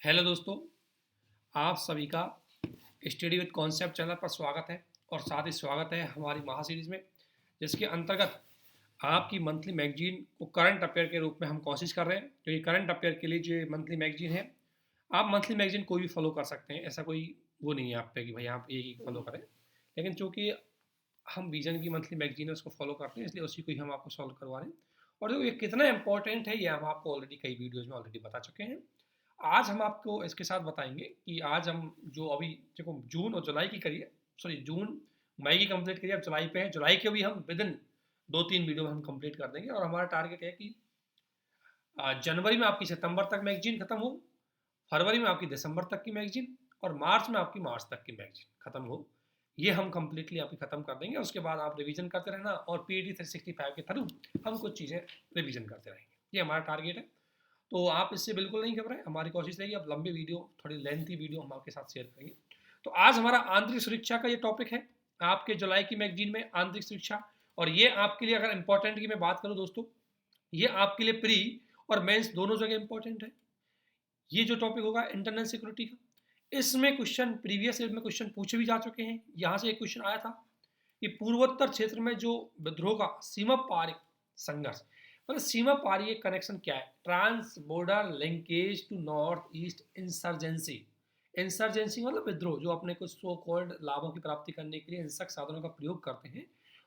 Hello दोस्तों, आप सभी का स्टडी विद कॉन्सेप्ट चैनल पर स्वागत है और साथ ही स्वागत है हमारी महा सीरीज़ में, जिसके अंतर्गत आपकी मंथली मैगजीन को करंट अफेयर के रूप में हम कोशिश कर रहे हैं। तो ये करंट अफेयर के लिए जो मंथली मैगजीन है, आप मंथली मैगजीन कोई भी फॉलो कर सकते हैं, ऐसा कोई वो नहीं है आप पे कि भाई आप एक ही फॉलो करें। लेकिन चूँकि हम विजन की मंथली मैगजीन है उसको फॉलो करते हैं, इसलिए उसी को ही हम आपको सॉल्व करवा रहे हैं। और जो ये कितना इंपॉर्टेंट है ये हम आपको ऑलरेडी कई वीडियोज़ में ऑलरेडी बता चुके हैं। आज हम आपको इसके साथ बताएंगे कि आज हम जो अभी देखो जून और जुलाई की करिए, सॉरी जून मई की कंप्लीट करिए, अब जुलाई पे है। जुलाई के भी हम विद इन 2-3 वीडियो में हम कंप्लीट कर देंगे और हमारा टारगेट है कि जनवरी में आपकी सितंबर तक मैगजीन खत्म हो, फरवरी में आपकी दिसंबर तक की मैगजीन और मार्च में आपकी मार्च तक की मैगजीन खत्म हो। ये हम कंप्लीटली आपकी खत्म कर देंगे। उसके बाद आप रिवीजन करते रहना और पीडी 365 के थ्रू हम कुछ चीज़ें रिवीजन करते रहेंगे। ये हमारा टारगेट है। तो आप इससे बिल्कुल नहीं घबराएं, हमारी कोशिश रहेगी अब लंबे वीडियो, थोड़ी लेंथी वीडियो हम आपके साथ शेयर करेंगे। तो आज हमारा आंतरिक सुरक्षा का ये टॉपिक है आपके जुलाई की मैगजीन में, आंतरिक सुरक्षा। और ये आपके लिए अगर इंपॉर्टेंट की मैं बात करूँ दोस्तों, ये आपके लिए प्री और मेंस दोनों जगह इंपॉर्टेंट है। ये जो टॉपिक होगा इंटरनल सिक्योरिटी का, इसमें क्वेश्चन प्रीवियस ईयर में क्वेश्चन पूछे भी जा चुके हैं। यहाँ से एक क्वेश्चन आया था कि पूर्वोत्तर क्षेत्र में जो विद्रोह का सीमा पार संघर्ष, मतलब सीमा पारी कनेक्शन क्या है? Trans border linkage to North East insurgency. Insurgency मतलब विद्रोह, जो अपने कुछ सो कॉल्ड लाभों की प्राप्ति करने के लिए हिंसक साधनों का प्रयोग करते हैं,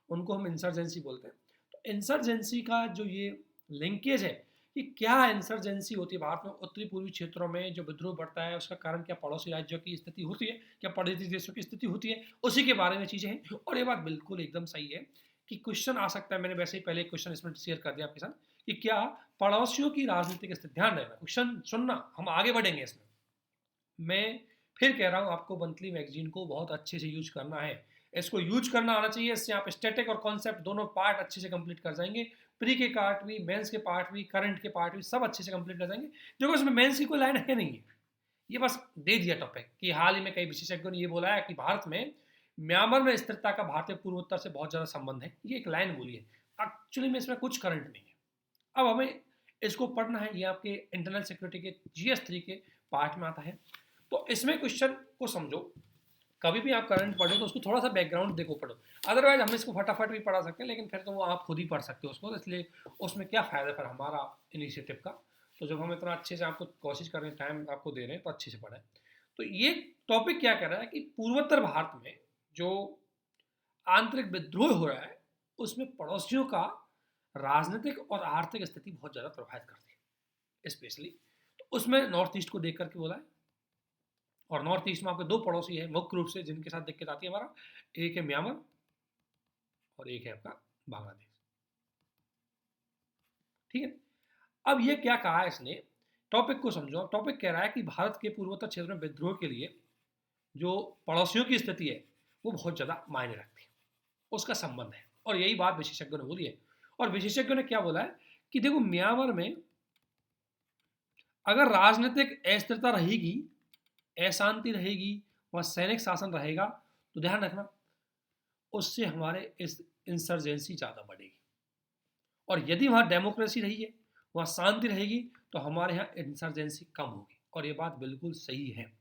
उनको हम इंसर्जेंसी बोलते हैं। तो इंसर्जेंसी का जो ये लिंकेज है कि क्या इंसर्जेंसी होती है भारत में उत्तरी पूर्वी क्षेत्रों में, जो विद्रोह बढ़ता है उसका कारण क्या पड़ोसी राज्यों की स्थिति होती है, क्या पड़ोसी देशों की स्थिति होती है, उसी के बारे में चीज़ें हैं। और ये बात बिल्कुल एकदम सही है कि क्वेश्चन आ सकता है। मैंने वैसे ही पहले एक क्वेश्चन इसमें शेयर कर दिया आपके साथ कि क्या पड़ोसियों की राजनीतिक स्थिति, ध्यान रखना क्वेश्चन सुनना, हम आगे बढ़ेंगे इसमें। मैं फिर कह रहा हूँ आपको मंथली मैगजीन को बहुत अच्छे से यूज करना है, इसको यूज करना आना चाहिए। इससे आप स्टैटिक और कॉन्सेप्ट दोनों पार्ट अच्छे से कंप्लीट कर जाएंगे। प्री के पार्ट भी, मेंस के पार्ट भी, करंट के पार्ट भी सब अच्छे से कंप्लीट कर जाएंगे। जो उसमें मेंस की कोई लाइन है नहीं है, ये बस दे दिया टॉपिक कि हाल ही में कई विशेषज्ञों ने ये बोला है कि भारत में म्यांमार में स्थिरता का भारतीय पूर्वोत्तर से बहुत ज़्यादा संबंध है। ये एक लाइन बोली है, एक्चुअली में इसमें कुछ करंट नहीं है। अब हमें इसको पढ़ना है, ये आपके इंटरनल सिक्योरिटी के GS3 के पार्ट में आता है। तो इसमें क्वेश्चन को समझो, कभी भी आप करंट पढ़ो तो उसको थोड़ा सा बैकग्राउंड देखो, पढ़ो। अदरवाइज हम इसको फटाफट भी पढ़ा सकते हैं, लेकिन फिर तो वो आप खुद ही पढ़ सकते हो उसको, इसलिए उसमें क्या फ़ायदा फिर हमारा इनिशिएटिव का। तो जब हम इतना अच्छे से आपको कोशिश कर रहे हैं, टाइम आपको दे रहे हैं, तो अच्छे से पढ़ें। तो ये टॉपिक क्या कह रहा है कि पूर्वोत्तर भारत में जो आंतरिक विद्रोह हो रहा है, उसमें पड़ोसियों का राजनीतिक और आर्थिक स्थिति बहुत ज़्यादा प्रभावित करती है स्पेशली। तो उसमें नॉर्थ ईस्ट को देख करके बोला है। और नॉर्थ ईस्ट में आपके दो पड़ोसी है मुख्य रूप से जिनके साथ दिक्कत आती है हमारा, एक है म्यांमार और एक है आपका बांग्लादेश। ठीक है, अब ये क्या कहा है इसने, टॉपिक को समझो। टॉपिक कह रहा है कि भारत के पूर्वोत्तर क्षेत्र में विद्रोह के लिए जो पड़ोसियों की स्थिति है वो बहुत ज़्यादा मायने रखती है, उसका संबंध है। और यही बात विशेषज्ञों ने बोली है। और विशेषज्ञों ने क्या बोला है कि देखो म्यांमार में अगर राजनीतिक अस्थिरता रहेगी, अशांति रहेगी, वहाँ सैनिक शासन रहेगा, तो ध्यान रखना उससे हमारे इस इंसर्जेंसी ज़्यादा बढ़ेगी। और यदि वहाँ डेमोक्रेसी रही है, वहाँ शांति रहेगी, तो हमारे यहाँ इंसर्जेंसी कम होगी। और ये बात बिल्कुल सही है।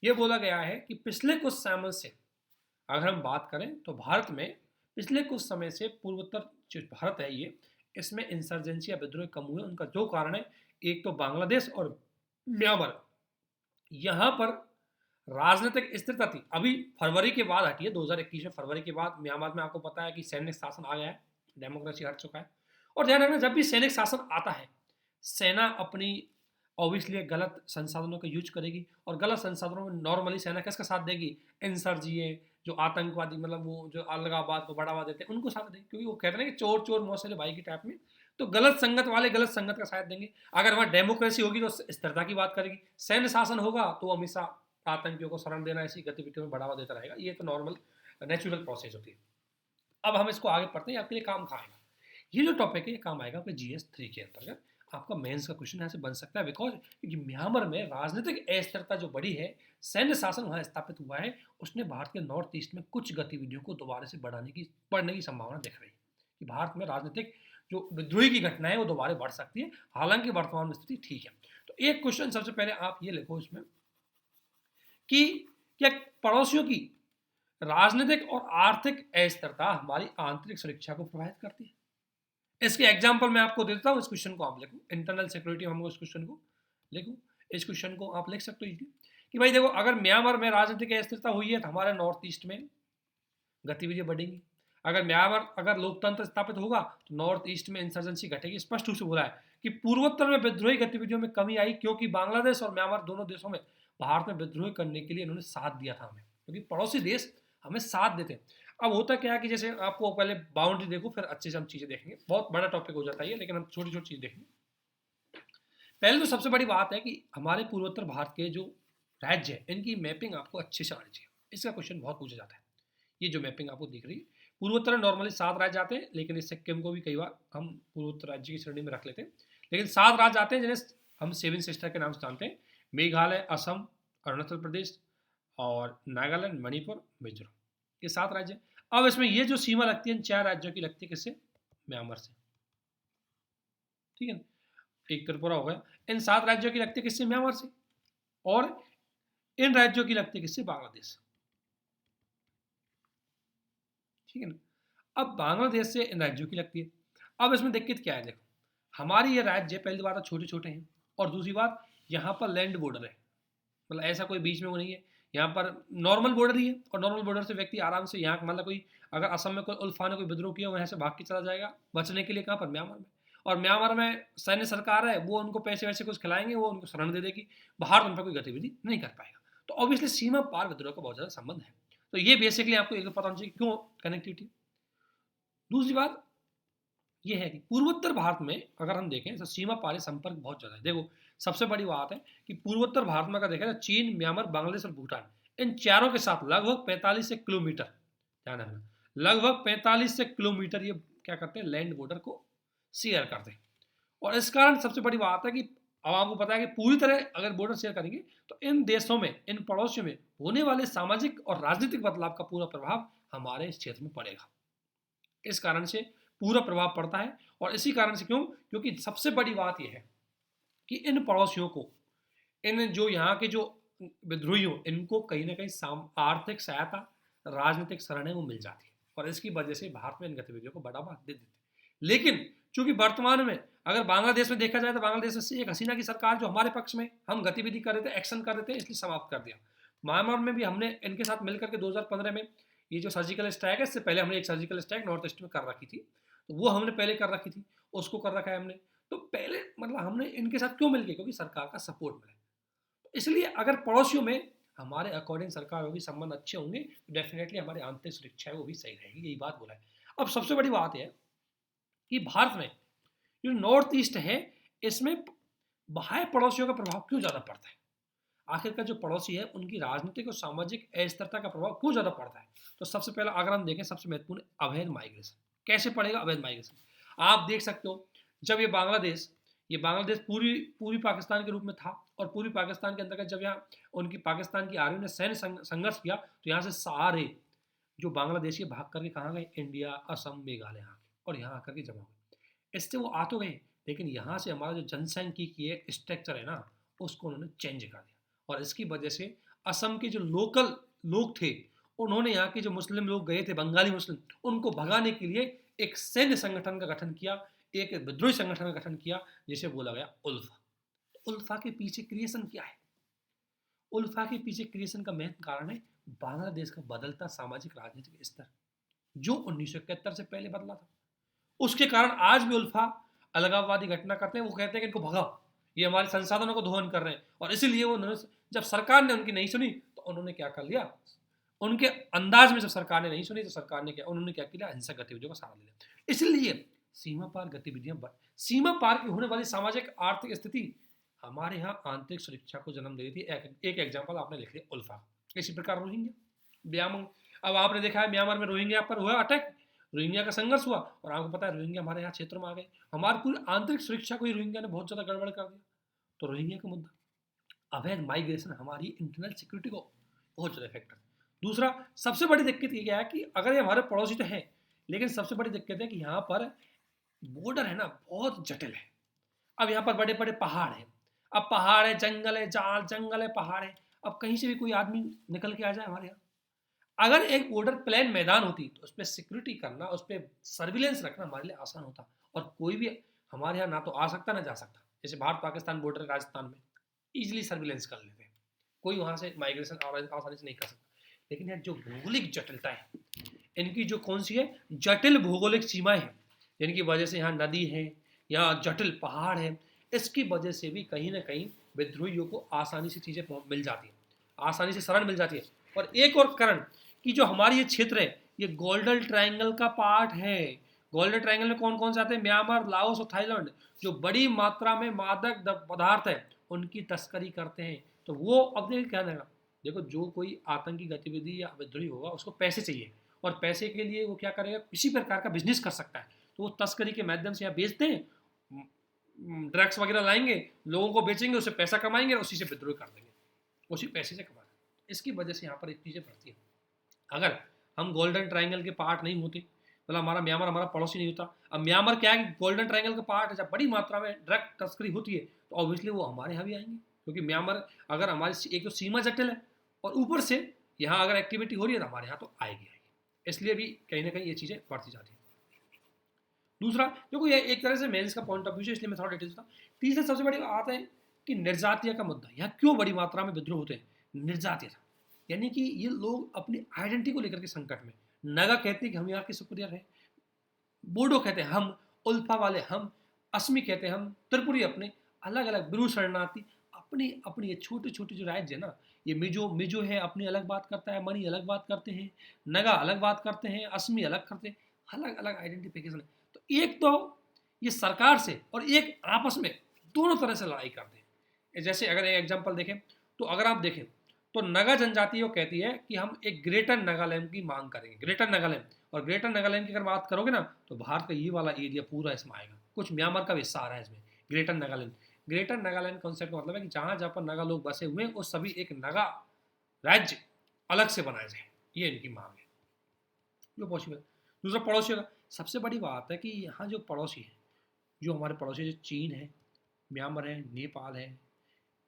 ये बोला गया है कि पिछले कुछ समय से अगर हम बात करें तो भारत में पिछले कुछ समय से पूर्वोत्तर जो भारत है ये, इसमें इंसर्जेंसी या विद्रोह कम हुए। उनका जो कारण है, एक तो बांग्लादेश और म्यांमार, यहाँ पर राजनीतिक स्थिरता थी। अभी फरवरी के बाद हटी है, 2021 में फरवरी के बाद म्यांमार में आपको पता है कि सैनिक शासन आ गया है, डेमोक्रेसी हट चुका है। और ध्यान रखना, जब भी सैनिक शासन आता है, सेना अपनी ऑब्वियसली गलत संसाधनों का यूज करेगी। और गलत संसाधनों में नॉर्मली सेना किसका साथ देगी? इंसर्जिए, जो आतंकवादी, मतलब वो जो अलगाववाद को बढ़ावा देते हैं, उनको साथ देगी। क्योंकि वो कहते हैं कि चोर चोर मौसे भाई की टाइप में, तो गलत संगत वाले गलत संगत का साथ देंगे। अगर वहाँ डेमोक्रेसी होगी तो स्थिरता की बात करेगी, सैन्य शासन होगा तो हमेशा आतंकियों को शरण देना, ऐसी गतिविधियों में बढ़ावा देता रहेगा। ये तो नॉर्मल नेचुरल प्रोसेस होती है। अब हम इसको आगे पढ़ते हैं, आपके लिए काम खाएगा। ये जो टॉपिक है ये काम आएगा आपके GS3 के अंतर्गत। आपका मेंस का क्वेश्चन यहाँ से बन सकता है, बिकॉज क्योंकि म्यांमार में राजनीतिक अस्थिरता जो बढ़ी है, सैन्य शासन वहाँ स्थापित हुआ है, उसने भारत के नॉर्थ ईस्ट में कुछ गतिविधियों को दोबारा से बढ़ने की संभावना दिख रही है कि भारत में राजनीतिक जो विद्रोही की घटना है वो दोबारा बढ़ सकती है। हालांकि वर्तमान में स्थिति ठीक है। तो एक क्वेश्चन सबसे पहले आप ये लिखो इसमें कि क्या पड़ोसियों की राजनीतिक और आर्थिक अस्थिरता हमारी आंतरिक सुरक्षा को प्रभावित करती है? इसके एग्जाम्पल मैं आपको देता हूँ, इस क्वेश्चन को आप लिखो, इंटरनल सिक्योरिटी हमको इस क्वेश्चन को लिखो, इस क्वेश्चन को आप लिख सकते हो इजीली कि भाई देखो, अगर म्यांमार में राजनीतिक अस्थिरता हुई है तो हमारे नॉर्थ ईस्ट में गतिविधियां बढ़ेंगी। अगर म्यांमार अगर लोकतंत्र स्थापित होगा तो नॉर्थ ईस्ट में इंसर्जेंसी घटेगी। स्पष्ट रूप से बोला है कि पूर्वोत्तर में विद्रोही गतिविधियों में कमी आई क्योंकि बांग्लादेश और म्यांमार दोनों देशों में भारत में विद्रोह करने के लिए इन्होंने साथ दिया था हमें, क्योंकि पड़ोसी देश हमें साथ देते हैं। अब होता क्या है कि जैसे आपको पहले बाउंड्री देखो, फिर अच्छे से हम चीजें देखेंगे, बहुत बड़ा टॉपिक हो जाता है ये, लेकिन हम छोटी छोटी चीज देखेंगे। पहले तो सबसे बड़ी बात है कि हमारे पूर्वोत्तर भारत के जो राज्य है इनकी मैपिंग आपको अच्छे से आनी चाहिए। इसका क्वेश्चन बहुत पूछा जाता है। ये जो मैपिंग आपको दिख रही है, पूर्वोत्तर में नॉर्मली 7 राज्य आते हैं, लेकिन इस सिक्किम को भी कई बार हम पूर्वोत्तर राज्य की श्रेणी में रख लेते हैं, लेकिन 7 राज्य आते हैं जिन्हें हम 7 सिस्टर के नाम से जानते हैं। मेघालय, असम, अरुणाचल प्रदेश और नागालैंड, मणिपुर, मिजोरम, ये 7 राज्य। अब इसमें ये जो सीमा लगती है इन 4 राज्यों की लगती है किससे? म्यांमार से, ठीक है ना, एक त्रिपुरा हो गया। इन 7 राज्यों की लगती है किससे? म्यांमार से। और इन राज्यों की लगती है किससे? बांग्लादेश, ठीक है ना। अब बांग्लादेश से इन राज्यों की लगती है। अब इसमें दिक्कत क्या है, देखो हमारी ये राज्य पहली बात तो छोटे छोटे हैं, और दूसरी बात यहाँ पर लैंड बॉर्डर है, मतलब ऐसा कोई बीच में वो नहीं है, यहाँ पर नॉर्मल बॉर्डर ही है, और नॉर्मल बॉर्डर से व्यक्ति आराम से यहाँ, मतलब कोई अगर असम में कोई उल्फा ने कोई विद्रोह किया वहाँ से भाग के चला जाएगा बचने के लिए, कहाँ पर? म्यांमार में। और म्यांमार में सैन्य सरकार है, वो उनको पैसे वैसे कुछ खिलाएंगे, वो उनको शरण दे देगी, बाहर उन पर कोई गतिविधि नहीं कर पाएगा। तो ऑब्वियसली सीमा पार विद्रोह का बहुत ज़्यादा संबंध है। तो ये बेसिकली आपको एक पता होना चाहिए क्यों कनेक्टिविटी। दूसरी बात ये है कि पूर्वोत्तर भारत में अगर हम देखें तो सीमा पारी संपर्क बहुत ज़्यादा है। देखो सबसे बड़ी बात है कि पूर्वोत्तर भारत में अगर देखें तो चीन, म्यांमार, बांग्लादेश और भूटान, इन चारों के साथ लगभग 45 से किलोमीटर, ध्यान रखना, लगभग 45 से किलोमीटर ये क्या करते हैं? लैंड बॉर्डर को शेयर करते हैं। और इस कारण सबसे बड़ी बात है कि अब आपको पता है कि पूरी तरह अगर बॉर्डर शेयर करेंगे तो इन देशों में, इन पड़ोसियों में होने वाले सामाजिक और राजनीतिक बदलाव का पूरा प्रभाव हमारे इस क्षेत्र में पड़ेगा। इस कारण से पूरा प्रभाव पड़ता है। और इसी कारण से क्यों? क्योंकि सबसे बड़ी बात यह है कि इन पड़ोसियों को, इन जो यहाँ के जो विद्रोही हो, इनको कहीं ना कहीं आर्थिक सहायता, राजनीतिक शरण वो मिल जाती है, और इसकी वजह से भारत में इन गतिविधियों को बढ़ावा दे देते हैं। लेकिन चूंकि वर्तमान में अगर बांग्लादेश में देखा जाए तो बांग्लादेश से एक हसीना की सरकार जो हमारे पक्ष में हम गतिविधि कर रहे थे, एक्शन कर रहे थे, इसलिए समाप्त कर दिया। म्यांमार में भी हमने इनके साथ मिलकर के 2015 में ये जो सर्जिकल स्ट्राइक है, इससे पहले हमने एक सर्जिकल स्ट्राइक नॉर्थ ईस्ट में कर रखी थी, तो वो हमने पहले कर रखी थी, उसको कर रखा है हमने। तो पहले मतलब हमने इनके साथ क्यों मिल गए? क्योंकि सरकार का सपोर्ट मिला। इसलिए अगर पड़ोसियों में हमारे अकॉर्डिंग सरकार होगी, संबंध अच्छे होंगे, तो डेफिनेटली हमारी आंतरिक सुरक्षा है वो भी सही रहेगी, यही बात बोला है। अब सबसे बड़ी बात है कि भारत में जो नॉर्थ ईस्ट है इसमें बाह्य पड़ोसियों का प्रभाव क्यों ज़्यादा पड़ता है? आखिरकार जो पड़ोसी है उनकी राजनीतिक और सामाजिक अस्थिरता का प्रभाव क्यों ज़्यादा पड़ता है? तो सबसे पहला अगर हम देखें, सबसे महत्वपूर्ण अवैध माइग्रेशन। कैसे पड़ेगा अवैध माइग्रेशन? आप देख सकते हो जब ये बांग्लादेश पूरी पूरी पाकिस्तान के रूप में था, और पूरी पाकिस्तान के अंतर्गत जब यहाँ उनकी पाकिस्तान की आर्मी ने सैन्य संघर्ष किया तो यहाँ से सारे जो बांग्लादेशी भाग करके कहाँ गए? इंडिया, असम, मेघालय यहाँ के, और यहाँ आकर के जमा हुए। इससे वो आ तो गए, लेकिन यहाँ से हमारा जो जनसांख्यिकी एक स्ट्रक्चर है ना, उसको उन्होंने चेंज कर दिया, और इसकी वजह से असम के जो लोकल लोग थे, उन्होंने यहाँ के जो मुस्लिम लोग गए थे, बंगाली मुस्लिम, उनको भगाने के लिए एक सैन्य संगठन का गठन किया, एक विद्रोही संगठन का गठन किया, जिसे बोला गया उल्फा। उल्फा के पीछे क्रिएशन क्या है? उल्फा के पीछे क्रिएशन का मेन कारण है बांग्लादेश का बदलता सामाजिक राजनीतिक स्तर, जो 1971 से पहले बदला था। उसके कारण आज भी उल्फा अलगाववादी घटना करते हैं, वो कहते हैं कि इनको भगाओ, ये हमारे संसाधनों को दोहन कर रहे हैं, और इसीलिए वो, जब सरकार ने उनकी नहीं सुनी तो उन्होंने क्या कर लिया, उनके अंदाज में जब सरकार ने नहीं सुनी तो सरकार ने उन्होंने क्या किया? हिंसक गतिविधियों का सहारा लिया। इसलिए सीमा पार गतिविधियां, सीमा पार की होने वाली सामाजिक आर्थिक स्थिति हमारे यहाँ आंतरिक सुरक्षा को जन्म दे रही थी। एक एग्जाम्पल आपने लिख लिया उल्फा। इसी प्रकार रोहिंग्या, म्यांमार, अब आपने देखा है म्यांमार में रोहिंग्या पर हुआ अटैक, रोहिंग्या का संघर्ष हुआ, और आपको पता है रोहिंग्या हमारे यहाँ क्षेत्र में आ गए, हमारी पूरी आंतरिक सुरक्षा को ही रोहिंग्या ने बहुत ज्यादा गड़बड़ कर दिया। तो रोहिंग्या का मुद्दा, अवैध माइग्रेशन हमारी इंटरनल सिक्योरिटी को बहुत ज्यादा इफेक्ट है। दूसरा सबसे बड़ी दिक्कत ये क्या है कि अगर ये हमारे पड़ोसी तो हैं, लेकिन सबसे बड़ी दिक्कत है कि यहाँ पर बॉर्डर है ना बहुत जटिल है। अब यहाँ पर बड़े बड़े पहाड़ हैं, अब पहाड़ है, जंगल है, जंगल है, पहाड़ है, अब कहीं से भी कोई आदमी निकल के आ जाए हमारे यहाँ। अगर एक बॉर्डर प्लेन मैदान होती तो उस पर सिक्योरिटी करना, उस पर सर्विलेंस रखना हमारे लिए आसान होता, और कोई भी हमारे यहाँ ना तो आ सकता ना जा सकता। जैसे भारत पाकिस्तान बॉर्डर है राजस्थान में, इजिली सर्विलेंस कर लेते हैं, कोई वहाँ से माइग्रेशन आसानी से नहीं कर सकता। लेकिन यार जो भौगोलिक जटिलता है इनकी, जो कौन सी है, जटिल भौगोलिक सीमाएं हैं, जिनकी वजह से यहाँ नदी है, यहाँ जटिल पहाड़ है, इसकी वजह से भी कहीं ना कहीं विद्रोहियों को आसानी से चीज़ें मिल जाती है, आसानी से शरण मिल जाती है। और एक और कारण कि जो हमारी ये क्षेत्र है ये गोल्डन ट्रायंगल का पार्ट है। गोल्डन ट्रायंगल में कौन कौन से आते हैं, म्यांमार, लाओस और थाईलैंड, जो बड़ी मात्रा में मादक पदार्थ है उनकी तस्करी करते हैं। तो वो अब देखिए क्या देगा, देखो जो कोई आतंकी गतिविधि या विद्रोही होगा उसको पैसे चाहिए, और पैसे के लिए वो क्या करेगा, किसी प्रकार का बिजनेस कर सकता है, तो वो तस्करी के माध्यम से यहाँ बेचते हैं, ड्रग्स वगैरह लाएंगे, लोगों को बेचेंगे, उससे पैसा कमाएंगे, उसी से विद्रोह कर देंगे, उसी पैसे से कमा देंगे। इसकी वजह से यहाँ पर एक चीज़ें बढ़ती हैं। अगर हम गोल्डन ट्रायंगल के पार्ट नहीं होते, मतलब हमारा म्यांमार हमारा पड़ोसी नहीं होता, अब म्यांमार क्या है कि गोल्डन ट्रायंगल का पार्ट है, जब बड़ी मात्रा में ड्रग तस्करी होती है तो ऑब्वियसली वो हमारे यहाँ भी आएंगे, क्योंकि म्यांमार अगर हमारी एक तो सीमा जटिल है और ऊपर से यहाँ अगर एक्टिविटी हो रही है तो हमारे यहाँ तो आएगी। इसलिए भी कहीं ना कहीं ये चीज़ें बढ़ती जाती हैं। दूसरा देखो ये एक तरह से मेंस का पॉइंट ऑफ व्यू है, इसलिए मैं थोड़ा डिटेल्स था। तीसरा सबसे बड़ी बात है कि निर्जातीय का मुद्दा, यहाँ क्यों बड़ी मात्रा में विद्रोह होते हैं, निर्जातीयता, यानी कि ये लोग अपनी आइडेंटिटी को लेकर के संकट में। नगा कहते हैं कि हम यहाँ के सुपीरियर हैं, बोडो कहते हैं हम, उल्फा वाले हम, असमी कहते हैं हम, त्रिपुरी अपने अलग अलग, ब्रू शरणार्थी अपनी अपनी, ये छोटे छोटे जो राज्य है ना, ये मिजो मिजो है अपनी अलग बात करता है, मणि अलग बात करते हैं, नगा अलग बात करते हैं, असमी अलग करते हैं, अलग अलग आइडेंटिफिकेशन है। तो एक तो ये सरकार से और एक आपस में दोनों तरह से लड़ाई करते हैं। जैसे अगर एक एग्जांपल देखें तो अगर आप देखें तो नगा जनजाति वो कहती है कि हम एक ग्रेटर नागालैंड की मांग करेंगे, ग्रेटर नागालैंड। और ग्रेटर नागालैंड की अगर बात करोगे ना तो भारत का ये वाला एरिया पूरा इसमें आएगा, कुछ म्यांमार का भी हिस्सा आ रहा है इसमें, greater Nagaland. Greater Nagaland concept का मतलब है कि जहाँ जहाँ पर नागा लोग बसे हुए हैं वो सभी एक नागा राज्य अलग से बनाए जाए, ये इनकी मांग है, जो पॉसिबल। दूसरा पड़ोसियों का, सबसे बड़ी बात है कि यहाँ जो पड़ोसी है, जो हमारे पड़ोसी, जो चीन है, म्यांमार है, नेपाल है,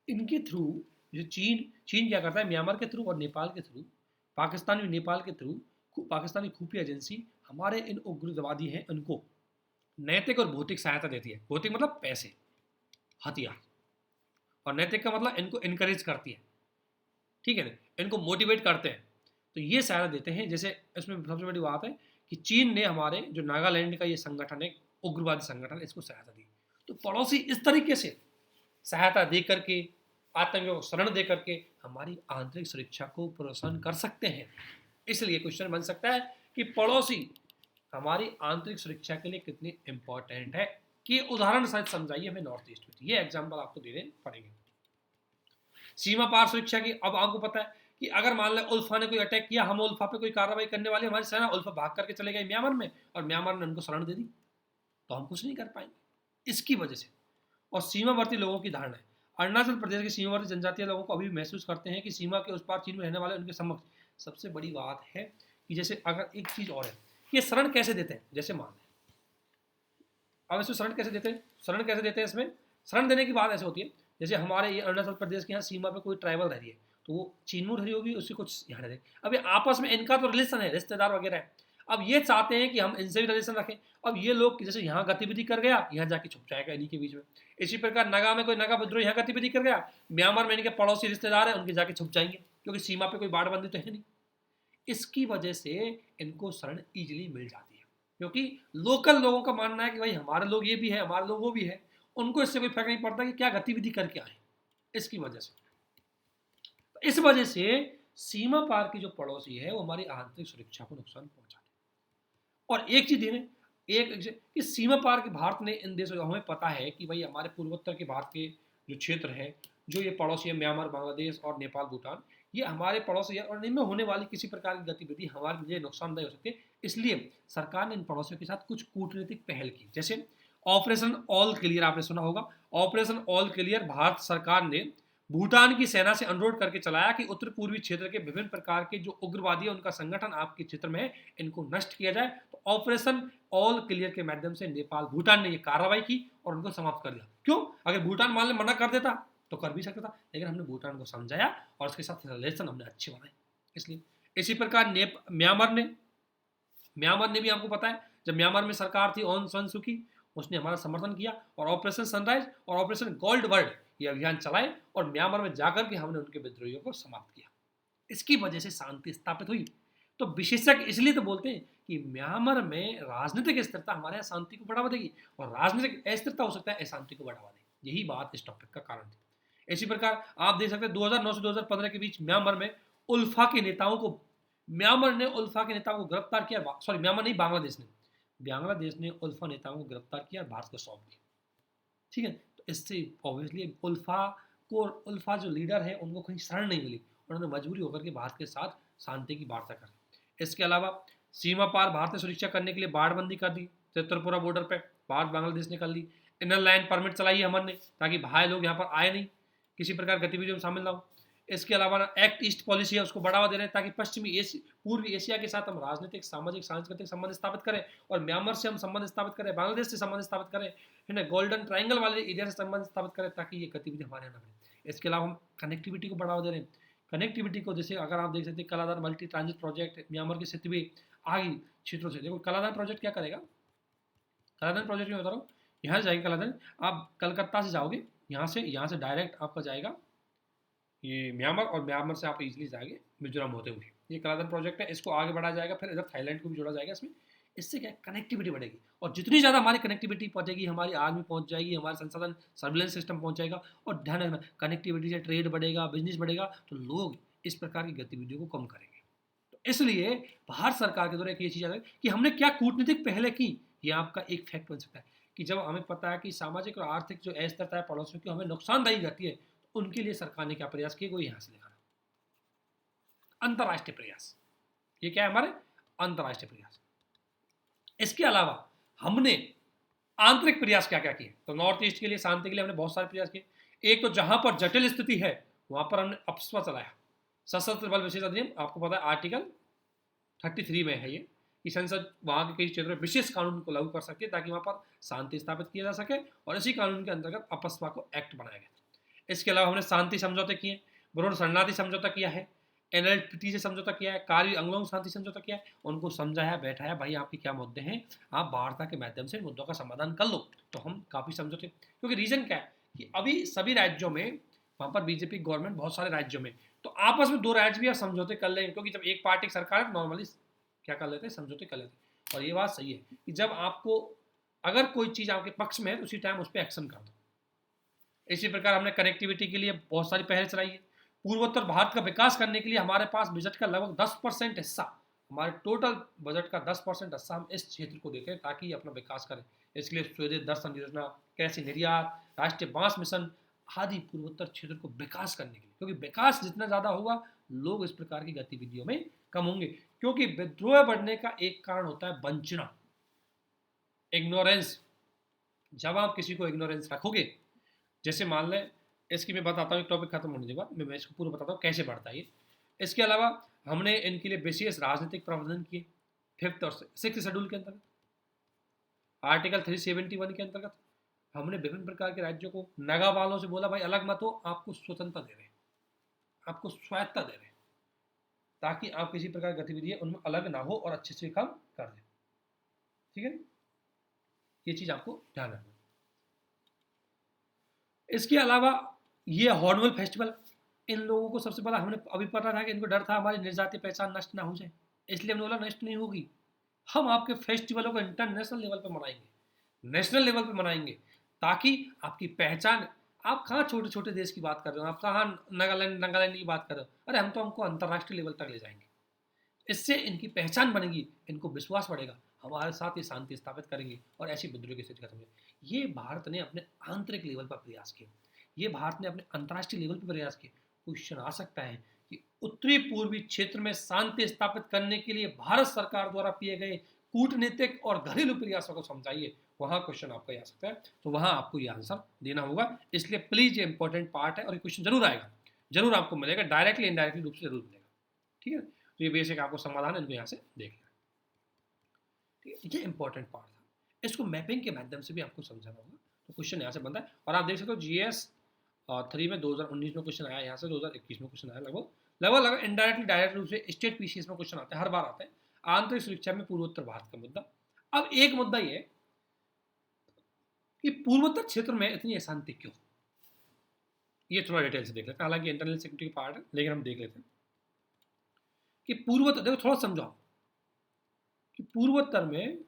इनके थ्रू जो चीन क्या करता है, म्यांमार के थ्रू और नेपाल के थ्रू, पाकिस्तान भी नेपाल के थ्रू, पाकिस्तानी खुफिया एजेंसी हमारे इन उग्रवादी हैं उनको नैतिक और भौतिक सहायता देती है। भौतिक मतलब पैसे, हथियार, और नैतिक का मतलब इनको इनकरेज करती है, ठीक है ना, इनको मोटिवेट करते हैं, तो ये सहायता देते हैं। जैसे इसमें सबसे बड़ी बात है कि चीन ने हमारे जो नागालैंड का ये संगठन है, उग्रवादी संगठन, इसको सहायता दी। तो पड़ोसी इस तरीके से सहायता दे करके, आतंकियों को शरण दे करके हमारी आंतरिक सुरक्षा को प्रोत्साहन कर सकते हैं। इसलिए क्वेश्चन बन सकता है कि पड़ोसी हमारी आंतरिक सुरक्षा के लिए कितनी इंपॉर्टेंट है, कि उदाहरण शायद समझाइए हमें नॉर्थ ईस्ट में, ये एग्जाम्पल आपको देने पड़ेंगे। सीमा पार सुरक्षा की, अब आपको पता है कि अगर मान लें उल्फा ने कोई अटैक किया, हम उल्फा पे कोई कार्रवाई करने वाले, हमारी सेना, उल्फा भाग करके चले गए म्यांमार में और म्यांमार ने उनको शरण दे दी, तो हम कुछ नहीं कर पाएंगे इसकी वजह से। और सीमावर्ती लोगों की धारणा है, अरुणाचल प्रदेश के सीमावर्ती जनजातीय लोगों को अभी महसूस करते हैं कि सीमा के उस पार चीन में रहने वाले उनके समक्ष। सबसे बड़ी बात है कि जैसे अगर एक चीज और है, ये शरण कैसे देते हैं, जैसे मान लें अब इसमें शरण कैसे देते हैं, शरण कैसे देते हैं, इसमें शरण देने की बात ऐसे होती है, जैसे हमारे ये अरुणाचल प्रदेश के यहाँ सीमा पे कोई ट्राइबल रह रही है, तो वो चीन में रह रही होगी, उससे कुछ यहाँ रह रही, अब ये आपस में इनका तो रिलेशन है, रिश्तेदार वगैरह है, अब ये चाहते हैं कि हम इनसे भी रिलेशन रखें। अब ये लोग जैसे यहाँ गतिविधि कर गया, यहाँ जाके छुप जाएगा इन्हीं के बीच में। इसी प्रकार नगा में कोई नगा विद्रोह यहाँ गतिविधि कर गया, म्यांमार में इनके पड़ोसी रिश्तेदार हैं, उनके जाके छुप जाएंगे, क्योंकि सीमा पे कोई बाड़बंदी तो है नहीं। इसकी वजह से इनको शरण ईजिली मिल जाती है, क्योंकि लोकल लोगों का मानना है कि भाई हमारे लोग ये भी है, हमारे लोग वो भी है, उनको इससे कोई फर्क नहीं पड़ता कि क्या गतिविधि करके आए, इसकी वजह से। इस वजह से सीमा पार की जो पड़ोसी है वो हमारी आंतरिक सुरक्षा को नुकसान पहुंचाते हैं। और एक चीज है, एक कि सीमा पार के भारत ने इन देशों, हमें पता है कि भाई हमारे पूर्वोत्तर के भारत के जो क्षेत्र है, जो ये पड़ोसी है, म्यांमार, बांग्लादेश और नेपाल, भूटान, ये हमारे पड़ोसी है, और इनमें होने वाली किसी प्रकार की गतिविधि हमारे लिए नुकसानदायी हो सकती है। इसलिए सरकार ने इन पड़ोसियों के साथ कुछ कूटनीतिक पहल की, जैसे ऑपरेशन ऑल क्लियर, आपने सुना होगा, ऑपरेशन ऑल क्लियर भारत सरकार ने भूटान की सेना से अनुरोध करके चलाया कि उत्तर पूर्वी क्षेत्र के विभिन्न प्रकार के जो उग्रवादी है उनका संगठन आपके क्षेत्र में है, इनको नष्ट किया जाए। तो ऑपरेशन ऑल क्लियर के माध्यम से नेपाल भूटान ने ये कार्रवाई की और उनको समाप्त कर दिया। क्यों? अगर भूटान मान ले मना कर देता तो कर भी सकता था, लेकिन हमने भूटान को समझाया और उसके साथ रिलेशन हमने अच्छे बनाए, इसलिए। इसी प्रकार म्यांमार ने भी आपको पता है, जब म्यांमार में सरकार थी ऑन सन सूकी, उसने हमारा समर्थन किया और ऑपरेशन सनराइज और ऑपरेशन गोल्ड वर्ल्ड ये अभियान चलाए और म्यांमार में जाकर के हमने उनके विद्रोहियों को समाप्त किया। इसकी वजह से शांति स्थापित हुई। तो विशेषज्ञ इसलिए तो बोलते हैं कि म्यांमार में राजनीतिक स्थिरता हमारे यहाँ शांति को बढ़ावा देगी और राजनीतिक अस्थिरता हो सकता है अशांति को बढ़ावा देगी। यही बात इस टॉपिक का कारण थी। इसी प्रकार आप देख सकते हैं 2009 से 2015 के बीच म्यांमार ने उल्फा के नेताओं को गिरफ्तार किया। सॉरी, म्यांमार नहीं, बांग्लादेश ने उल्फा नेताओं को गिरफ्तार किया और भारत को सौंप दिया। ठीक है, तो इससे ऑब्वियसली उल्फा जो लीडर है उनको कहीं शरण नहीं मिली, उन्होंने मजबूरी होकर के भारत के साथ शांति की वार्ता कर। इसके अलावा सीमा पार भारत ने सुरक्षा करने के लिए बाड़बंदी कर दी, त्रिपुरा बॉर्डर पे भारत बांग्लादेश ने कर ली। इनर लाइन परमिट चलाई हमन ने ताकि भाई लोग यहाँ पर आए नहीं, किसी प्रकार गतिविधियों में शामिल ना हो। इसके अलावा एक्ट ईस्ट पॉलिसी है, उसको बढ़ावा दे रहे हैं ताकि पूर्वी एशिया के साथ हम राजनीतिक, सामाजिक, सांस्कृतिक संबंध स्थापित करें और म्यांमार से हम संबंध स्थापित करें, बांग्लादेश से संबंध स्थापित करें, है ना, गोल्डन ट्रायंगल वाले एरिया से संबंध स्थापित करें ताकि ये गतिविधि हमारे यहाँ बढ़े। इसके अलावा हम कनेक्टिविटी को बढ़ावा दे रहे हैं। कनेक्टिविटी को जैसे अगर आप देख सकते हैं कलादार मल्टी ट्रांजिट प्रोजेक्ट म्यांमार के स्थिति में आगे क्षेत्रों से। देखो कलादार प्रोजेक्ट क्या करेगा, कलादार प्रोजेक्ट में बता रहा हूँ, यहाँ से जाएगी कलादार, आप कलकत्ता से जाओगे, यहाँ से डायरेक्ट आपका जाएगा ये म्यांमार और म्यांमार से आप इजीली जाएंगे मिजोरम होते हुए। ये कलादार प्रोजेक्ट है, इसको आगे बढ़ाया जाएगा, फिर इधर थाईलैंड को भी जोड़ा जाएगा इसमें। इससे क्या कनेक्टिविटी बढ़ेगी और जितनी ज़्यादा हमारी कनेक्टिविटी पहुंचेगी, हमारी आर्मी पहुंच जाएगी, हमारे संसाधन सर्विलेंस सिस्टम पहुंच जाएगा और ध्यान रखना कनेक्टिविटी से ट्रेड बढ़ेगा, बिजनेस बढ़ेगा, तो लोग इस प्रकार की गतिविधियों को कम करेंगे। तो इसलिए भारत सरकार के द्वारा एक ये चीज़ आ रही कि हमने क्या कूटनीतिक पहले की, ये आपका एक फैक्ट बन सकता है कि जब हमें पता है कि सामाजिक और आर्थिक जो अस्थिरता है पड़ोसियों की हमें नुकसानदायी रहती है, तो उनके लिए सरकार ने क्या प्रयास किए, वो यहाँ से दिखाना अंतर्राष्ट्रीय प्रयास। ये क्या है हमारे अंतर्राष्ट्रीय प्रयास। इसके अलावा हमने आंतरिक प्रयास क्या क्या किए, तो नॉर्थ ईस्ट के लिए शांति के लिए हमने बहुत सारे प्रयास किए। एक तो जहां पर जटिल स्थिति है वहां पर हमने अप्सवा चलाया, सशस्त्र बल विशेष अधिनियम, आपको पता है आर्टिकल 33 में है ये कि संसद वहां के कई क्षेत्रों में विशेष कानून को लागू कर सकती है ताकि वहां पर शांति स्थापित किया जा सके, और इसी कानून के अंतर्गत अप्सवा को एक्ट बनाया गया। इसके अलावा हमने शांति समझौते किए, ब्रूड शरणार्थी समझौता किया है, एनएलटी से समझौता किया है, कार्य अंगलों शांति समझौता किया है, उनको समझाया, बैठाया, भाई आपके क्या मुद्दे हैं, आप वार्ता के माध्यम से मुद्दों का समाधान कर लो। तो हम काफ़ी समझौते, क्योंकि रीजन क्या है कि अभी सभी राज्यों में वहाँ पर बीजेपी गवर्नमेंट बहुत सारे राज्यों में, तो आपस में दो राज्य भी आप समझौते कर लेंगे, क्योंकि जब एक पार्टी सरकार है नॉर्मली क्या कर लेते हैं, समझौते कर लेते हैं। और ये बात सही है कि जब आपको अगर कोई चीज़ आपके पक्ष में है तो उसी टाइम उस पर एक्शन कर दो। इसी प्रकार हमने कनेक्टिविटी के लिए बहुत सारी पहल चलाई है। पूर्वोत्तर भारत का विकास करने के लिए हमारे पास बजट का लगभग 10% हिस्सा, हमारे टोटल बजट का 10% हिस्सा हम इस क्षेत्र को देखें ताकि अपना विकास करें। इसके लिए स्वदेश दर्शन योजना, कृषि निर्यात, राष्ट्रीय बांस मिशन आदि पूर्वोत्तर क्षेत्र को विकास करने के लिए, क्योंकि विकास जितना ज़्यादा होगा लोग इस प्रकार की गतिविधियों में कम होंगे। क्योंकि विद्रोह बढ़ने का एक कारण होता है वंचना, इग्नोरेंस। जब आप किसी को इग्नोरेंस रखोगे, जैसे मान लें, इसकी मैं बताता हूँ, एक टॉपिक खत्म होने के बाद मैं इसको पूरा बताता हूँ कैसे बढ़ता है ये। इसके अलावा हमने इनके लिए विशेष राजनीतिक प्रावधान किए 5th और 6th शेड्यूल के अंतर्गत, आर्टिकल 371 के अंतर्गत हमने विभिन्न प्रकार के राज्यों को नगा वालों से बोला भाई अलग मत हो, आपको स्वतंत्रता दे रहे हैं, आपको स्वायत्ता दे रहे हैं, ताकि आप किसी प्रकार की गतिविधि उनमें अलग ना हो और अच्छे से काम कर दें। ठीक है, ये चीज़ आपको ध्यान रखना। इसके अलावा ये हॉर्नबिल फेस्टिवल, इन लोगों को सबसे पहला हमने अभी पता था कि इनको डर था हमारी निर्जातीय पहचान नष्ट ना हो जाए, इसलिए हमने बोला नष्ट नहीं होगी, हम आपके फेस्टिवलों को इंटरनेशनल लेवल पे मनाएंगे, नेशनल लेवल पे मनाएंगे, ताकि आपकी पहचान, आप कहाँ छोटे छोटे देश की बात कर रहे हो, आप कहाँ नागालैंड की बात कर रहे हो, अरे हम तो हमको अंतर्राष्ट्रीय लेवल तक ले जाएंगे। इससे इनकी पहचान बनेगी, इनको विश्वास बढ़ेगा, हमारे साथ ये शांति स्थापित करेंगे और ऐसी विद्रोह की स्थिति खत्म होगी। ये भारत ने अपने आंतरिक लेवल पर प्रयास किया, ये भारत ने अपने अंतर्राष्ट्रीय लेवल पर प्रयास किया। क्वेश्चन आ सकता है कि उत्तरी पूर्वी क्षेत्र में शांति स्थापित करने के लिए भारत सरकार द्वारा किए गए कूटनीतिक और घरेलू प्रयासों को समझाइए, वहां क्वेश्चन आपका आ सकता है। तो वहां आपको ये आंसर देना होगा। इसलिए प्लीज ये इंपॉर्टेंट पार्ट है और ये क्वेश्चन जरूर आएगा, जरूर आपको मिलेगा, डायरेक्टली इनडायरेक्टली रूप से जरूर मिलेगा। ठीक है, तो ये बेसिक आपको समाधान है, इनको यहाँ से देख लेना। ठीक है, ये इंपॉर्टेंट पार्ट था, इसको मैपिंग के माध्यम से भी आपको समझाना होगा। तो क्वेश्चन यहाँ से बनता है। और आप देख सकते हो GS 3 में 2019 में क्वेश्चन आया, यहाँ से 2021 में क्वेश्चन आया, लगभग इनडायरेक्टली डायरेक्ट रूप से स्टेट PCS में क्वेश्चन आते हैं, हर बार आते हैं। आंतरिक सुरक्षा में पूर्वोत्तर भारत का मुद्दा। अब एक मुद्दा ये कि पूर्वोत्तर क्षेत्र में इतनी अशांति क्यों, ये थोड़ा डिटेल से देख लेते हैं। हालांकि इंटरनल सिक्योरिटी का पार्ट है, लेकिन हम देख लेते हैं कि पूर्वोत्तर, देखो थोड़ा समझाओ कि पूर्वोत्तर में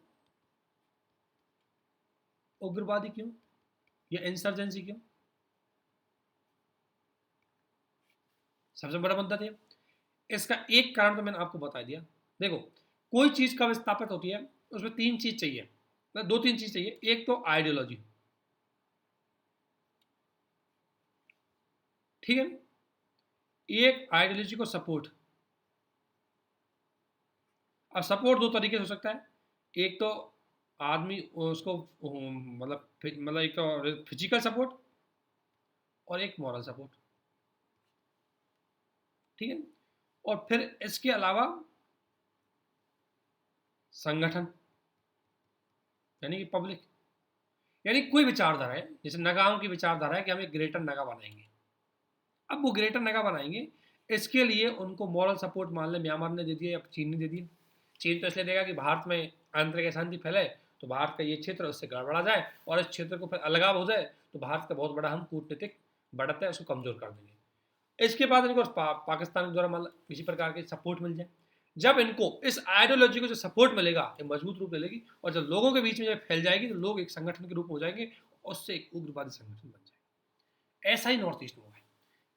उग्रवादी क्यों या इंसर्जेंसी क्यों, सबसे बड़ा मुद्दा था। इसका एक कारण तो मैंने आपको बता दिया। देखो, कोई चीज कब स्थापित होती है, उसमें 3 चीज चाहिए, मतलब 2-3 चीज चाहिए। एक तो आइडियोलॉजी, ठीक है, एक आइडियोलॉजी को सपोर्ट। अब सपोर्ट 2 तरीके से हो सकता है, एक तो आदमी उसको मतलब एक तो फिजिकल सपोर्ट और एक मॉरल सपोर्ट, ठीक है। और फिर इसके अलावा संगठन, यानी कि पब्लिक, यानी कोई विचारधारा है, जैसे नगाओं की विचारधारा है कि हम एक ग्रेटर नगा बनाएंगे। अब वो ग्रेटर नगा बनाएंगे, इसके लिए उनको मॉरल सपोर्ट मान लें म्यांमार ने दे दिया या चीन ने दे दिया। चीन तो इसलिए देगा कि भारत में आंतरिक अशांति फैले, तो भारत का ये क्षेत्र उससे गड़बड़ा जाए और इस क्षेत्र को फिर अलगाव हो जाए, तो भारत का बहुत बड़ा हम कूटनीतिक बढ़त है उसको कमजोर कर देंगे। इसके बाद इनको पाकिस्तान के द्वारा मतलब किसी प्रकार की सपोर्ट मिल जाए। जब इनको इस आइडियोलॉजी को जो सपोर्ट मिलेगा, ये मजबूत रूप मिलेगी, और जब लोगों के बीच में जब फैल जाएगी, तो लोग एक संगठन के रूप में हो जाएंगे और उससे एक उग्रवादी संगठन बन जाएगा। ऐसा ही नॉर्थ ईस्ट में हुआ है,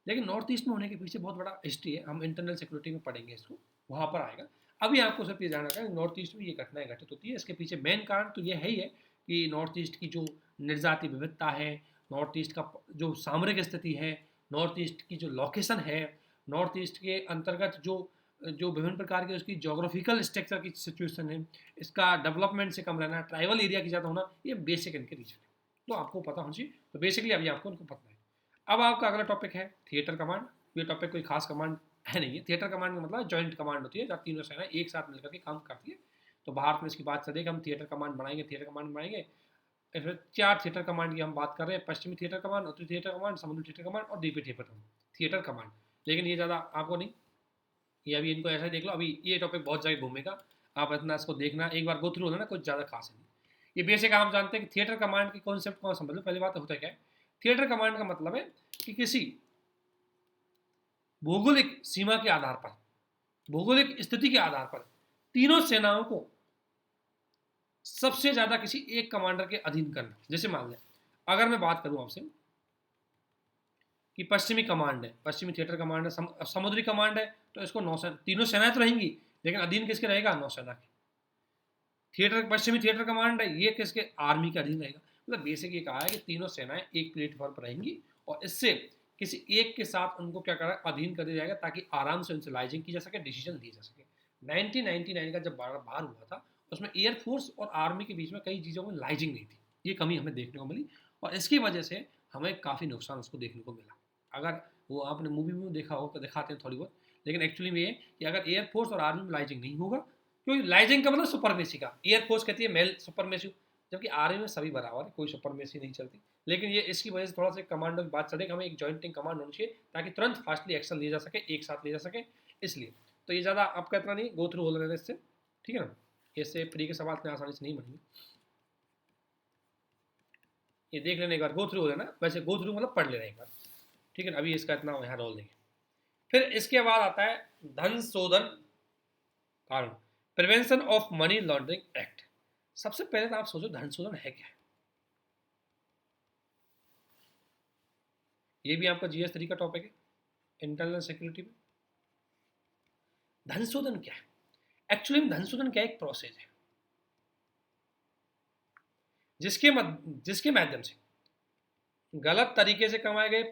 लेकिन नॉर्थ ईस्ट में होने के पीछे बहुत बड़ा हिस्ट्री है, हम इंटरनल सिक्योरिटी में पढ़ेंगे इसको, वहाँ पर आएगा। अभी आपको सिर्फ ये जानना है नॉर्थ ईस्ट में ये घटनाएं घटित होती है। इसके पीछे मेन कारण तो ये है ही है कि नॉर्थ ईस्ट की जो निर्जाति विविधता है, नॉर्थ ईस्ट का जो सामरिक स्थिति है, नॉर्थ ईस्ट की जो लोकेशन है, नॉर्थ ईस्ट के अंतर्गत जो जो विभिन्न प्रकार के उसकी जोग्राफिकल स्ट्रक्चर की सिचुएशन है, इसका डेवलपमेंट से कम रहना, ट्राइबल एरिया की ज़्यादा होना, ये बेसिक इनके रीजन है, तो आपको पता होना चाहिए। तो बेसिकली अभी आपको उनको पता है। अब आपका अगला टॉपिक है थिएटर कमांड। ये टॉपिक कोई खास कमांड है नहीं है। थिएटर कमांड का मतलब जॉइंट कमांड होती है, जब तीनों सेना एक साथ मिलकर के काम करती है। तो भारत में इसकी बात चलेगी, हम थिएटर कमांड बनाएंगे, थिएटर कमांड बनाएंगे। इसमें 4 थिएटर कमांड की हम बात कर रहे हैं, पश्चिमी थिएटर कमांड, उत्तरी थिएटर कमांड, समुद्री थिएटर कमांड और द्वीपीय थिएटर कमांड। लेकिन ये ज़्यादा आपको नहीं, ये अभी इनको ऐसा ही देख लो। अभी ये टॉपिक बहुत जगह घूमेगा, आप इतना इसको देखना, एक बार गो थ्रू होना, कुछ ज़्यादा खास है नहीं। ये बेसिक आप जानते हैं कि थिएटर कमांड की कॉन्सेप्ट को समझ लो। पहली बात होता क्या है, थिएटर कमांड का मतलब है कि किसी भौगोलिक सीमा के आधार पर, भौगोलिक स्थिति के आधार पर तीनों सेनाओं को सबसे ज्यादा किसी एक कमांडर के अधीन करना। जैसे मान लें, अगर मैं बात करूं आपसे कि पश्चिमी कमांड है, पश्चिमी थिएटर कमांड है, समुद्री कमांड है, तो इसको नौसेना, तीनों सेनाएं तो रहेंगी, लेकिन अधीन किसके रहेगा, नौसेना के। थिएटर, पश्चिमी थिएटर कमांड है, ये किसके, आर्मी के अधीन रहेगा। मतलब बेसिक ये कहा है कि तीनों सेनाएं एक प्लेटफॉर्म पर रहेंगी और इससे किसी एक के साथ उनको क्या करा, अधीन कर दिया जाएगा, ताकि आराम से उनसे लाइजिंग की जा सके, डिसीजन लिए जा सके। 1999 का जब बाहर हुआ था, उसमें एयरफोर्स और आर्मी के बीच में कई चीज़ों में लाइजिंग नहीं थी, ये कमी हमें देखने को मिली और इसकी वजह से हमें काफ़ी नुकसान उसको देखने को मिला। अगर वो आपने मूवी में देखा हो तो दिखाते हैं थोड़ी बहुत, लेकिन एक्चुअली में ये कि अगर एयरफोर्स और आर्मी में लाइजिंग नहीं होगा, क्योंकि लाइजिंग का मतलब सुपरमेसी का, एयरफोर्स कहती है मेल सुपरमेसी, जबकि आर्मी में सभी बराबर है, कोई सुपरमेसी नहीं चलती। लेकिन ये इसकी वजह से थोड़ा सा कमांडो की बात चले, हमें एक जॉइंटिंग कमांड होनी चाहिए ताकि तुरंत फास्टली एक्शन लिया जा सके, एक साथ लिया जा सके। इसलिए तो ये ज़्यादा आपका इतना नहीं गो थ्रू हो लेना इससे, ठीक है ना। इससे फ्री के सवाल इतने आसानी से नहीं बनेंगे, ये देख लेने एक बार गो थ्रू हो लेना। वैसे गो थ्रू मतलब पढ़ लेना एक बार, ठीक है ना। अभी इसका इतना यहाँ रोल नहीं। फिर इसके बाद आता है धन शोधन कानून, prevention of money laundering act. सबसे पहले तो आप सोचो धन शोधन है क्या। ये भी आपका GS 3 का टॉपिक है इंटरनल सिक्योरिटी में। धन शोधन क्या है, एक्चुअली में धन शोधन क्या, एक प्रोसेस है जिसके माध्यम से गलत तरीके से कमाए गए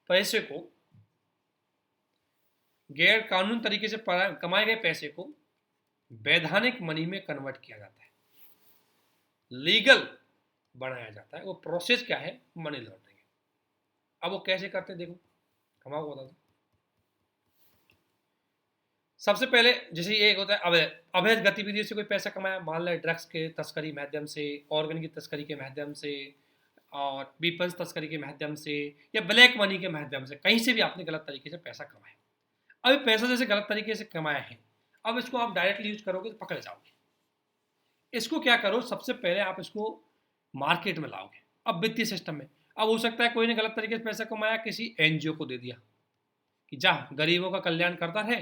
पैसे को, गैर कानूनी तरीके से कमाए गए पैसे को वैधानिक मनी में कन्वर्ट किया जाता है। लीगल बनाया जाता है। वो प्रोसेस क्या है? Money laundering. अब वो कैसे करते हैं देखो, हम आपको बताते हैं। सबसे पहले जैसे ये एक होता है अवैध गतिविधियों से कोई पैसा कमाया, मान लें ड्रग्स के तस्करी माध्यम से, ऑर्गन की तस्करी के माध्यम से, और पीपल्स तस्करी के माध्यम से, या ब्लैक मनी के माध्यम से, कहीं से भी आपने गलत तरीके से पैसा कमाया। अब पैसा जैसे गलत तरीके से कमाया है, अब इसको आप डायरेक्टली यूज करोगे तो पकड़े जाओगे। इसको क्या करो, सबसे पहले आप इसको मार्केट में लाओगे। अब वित्तीय सिस्टम में, अब हो सकता है कोई ने गलत तरीके से पैसा कमाया, किसी एनजीओ को दे दिया कि जा गरीबों का कल्याण करता है,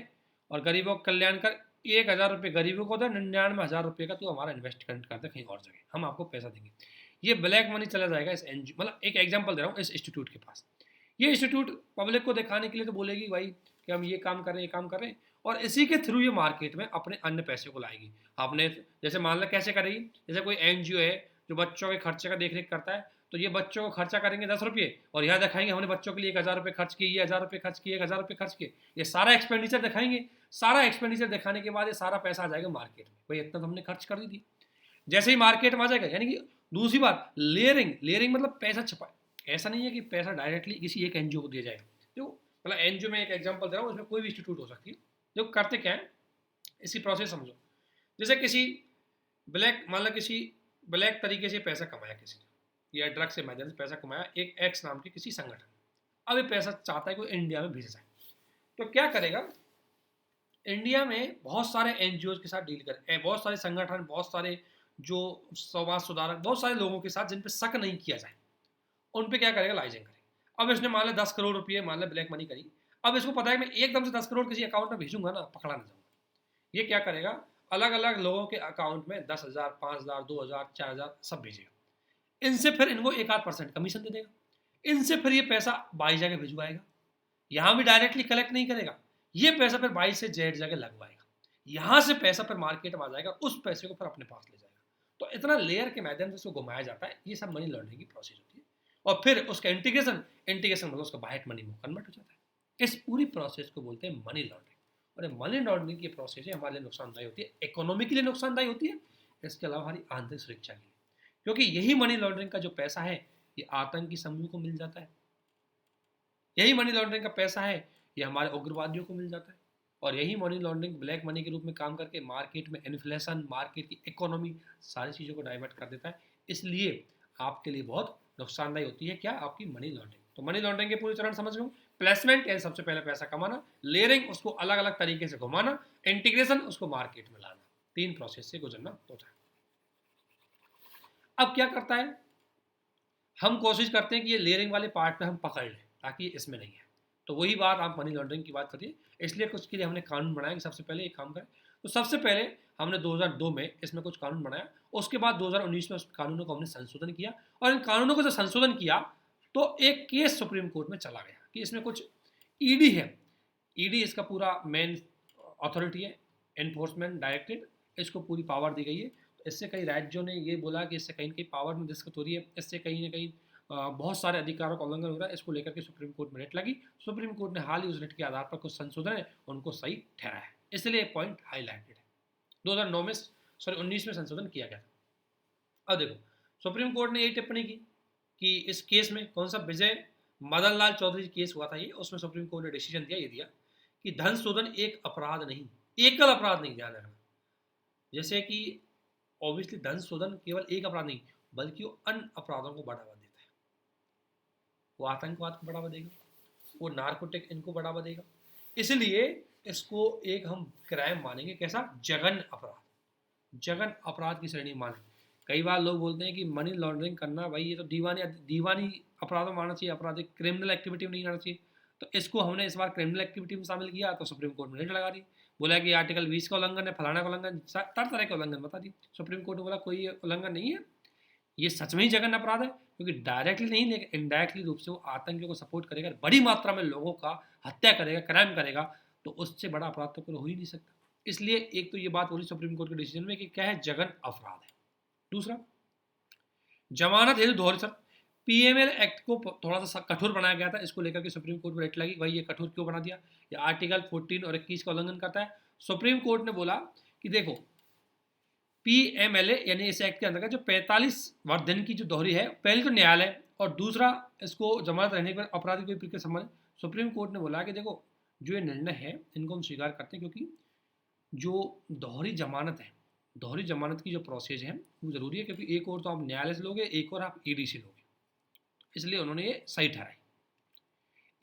और गरीबों का कल्याण कर 1,000 रुपये गरीबों को दे, 99,000 रुपये का तू हमारा इन्वेस्टमेंट कर दे कहीं और जगह, हम आपको पैसा देंगे। ये ब्लैक मनी चला जाएगा इस एनजीओ, मतलब एक एग्जांपल दे रहा हूँ, इस इंस्टीट्यूट के पास। ये इंस्टीट्यूट पब्लिक को दिखाने के लिए तो बोलेगी भाई कि हम ये काम कर रहे हैं, ये काम कर रहे हैं, और इसी के थ्रू ये मार्केट में अपने अन्य पैसे को लाएगी। आपने जैसे मान लो कैसे करेगी, जैसे कोई एनजीओ है जो बच्चों के खर्चे का देख रेख करता है, तो ये बच्चों को खर्चा करेंगे 10 रुपये, और यहाँ दिखाएंगे हमने बच्चों के लिए 1,000 रुपये खर्च किए, ये 1,000 रुपये खर्च किए, 1,000 रुपये खर्च किए, ये सारा एक्सपेंडिचर दिखाएंगे। सारा एक्सपेंडिचर दिखाने के बाद ये सारा पैसा आ जाएगा मार्केट में, भाई इतना तो हमने खर्च कर दी। जैसे ही मार्केट में आ जाएगा, यानी कि दूसरी बात लेयरिंग, लेयरिंग मतलब पैसा छुपा, ऐसा नहीं है कि पैसा डायरेक्टली किसी एक एनजीओ को दिया जाएगा। जो मतलब एनजीओ में एक एग्जांपल दे रहा हूँ, उसमें कोई भी इंस्टीट्यूट हो सकती है। जो करते क्या है, इसकी प्रोसेस समझो। जैसे किसी ब्लैक, मान लो किसी ब्लैक तरीके से पैसा कमाया किसी ने, या ड्रग्स के माध्यम से पैसा कमाया एक एक्स नाम के किसी संगठन, अब ये पैसा चाहता है कि इंडिया में भेजा जाए, तो क्या करेगा, इंडिया में बहुत सारे एनजीओ के साथ डील कर, बहुत सारे संगठन, बहुत सारे जो समाज सुधारक, बहुत सारे लोगों के साथ जिन पे शक नहीं किया जाए, उन पे क्या करेगा, लाइजिंग करेगा। अब इसने मान लिया 10 करोड़ रुपये मान लिया ब्लैक मनी करी, अब इसको पता है मैं एकदम से 10 करोड़ किसी अकाउंट में भेजूंगा ना, पकड़ा ना जाऊंगा। ये क्या करेगा, अलग अलग लोगों के अकाउंट में 10,000, 5,000, 2,000, 4,000 सब भेजेगा। इनसे फिर इनको 1-8% कमीशन दे देगा। इनसे फिर ये पैसा 22 जगह भिजवाएगा, यहाँ भी डायरेक्टली कलेक्ट नहीं करेगा, ये पैसा फिर 22 से जेड जगह लगवाएगा, यहाँ से पैसा फिर मार्केट में आ जाएगा, उस पैसे को फिर अपने पास ले जाएगा। तो इतना लेयर के माध्यम से उसको घुमाया जाता है। ये सब मनी लॉन्ड्रिंग की प्रोसेस होती है, और फिर उसका इंटीग्रेशन मतलब उसका वाइट मनी में कन्वर्ट हो जाता है। इस पूरी प्रोसेस को बोलते हैं मनी लॉन्ड्रिंग। और मनी लॉन्ड्रिंग की प्रोसेस हमारे लिए नुकसानदायी होती है, इकोनॉमी के लिए नुकसानदायी होती है, इसके अलावा हमारी आंतरिक सुरक्षा के लिए, क्योंकि यही मनी लॉन्ड्रिंग का जो पैसा है ये आतंकी समूह को मिल जाता है, यही मनी लॉन्ड्रिंग का पैसा है ये हमारे उग्रवादियों को मिल जाता है, और यही मनी लॉन्ड्रिंग ब्लैक मनी के रूप में काम करके मार्केट में इन्फ्लेशन, मार्केट की इकोनॉमी, सारी चीज़ों को डाइवर्ट कर देता है। इसलिए आपके लिए बहुत नुकसानदायी होती है क्या, आपकी मनी लॉन्ड्रिंग। तो मनी लॉन्ड्रिंग के पूरे चरण समझ गए। प्लेसमेंट यानी सबसे पहले पैसा कमाना, लेयरिंग उसको अलग अलग तरीके से घुमाना, इंटीग्रेशन उसको मार्केट में लाना, 3 प्रोसेस से गुजरना होता है। अब क्या करता है, हम कोशिश करते हैं कि ये लेयरिंग वाले पार्ट पे हम पकड़ लें ताकि इसमें नहीं है। तो वही बात आप मनी लॉन्ड्रिंग की बात करिए, इसलिए कुछ के लिए हमने कानून बनाया कि सबसे पहले एक काम करें। तो सबसे पहले हमने 2002 में इसमें कुछ कानून बनाया, उसके बाद 2019 में उस कानूनों को हमने संशोधन किया, और इन कानूनों को जब संशोधन किया तो एक केस सुप्रीम कोर्ट में चला गया कि इसमें कुछ ईडी है, ईडी इसका पूरा मेन अथॉरिटी है, एनफोर्समेंट डायरेक्टरेट, इसको पूरी पावर दी गई है। तो इससे कई राज्यों ने ये बोला कि इससे कहीं ना कहीं पावर में दिक्कत हो रही है, इससे कहीं ना कहीं बहुत सारे अधिकारों का उल्लंघन हो रहा है, इसको लेकर के सुप्रीम कोर्ट में रेट लगी। सुप्रीम कोर्ट ने हाल ही उस रेट के आधार पर कुछ संशोधन है उनको सही ठहराया है, इसलिए एक पॉइंट हाईलाइटेड है। 2009 में 19 में संशोधन किया गया था। अब देखो सुप्रीम कोर्ट ने ये टिप्पणी की कि इस केस में, कौन सा, विजय मदन लाल चौधरी केस हुआ था ये, उसमें सुप्रीम कोर्ट ने डिसीजन दिया, ये दिया कि धन शोधन एक अपराध नहीं, एकल अपराध नहीं, ध्यान रखना। जैसे कि ऑब्वियसली धन शोधन केवल एक अपराध नहीं, बल्कि वो अन्य अपराधों को बढ़ावा देता है, वो आतंकवाद को बढ़ावा देगा, वो नार्कोटिक इनको बढ़ावा देगा, इसलिए इसको एक हम क्राइम मानेंगे। कैसा, जघन्य अपराध, जघन्य अपराध की श्रेणी माने। कई बार लोग बोलते हैं कि मनी लॉन्ड्रिंग करना भाई ये तो दीवानी अपराध में मानना चाहिए, अपराधिक क्रिमिनल एक्टिविटी में नहीं आना चाहिए। तो इसको हमने इस बार क्रिमिनल एक्टिविटी में शामिल किया, तो सुप्रीम कोर्ट में रेट लगा दी, बोला कि आर्टिकल 20 का उल्लंघन है, फलाना का उल्लंघन, तरह तरह के उल्लंघन बता दी। सुप्रीम कोर्ट ने बोला कोई उल्लंघन नहीं है, ये सच में ही जघन्य अपराध है, क्योंकि डायरेक्टली नहीं लेकिन इनडायरेक्टली रूप से वो आतंकियों को सपोर्ट करेगा, बड़ी मात्रा में लोगों का हत्या करेगा, क्राइम करेगा, तो उससे बड़ा अपराध तो कोई हो ही नहीं सकता। इसलिए एक तो ये बात बोली सुप्रीम कोर्ट के डिसीजन में कि क्या है, जघन्य अपराध है। दूसरा, जमानत हेतु दोहरी शर्त, पीएमएल एक्ट को थोड़ा सा कठोर बनाया गया था, इसको लेकर के सुप्रीम कोर्ट में रेट लगी, भाई ये कठोर क्यों बना दिया, ये आर्टिकल 14 और 21 का उल्लंघन करता है। सुप्रीम कोर्ट ने बोला कि देखो PMLA यानी इस एक्ट के अंतर्गत जो 45 दिन की जो दोहरी है, पहले तो न्यायालय और दूसरा इसको जमानत रहने पर अपराधी कोई प्रक्रिया संबंध। सुप्रीम कोर्ट ने बोला कि देखो जो ये निर्णय है इनको हम स्वीकार करते हैं, क्योंकि जो दोहरी जमानत है, दोहरी जमानत की जो प्रोसेस है वो जरूरी है, क्योंकि एक और तो आप न्यायालय से लोगे, एक और आप ईडी से लोगे, इसलिए उन्होंने ये सही ठहराई।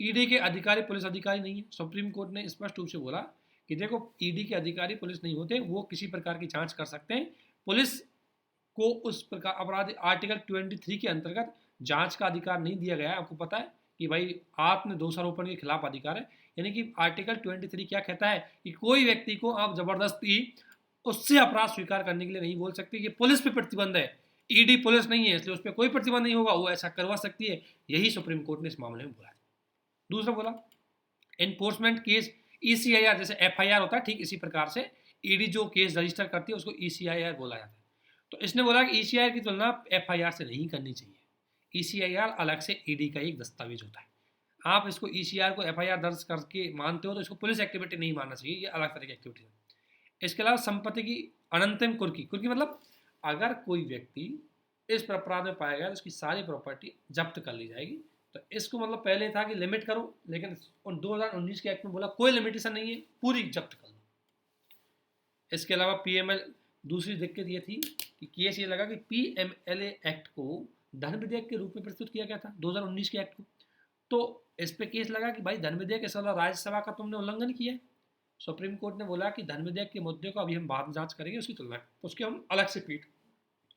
ईडी के अधिकारी पुलिस अधिकारी नहीं है। सुप्रीम कोर्ट ने स्पष्ट रूप से बोला कि देखो ईडी के अधिकारी पुलिस नहीं होते, वो किसी प्रकार की जांच कर सकते हैं। पुलिस को उस प्रकार अपराध आर्टिकल 23 के अंतर्गत जांच का अधिकार नहीं दिया गया है। आपको पता है कि भाई आत्म दोषारोपण के खिलाफ अधिकार है, यानी कि आर्टिकल 23 क्या कहता है कि कोई व्यक्ति को आप जबरदस्ती उससे अपराध स्वीकार करने के लिए नहीं बोल सकते। ये पुलिस पे प्रतिबंध है, ईडी पुलिस नहीं है, इसलिए उस पर कोई प्रतिबंध नहीं होगा, वो ऐसा करवा सकती है। यही सुप्रीम कोर्ट ने इस मामले में बोला। दूसरा बोला एनफोर्समेंट केस ECIR, जैसे FIR होता है ठीक इसी प्रकार से ईडी जो केस रजिस्टर करती है उसको ECIR बोला जाता है। तो इसने बोला कि ECIR की तुलना FIR से नहीं करनी चाहिए। ECIR अलग से ईडी का एक दस्तावेज होता है। आप इसको ECIR को FIR दर्ज करके मानते हो तो इसको पुलिस एक्टिविटी नहीं मानना चाहिए, ये अलग तरह की एक्टिविटी है। इसके अलावा संपत्ति की अनंतम कुर्की, कुर्की मतलब अगर कोई व्यक्ति इस अपराध में पाया गया तो उसकी सारी प्रॉपर्टी जब्त कर ली जाएगी। तो इसको मतलब पहले था कि लिमिट करो, लेकिन 2019 के एक्ट में बोला कोई लिमिटेशन नहीं है, पूरी जब्त कर लो। इसके अलावा PML, दूसरी दिक्कत ये थी कि केस ये लगा कि PMLA एक्ट को धन विधेयक के रूप में प्रस्तुत किया गया था 2019 के एक्ट को। तो इस पे केस लगा कि भाई धन विधेयक इस राज्यसभा का तुमने उल्लंघन किया है। सुप्रीम कोर्ट ने बोला कि धन विधेयक के मुद्दे को अभी हम बाद में जांच करेंगे, उसकी तुलना उसके हम अलग से पीठ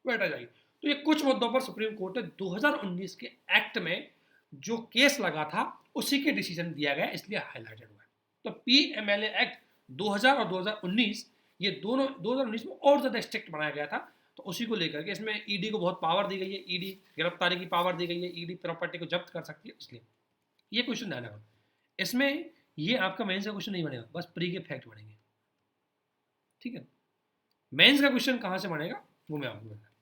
बैठा जाएगी। तो ये कुछ मुद्दों पर सुप्रीम कोर्ट ने 2019 के एक्ट में जो केस लगा था उसी के डिसीजन दिया गया, इसलिए हाईलाइटेड हुआ है। तो PMLA एक्ट 2000 और 2019 ये दोनों 2019 में और ज़्यादा स्ट्रिक्ट बनाया गया था। तो उसी को लेकर के इसमें ईडी को बहुत पावर दी गई है, ईडी गिरफ्तारी की पावर दी गई है, ईडी प्रॉपर्टी को जब्त कर सकती है, इसलिए ये क्वेश्चन ध्यान रखना। इसमें ये आपका मेंस का क्वेश्चन नहीं बनेगा, बस प्री के फैक्ट बनेंगे, ठीक है। मेंस का क्वेश्चन कहाँ से बनेगा वो मैं आपको बताऊँ।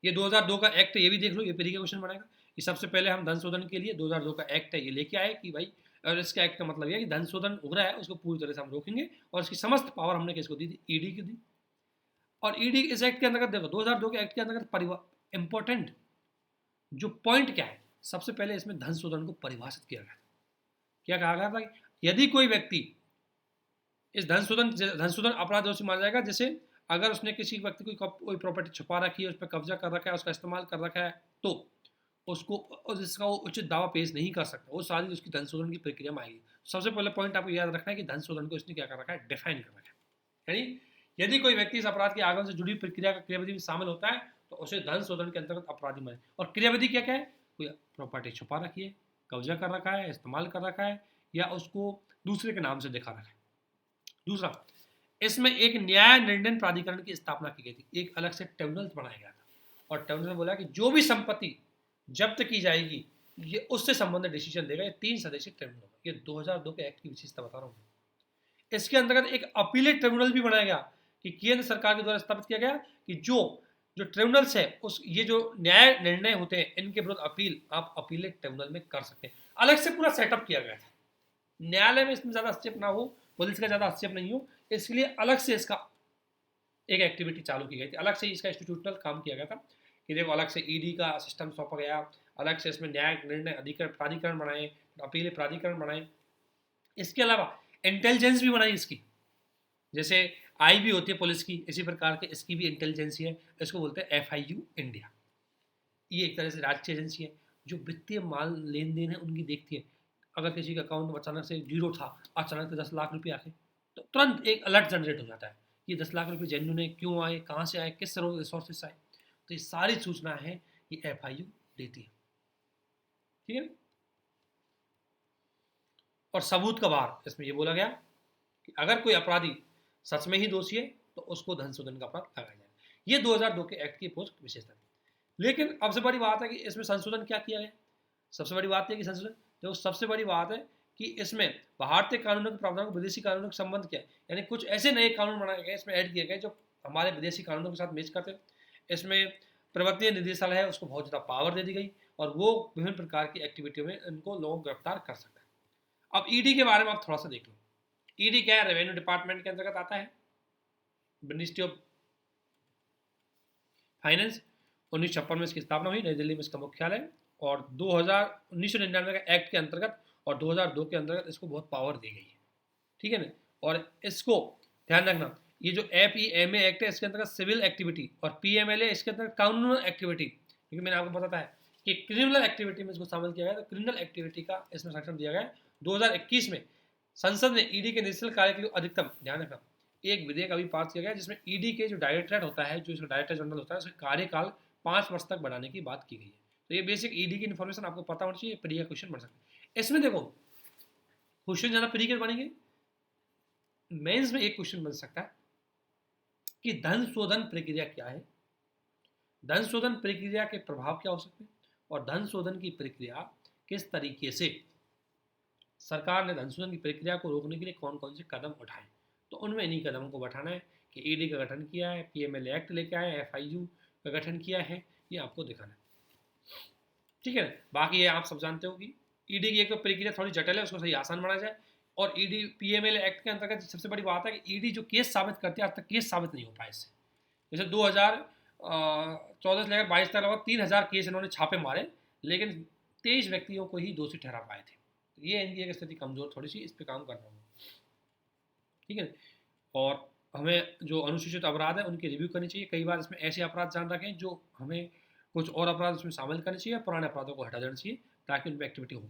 ये 2002 का एक्ट है, ये भी देख लो, ये प्री का क्वेश्चन बनेगा। कि सबसे पहले हम धन शोधन के लिए 2002 का एक्ट है ये लेके आए कि भाई, और इसका एक्ट का मतलब ये है कि धन शोधन हो रहा है उसको पूरी तरह से हम रोकेंगे, और इसकी समस्त पावर हमने किसको दी थी, ईडी को दी। और ईडी इस एक्ट के अंतर्गत देखो 2002 के एक्ट के अंतर्गत इंपॉर्टेंट जो पॉइंट क्या है, सबसे पहले इसमें धन शोधन को परिभाषित किया गया था। क्या कहा गया था, यदि कोई व्यक्ति इस धन शोधन अपराध दोषी माना जाएगा, जैसे अगर उसने किसी व्यक्ति को कोई प्रॉपर्टी छुपा रखी है, उस पर कब्जा कर रखा है, उसका इस्तेमाल कर रखा है, तो उसको जिसका वो उचित दावा पेश नहीं कर सकता, वो सारी उसकी धन शोधन की प्रक्रिया में आएगी। सबसे पहले पॉइंट आपको याद रखना है कि धन शोधन को इसने क्या कर रखा है, डिफाइन कर रखा है। यानी यदि कोई व्यक्ति इस अपराध के आगमन से जुड़ी प्रक्रिया का क्रियाविधि में शामिल होता है तो उसे धन शोधन के अंतर्गत अपराधी माने। और क्रियाविधि क्या क्या है, कोई प्रॉपर्टी छुपा रखी है, कब्जा कर रखा है, इस्तेमाल कर रखा है, या उसको दूसरे के नाम से दिखा रखा है। दूसरा, इसमें एक न्याय निर्णय प्राधिकरण की स्थापना की गई थी, एक अलग से ट्रिब्यूनल बनाया गया था, और ट्रिब्यूनल ने बोला कि जो भी संपत्ति जब्त की जाएगी ये उससे संबंधित डिसीजन देगा। ये 3 सदस्यीय ट्रिब्यूनल होगा। ये 2002 के एक्ट की विशेषता बता रहा हूँ। इसके अंतर्गत एक अपीलेट ट्रिब्यूनल भी बनाया गया कि केंद्र सरकार के द्वारा स्थापित किया गया कि जो ट्रिब्यूनल्स है उस ये जो न्याय निर्णय होते हैं इनके विरुद्ध अपील आप अपीलेट ट्रिब्यूनल में कर सकते हैं। अलग से पूरा सेटअप किया गया था, न्यायालय में इसमें ज्यादा हस्तक्षेप ना हो, पुलिस का ज्यादा हस्तक्षेप नहीं हो, इसलिए अलग से इसका एक एक्टिविटी चालू की गई थी, अलग से इसका इंस्टीट्यूशनल काम किया गया था कि देखो अलग से ईडी का सिस्टम सौंपा गया, अलग से इसमें न्याय निर्णय अधिकार प्राधिकरण बनाए, अपील प्राधिकरण बनाए। इसके अलावा इंटेलिजेंस भी बनाई इसकी, जैसे आई भी होती है पुलिस की, इसी प्रकार के इसकी भी इंटेलिजेंस है, इसको बोलते हैं FIU इंडिया। ये एक तरह से राष्ट्रीय एजेंसी है जो वित्तीय माल लेन देन है उनकी देखती है। अगर किसी का अकाउंट अचानक से 0 था, अचानक से 10 लाख रुपये आके, तो तुरंत एक अलर्ट जनरेट हो जाता है, ये 10 लाख रुपये जेन्युइन है, क्यों आए, कहाँ से आए, किस रिसोर्सेज से आए। तो ये सारी सूचना है ये FIU देती है, ठीक है। और सबूत का भार, इसमें ये बोला गया कि अगर कोई अपराधी सच में ही दोषी है तो उसको धन शोधन का अपराध लगाया जाए। ये 2002 के एक्ट की पोस्ट विशेषता थी। लेकिन अब से बड़ी बात है कि इसमें संशोधन क्या किया गया। सबसे बड़ी बात है कि संशोधन, तो सबसे बड़ी बात है कि इसमें भारतीय कानूनों के प्रावधानों को विदेशी कानूनों के संबंध किया, यानी कुछ ऐसे नए कानून बनाए गए, इसमें ऐड किए गए जो हमारे विदेशी कानूनों के साथ मैच करते हैं। इसमें प्रवर्तनीय निदेशालय है उसको बहुत ज़्यादा पावर दे दी गई, और वो विभिन्न प्रकार की एक्टिविटियों में इनको लोगों को गिरफ्तार कर सकता है। अब ईडी के बारे में आप थोड़ा सा देख लो। ईडी क्या है, रेवेन्यू डिपार्टमेंट के अंतर्गत आता है, मिनिस्ट्री ऑफ फाइनेंस। 1956 में इसकी स्थापना हुई, नई दिल्ली में इसका मुख्यालय, और 1999 का एक्ट के अंतर्गत और 2002 के अंतर्गत इसको बहुत पावर दी गई है, ठीक है ना। और इसको ध्यान रखना, ये जो FEMA एक्ट है इसके अंतर्गत सिविल एक्टिविटी, और PMLA इसके अंतर्गत कानूनल एक्टिविटी, क्योंकि मैंने आपको बताया है कि क्रिमिनल एक्टिविटी में इसको शामिल किया गया, तो क्रिमिनल एक्टिविटी का इसमें संरक्षण दिया गया है। 2021 में संसद ने ईडी के निश्चित कार्य के लिए अधिकतम, ध्यान रखना, एक विधेयक अभी पास किया गया जिसमें ईडी के जो डायरेक्टरेट होता है, जो इसका डायरेक्टर जनरल होता है, उसका कार्यकाल 5 वर्ष तक बढ़ाने की बात की गई है। तो ये बेसिक ईडी की इन्फॉर्मेशन आपको पता होनी चाहिए, प्री का क्वेश्चन बन सकता है। इसमें देखो क्वेश्चन ज़्यादा प्री के बनेंगे, मेंस में एक क्वेश्चन बन सकता है कि धन शोधन प्रक्रिया क्या है, धन शोधन प्रक्रिया के प्रभाव क्या हो सकते हैं, और धन शोधन की प्रक्रिया किस तरीके से सरकार ने धन शोधन की प्रक्रिया को रोकने के लिए कौन कौन से कदम उठाए। तो उनमें इन्हीं कदमों को बैठाना है कि ईडी का गठन किया है, PMLA एक्ट लेके आए, FIU का गठन किया है, ये आपको दिखाना है, ठीक है ना। बाकी ये आप सब जानते हो कि ईडी की एक तो प्रक्रिया थोड़ी जटिल है, उसको सही आसान बनाया जाए। और ईडी PMLA एक्ट के अंतर्गत सबसे बड़ी बात है कि ईडी जो केस साबित करती है, आज तक केस साबित नहीं हो पाए इससे। जैसे 2014 से लेकर 22 तक लगभग 3000 केस इन्होंने छापे मारे, लेकिन 23 व्यक्तियों को ही दोषी ठहरा पाए थे। तो ये इनकी एक स्थिति कमजोर थोड़ी सी, इस पर काम करना होगा, ठीक है। और हमें जो अनुसूचित अपराध है उनकी रिव्यू करनी चाहिए। कई बार इसमें ऐसे अपराध जान रखें जो हमें कुछ और अपराध उसमें शामिल करने चाहिए, पुराने अपराधों को हटा देना चाहिए ताकि उन पर एक्टिविटी हो।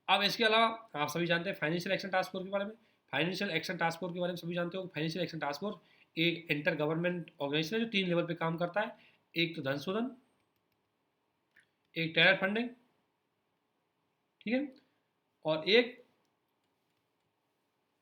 अब इसके अलावा आप सभी जानते हैं फाइनेंशियल एक्शन टास्क फोर्स के बारे में। फाइनेंशियल एक्शन टास्क फोर्स के बारे में सभी जानते हो। फाइनेंशियल एक्शन टास्क फोर्स एक इंटर गवर्नमेंट ऑर्गेनाइजेशन है जो 3 लेवल पे काम करता है। एक तो धन शोधन, एक टेरर फंडिंग, ठीक है, और एक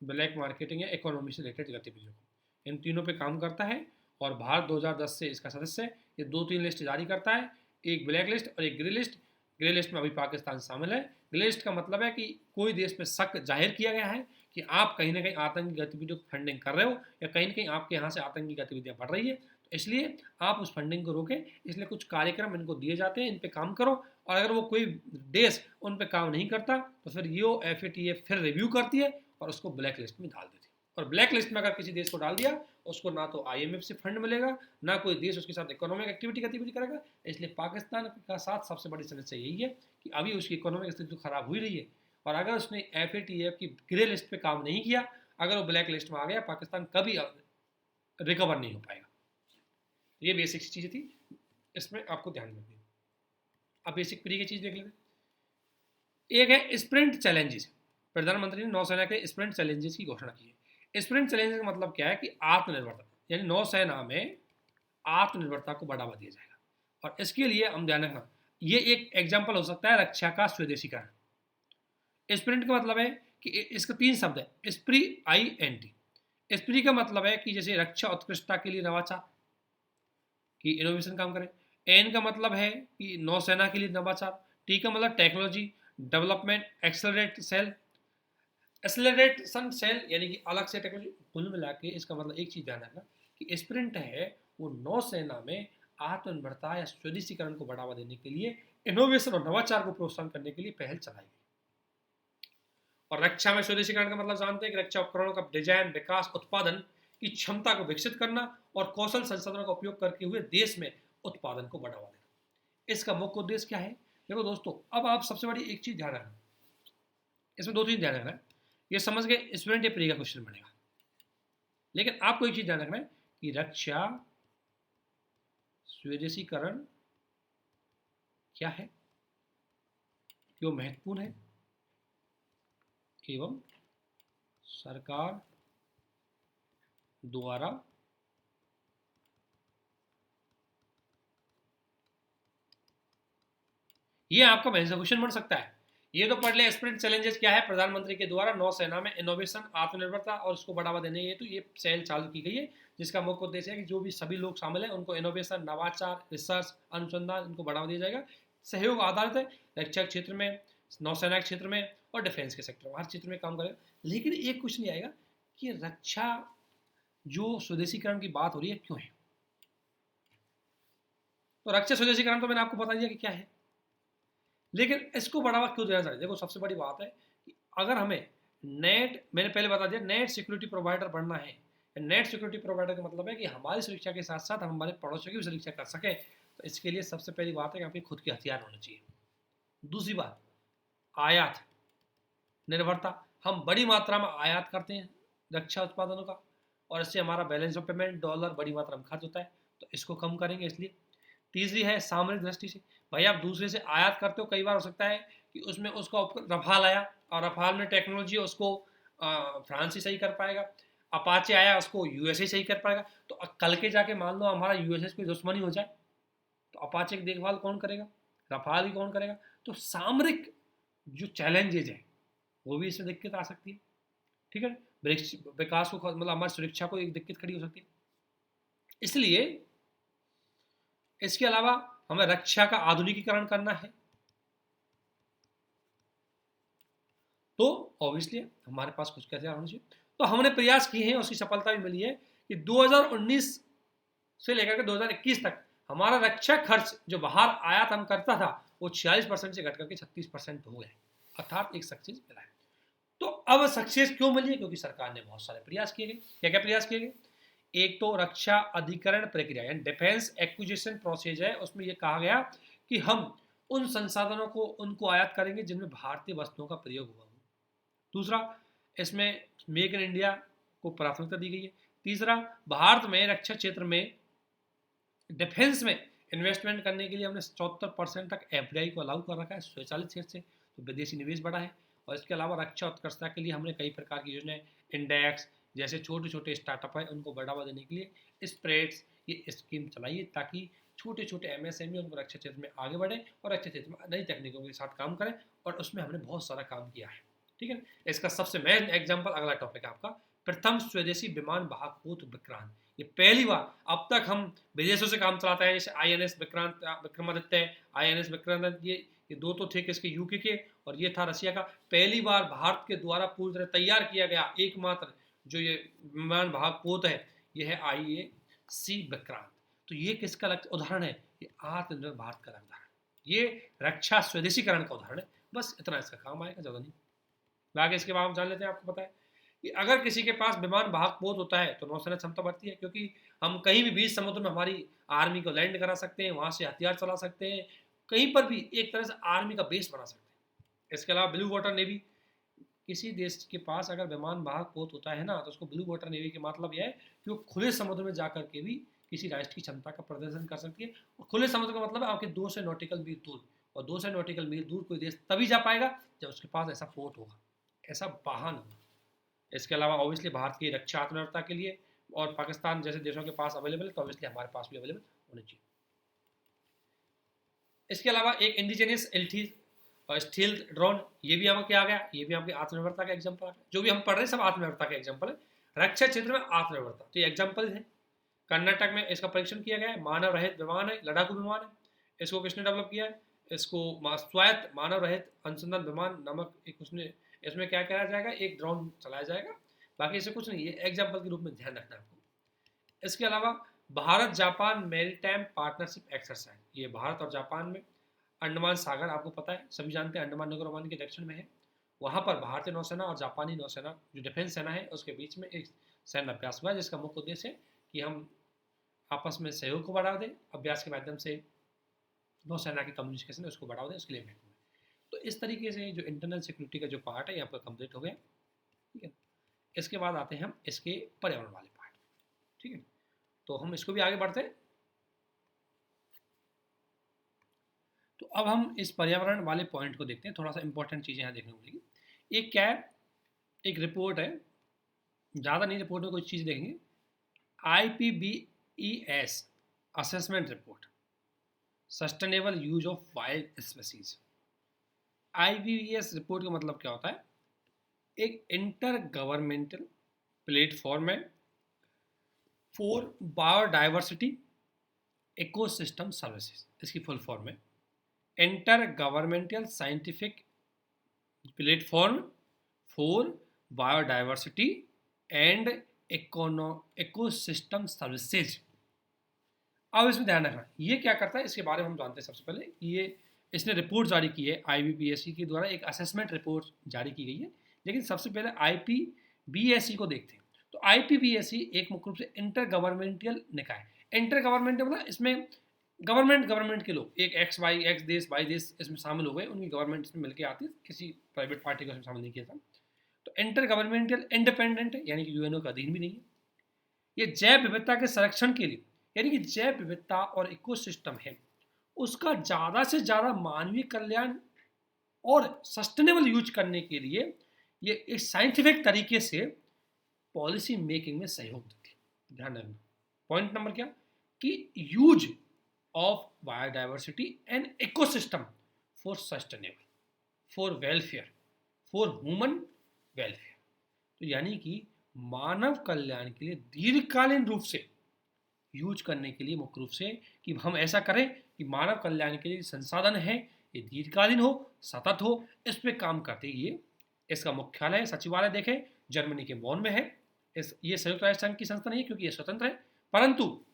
ब्लैक मार्केटिंग या इकोनॉमी से रिलेटेड गतिविधियों को, इन तीनों पे काम करता है। और भारत 2010 से इसका सदस्य है। ये 2-3 लिस्ट जारी करता है, एक ब्लैक लिस्ट और एक ग्रे लिस्ट। ग्रे लिस्ट में अभी पाकिस्तान शामिल है। ग्रे लिस्ट का मतलब है कि कोई देश पे शक जाहिर किया गया है कि आप कहीं ना कहीं आतंकी गतिविधियों की फंडिंग कर रहे हो, या कहीं ना कहीं आपके यहाँ से आतंकी गतिविधियाँ बढ़ रही है, तो इसलिए आप उस फंडिंग को रोकें। इसलिए कुछ कार्यक्रम इनको दिए जाते हैं, इन पे काम करो। और अगर वो कोई देश उन पे काम नहीं करता तो फिर ये FATF फिर रिव्यू करती है और उसको ब्लैक लिस्ट में डाल देती है। और ब्लैक लिस्ट में अगर किसी देश को डाल दिया, उसको ना तो IMF से फंड मिलेगा, ना कोई देश उसके साथ इकोनॉमिक गतिविधि करेगा। इसलिए पाकिस्तान का साथ सबसे बड़ी समस्या यही है कि अभी उसकी इकोनॉमिक स्थिति तो खराब हुई रही है, और अगर उसने FATF की ग्रे लिस्ट पे काम नहीं किया, अगर वो ब्लैक लिस्ट में आ गया, पाकिस्तान कभी रिकवर नहीं हो पाएगा। ये बेसिक चीज़ थी, इसमें आपको ध्यान रखनी है। अब बेसिक प्री की चीज़ देख लेते हैं। एक है स्प्रिंट चैलेंजेस। प्रधानमंत्री ने नौसेना के स्प्रिंट चैलेंजेस की घोषणा की है। स्प्रिंट चैलेंजेस का मतलब क्या है कि आत्मनिर्भरता, यानी नौसेना में आत्मनिर्भरता को बढ़ावा दिया जाएगा। और इसके लिए हम ध्यान रखना, ये एक एग्जाम्पल हो सकता है रक्षा का स्वदेशीकरण। स्प्रिंट का मतलब है कि इसका 3 शब्द है, स्प्री INT। स्प्री का मतलब है कि जैसे रक्षा उत्कृष्टता के लिए नवाचार की इनोवेशन काम करें। एन का मतलब है कि नौसेना के लिए नवाचार। टी का मतलब टेक्नोलॉजी डेवलपमेंट एक्सेलरेशन सेल, यानी कि अलग से टेक्नोलॉजी। कुल मिला के इसका मतलब एक चीज ध्यान रखना कि स्प्रिंट है वो नौसेना में आत्मनिर्भरता या स्वदेशीकरण को बढ़ावा देने के लिए, इनोवेशन और नवाचार को प्रोत्साहन करने के लिए पहल चलाई गई। और रक्षा में स्वदेशीकरण का मतलब जानते हैं कि रक्षा उपकरणों का डिजाइन, विकास, उत्पादन की क्षमता को विकसित करना और कौशल संसाधनों का उपयोग करके हुए देश में उत्पादन को बढ़ावा देना। इसका मुख्य उद्देश्य क्या है? देखो दोस्तों, अब आप सबसे बड़ी एक चीज ध्यान रखना, इसमें 2 चीज ध्यान रखना है। ये समझ गए स्टूडेंट, ये प्री का क्वेश्चन बनेगा। लेकिन आपको एक चीज ध्यान रखना है कि रक्षा स्वदेशीकरण क्या है, क्यों महत्वपूर्ण है, एवं सरकार द्वारा ये आपका मेंस क्वेश्चन बन सकता है। ये तो पढ़ ले, स्प्रिंट चैलेंजेस क्या है, प्रधानमंत्री के द्वारा नौसेना में इनोवेशन, आत्मनिर्भरता और उसको बढ़ावा देने ये तो ये सेल चालू की गई है, जिसका मुख्य उद्देश्य है कि जो भी सभी लोग शामिल हैं उनको इनोवेशन, नवाचार, रिसर्च, अनुसंधान, इनको बढ़ावा दिया जाएगा। सहयोग आधारित है, रक्षा क्षेत्र में, नौसेना के क्षेत्र में और डिफेंस के सेक्टर में, हर क्षेत्र में काम करेगा। लेकिन एक क्वेश्चन ये आएगा कि रक्षा जो स्वदेशीकरण की बात हो रही है क्यों है? तो रक्षा स्वदेशीकरण तो मैंने आपको बता दिया कि क्या है, लेकिन इसको बढ़ावा क्यों देना चाहिए? देखो सबसे बड़ी बात है कि अगर हमें नेट, मैंने पहले बता दिया, नेट सिक्योरिटी प्रोवाइडर बनना है, नेट सिक्योरिटी प्रोवाइडर का मतलब है कि हमारी सुरक्षा के साथ साथ हम हमारे पड़ोसियों की भी सुरक्षा कर सकें। तो इसके लिए सबसे पहली बात है कि आपके खुद के हथियार होने चाहिए। दूसरी बात, आयात निर्भरता। हम बड़ी मात्रा में आयात करते हैं रक्षा उत्पादनों का, और इससे हमारा बैलेंस ऑफ पेमेंट डॉलर बड़ी मात्रा में खर्च होता है, तो इसको कम करेंगे इसलिए। तीसरी है सामरिक दृष्टि से, भाई आप दूसरे से आयात करते हो, कई बार हो सकता है कि उसमें उसका रफाल आया और रफाल में टेक्नोलॉजी है, उसको फ्रांस ही सही कर पाएगा। अपाचे आया, उसको यूएसए सही कर पाएगा। तो कल के जाके मान लो हमारा यूएसए से कोई दुश्मनी हो जाए, तो अपाचे की देखभाल कौन करेगा, रफाल ही कौन करेगा। तो सामरिक जो चैलेंजेज है वो भी इसमें दिक्कत आ सकती है, ठीक है। विकास को मतलब हमारी सुरक्षा को एक दिक्कत खड़ी हो सकती है। इसलिए इसके अलावा हमें रक्षा का आधुनिकीकरण करना है, तो ऑब्वियसली हमारे पास कुछ कैसे होना चाहिए। तो हमने प्रयास किए हैं, उसकी सफलता भी मिली है कि 2019 से लेकर के 2021 तक हमारा रक्षा खर्च जो बाहर आयात हम करता था वो 46% से घट करके 36% हो गए, अर्थात एक सक्सेस मिला है। तो अब सक्सेस क्यों मिली है? क्योंकि सरकार ने बहुत सारे प्रयास किए गए। क्या क्या प्रयास किए गए? एक तो रक्षा अधिकरण प्रक्रिया यानी डिफेंस एक्विजिशन प्रोसेस है, उसमें यह कहा गया कि हम उन संसाधनों को उनको आयात करेंगे जिनमें भारतीय वस्तुओं का प्रयोग हुआ हो। दूसरा, इसमें मेक इन इंडिया को प्राथमिकता दी गई है। तीसरा, भारत में रक्षा क्षेत्र में डिफेंस में इन्वेस्टमेंट करने के लिए हमने 74% तक एफडीआई को अलाउ कर रखा है स्वचालित क्षेत्र से, तो विदेशी निवेश बढ़ा है। और इसके अलावा रक्षा उत्कृष्टता के लिए हमने कई प्रकार की योजनाएं, इंडेक्स जैसे छोटे छोटे स्टार्टअप है उनको बढ़ावा देने के लिए स्प्रेड्स ये स्कीम चलाई है, ताकि छोटे छोटे एमएसएमई उनको रक्षा क्षेत्र में आगे बढ़े और रक्षा क्षेत्र में नई तकनीकों के साथ काम करें, और उसमें हमने बहुत सारा काम किया है, ठीक है। इसका सबसे मेन एग्जाम्पल अगला टॉपिक है आपका, प्रथम स्वदेशी विमान वाहक पोत विक्रांत। ये पहली बार अब तक हम विदेशों से काम चलाते हैं, जैसे आईएनएस विक्रमादित्य, आईएनएस विक्रमादित्य, ये दो तो थे किसके, यूके के, और ये था रशिया का। पहली बार भारत के द्वारा पूरी तरह तैयार किया गया एकमात्र जो ये विमान वाहक पोत है, ये है IAC विक्रांत। तो ये किसका उदाहरण है? ये आत्मनिर्भर भारत का उदाहरण, ये रक्षा स्वदेशीकरण का उदाहरण है। बस इतना इसका काम आएगा, ज़्यादा नहीं। आगे इसके बाद हम जान लेते हैं, आपको पता है कि अगर किसी के पास विमान वाहक पोत होता है तो नौसेना क्षमता बढ़ती है, क्योंकि हम कहीं भी बीच समुद्र में हमारी आर्मी को लैंड करा सकते हैं, वहाँ से हथियार चला सकते हैं, कहीं पर भी एक तरह से आर्मी का बेस बना सकते हैं। इसके अलावा ब्लू वाटर नेवी, किसी देश के पास अगर विमान वाहक पोत होता है ना, तो उसको ब्लू वाटर नेवी के मतलब यह है कि वो खुले समुद्र में जाकर के भी किसी राष्ट्र की क्षमता का प्रदर्शन कर सकती है। और खुले समुद्र का मतलब है आपके 2 से नॉटिकल मील दूर, और 2 से नॉटिकल मील दूर कोई देश तभी जा पाएगा जब उसके पास ऐसा पोत होगा, ऐसा वाहन होगा। इसके अलावा ऑब्वियसली भारत की रक्षा आत्मनिर्भरता के लिए और पाकिस्तान जैसे देशों के पास अवेलेबल है, तो ऑब्वियसली हमारे पास भी अवेलेबल होनी चाहिए। इसके अलावा एक इंडिजिनियस एल्थी और स्टील ड्रोन, ये भी हमें क्या आ गया, ये भी आपकी आत्मनिर्भरता का एग्जाम्पल है। जो भी हम पढ़ रहे हैं सब आत्मनिर्भरता का एग्जाम्पल है, रक्षा क्षेत्र में आत्मनिर्भरता, तो ये एग्जाम्पल है। कर्नाटक में इसका परीक्षण किया गया है, मानव रहित विमान है, लड़ाकू विमान है। इसको किसने डेवलप किया है? इसको स्वायत्त मानव रहित अनुसंधान विमान नामक एक उसने, इसमें क्या किया जाएगा, एक ड्रोन चलाया जाएगा, बाकी इसे कुछ नहीं, ये एग्जाम्पल के रूप में ध्यान रखना है आपको। इसके अलावा Bharat Japan maritime partnership exercise, ये भारत और जापान में अंडमान सागर, आपको पता है सभी जानते हैं अंडमान निकोबार ओमान के दक्षिण में है, वहाँ पर भारतीय नौसेना और जापानी नौसेना जो डिफेंस सेना है उसके बीच में एक सैन्य अभ्यास हुआ है, जिसका मुख्य उद्देश्य है कि हम आपस में सहयोग को बढ़ावा दें, अभ्यास के माध्यम से नौसेना की कम्युनिकेशन है उसको बढ़ावा दें, उसके लिए महत्व है। तो इस तरीके से जो इंटरनल सिक्योरिटी का जो पार्ट है यहाँ पर कंप्लीट हो गया, ठीक है। इसके बाद आते हैं हम इसके पर्यावरण वाले पार्ट, ठीक है। तो हम इसको भी आगे बढ़ते हैं। तो अब हम इस पर्यावरण वाले पॉइंट को देखते हैं, थोड़ा सा इंपॉर्टेंट चीज़ें यहाँ देखने को मिलेगी। एक क्या है, एक रिपोर्ट है, ज़्यादा नहीं, रिपोर्ट में कुछ चीज़ देखेंगे, IPBES assessment report, sustainable use of wild species. IPBES report का मतलब क्या होता है? एक इंटर गवर्नमेंटल प्लेटफॉर्म है फॉर बायोडाइवर्सिटी इकोसिस्टम सर्विसेज, इसकी फुल फॉर्म है inter governmental scientific platform for biodiversity and ecosystem services. अब इसमें ध्यान रखना, ये क्या करता है इसके बारे में हम जानते हैं। सबसे पहले ये इसने रिपोर्ट जारी की है, IPBES के द्वारा एक असेसमेंट रिपोर्ट जारी की गई है, लेकिन सबसे पहले IPBES को देखते हैं। तो आईपीबीएसई एक मुख्य रूप से इंटर गवर्नमेंटल निकाय, इंटर गवर्नमेंटल मतलब इसमें गवर्नमेंट के लोग, एक एक्स देश वाई देश इसमें शामिल हो गए, उनकी गवर्नमेंट इसमें मिलकर आती है, किसी प्राइवेट पार्टी को इसमें शामिल नहीं किया था। तो इंटर गवर्नमेंटल इंडिपेंडेंट है, यानी कि यूएनओ का अधीन भी नहीं है। ये जैव विविधता के संरक्षण के लिए, यानी कि जैव विविधता और इकोसिस्टम है उसका ज़्यादा से ज़्यादा मानवीय कल्याण और सस्टेनेबल यूज करने के लिए ये एक साइंटिफिक तरीके से पॉलिसी मेकिंग में सहयोग देती है। ध्यान रखना पॉइंट नंबर क्या, कि use of biodiversity and ecosystem for sustainable, for welfare, for human welfare. तो यानी कि मानव कल्याण के लिए दीर्घकालीन रूप से यूज करने के लिए मुख्य रूप से कि हम ऐसा करें कि मानव कल्याण के लिए संसाधन है ये दीर्घकालीन हो, सतत हो, इस पे काम करते ये। इसका मुख्यालय सचिवालय देखें जर्मनी के बॉन में है। ये संयुक्त राष्ट्र संघ की संस्था नहीं है क्योंकि ये स्वतंत्र है, परंतु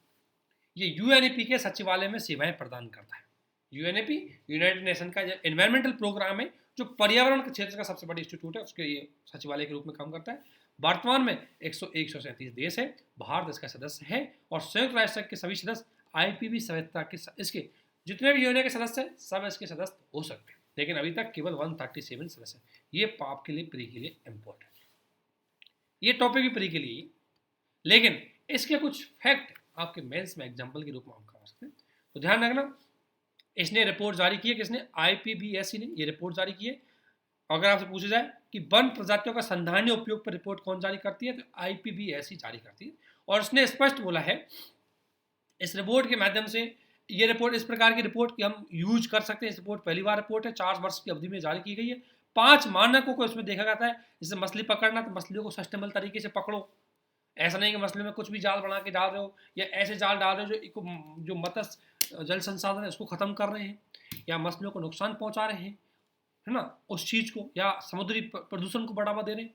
ये यूएनईपी के सचिवालय में सेवाएं प्रदान करता है। यूएनईपी यूनाइटेड नेशन का एनवायरमेंटल प्रोग्राम है जो पर्यावरण के क्षेत्र का सबसे बड़ा इंस्टीट्यूट है, उसके ये सचिवालय के रूप में काम करता है। वर्तमान में 137 देश है, भारत इसका सदस्य है और संयुक्त राष्ट्र के सभी सदस्य आईपीबी सभ्यता के इसके जितने भी यूएनए के सदस्य हैं सब इसके सदस्य हो सकते हैं, लेकिन अभी तक केवल 137 सदस्य हैं। ये पाप के लिए प्री के लिए इम्पोर्टेंट, ये टॉपिक भी प्री के लिए, लेकिन इसके कुछ फैक्ट आपके मेंस में एग्जाम्पल के रूप में हम कर सकते हैं। तो ध्यान रखना, इसने रिपोर्ट जारी की है, किसने, आईपीबीएसई ने ये रिपोर्ट जारी की है। अगर आपसे पूछा जाए कि वन प्रजातियों का संधारणीय उपयोग पर रिपोर्ट कौन जारी करती है, तो आईपीबीएसई जारी करती है। और उसने स्पष्ट बोला है इस रिपोर्ट के माध्यम से, ये रिपोर्ट इस प्रकार की रिपोर्ट कि हम यूज कर सकते हैं। इस रिपोर्ट पहली बार रिपोर्ट है, 4 वर्ष की अवधि में जारी की गई है। 5 मानकों को इसमें देखा जाता है, जैसे मछली पकड़ना तो मछलियों को सस्टेनेबल तरीके से पकड़ो, ऐसा नहीं कि मछली में कुछ भी जाल बना के डाल रहे हो या ऐसे जाल डाल रहे हो जो मत्स्य जल संसाधन है उसको खत्म कर रहे हैं या मछलियों को नुकसान पहुंचा रहे हैं, है ना, उस चीज़ को, या समुद्री प्रदूषण को बढ़ावा दे रहे हैं।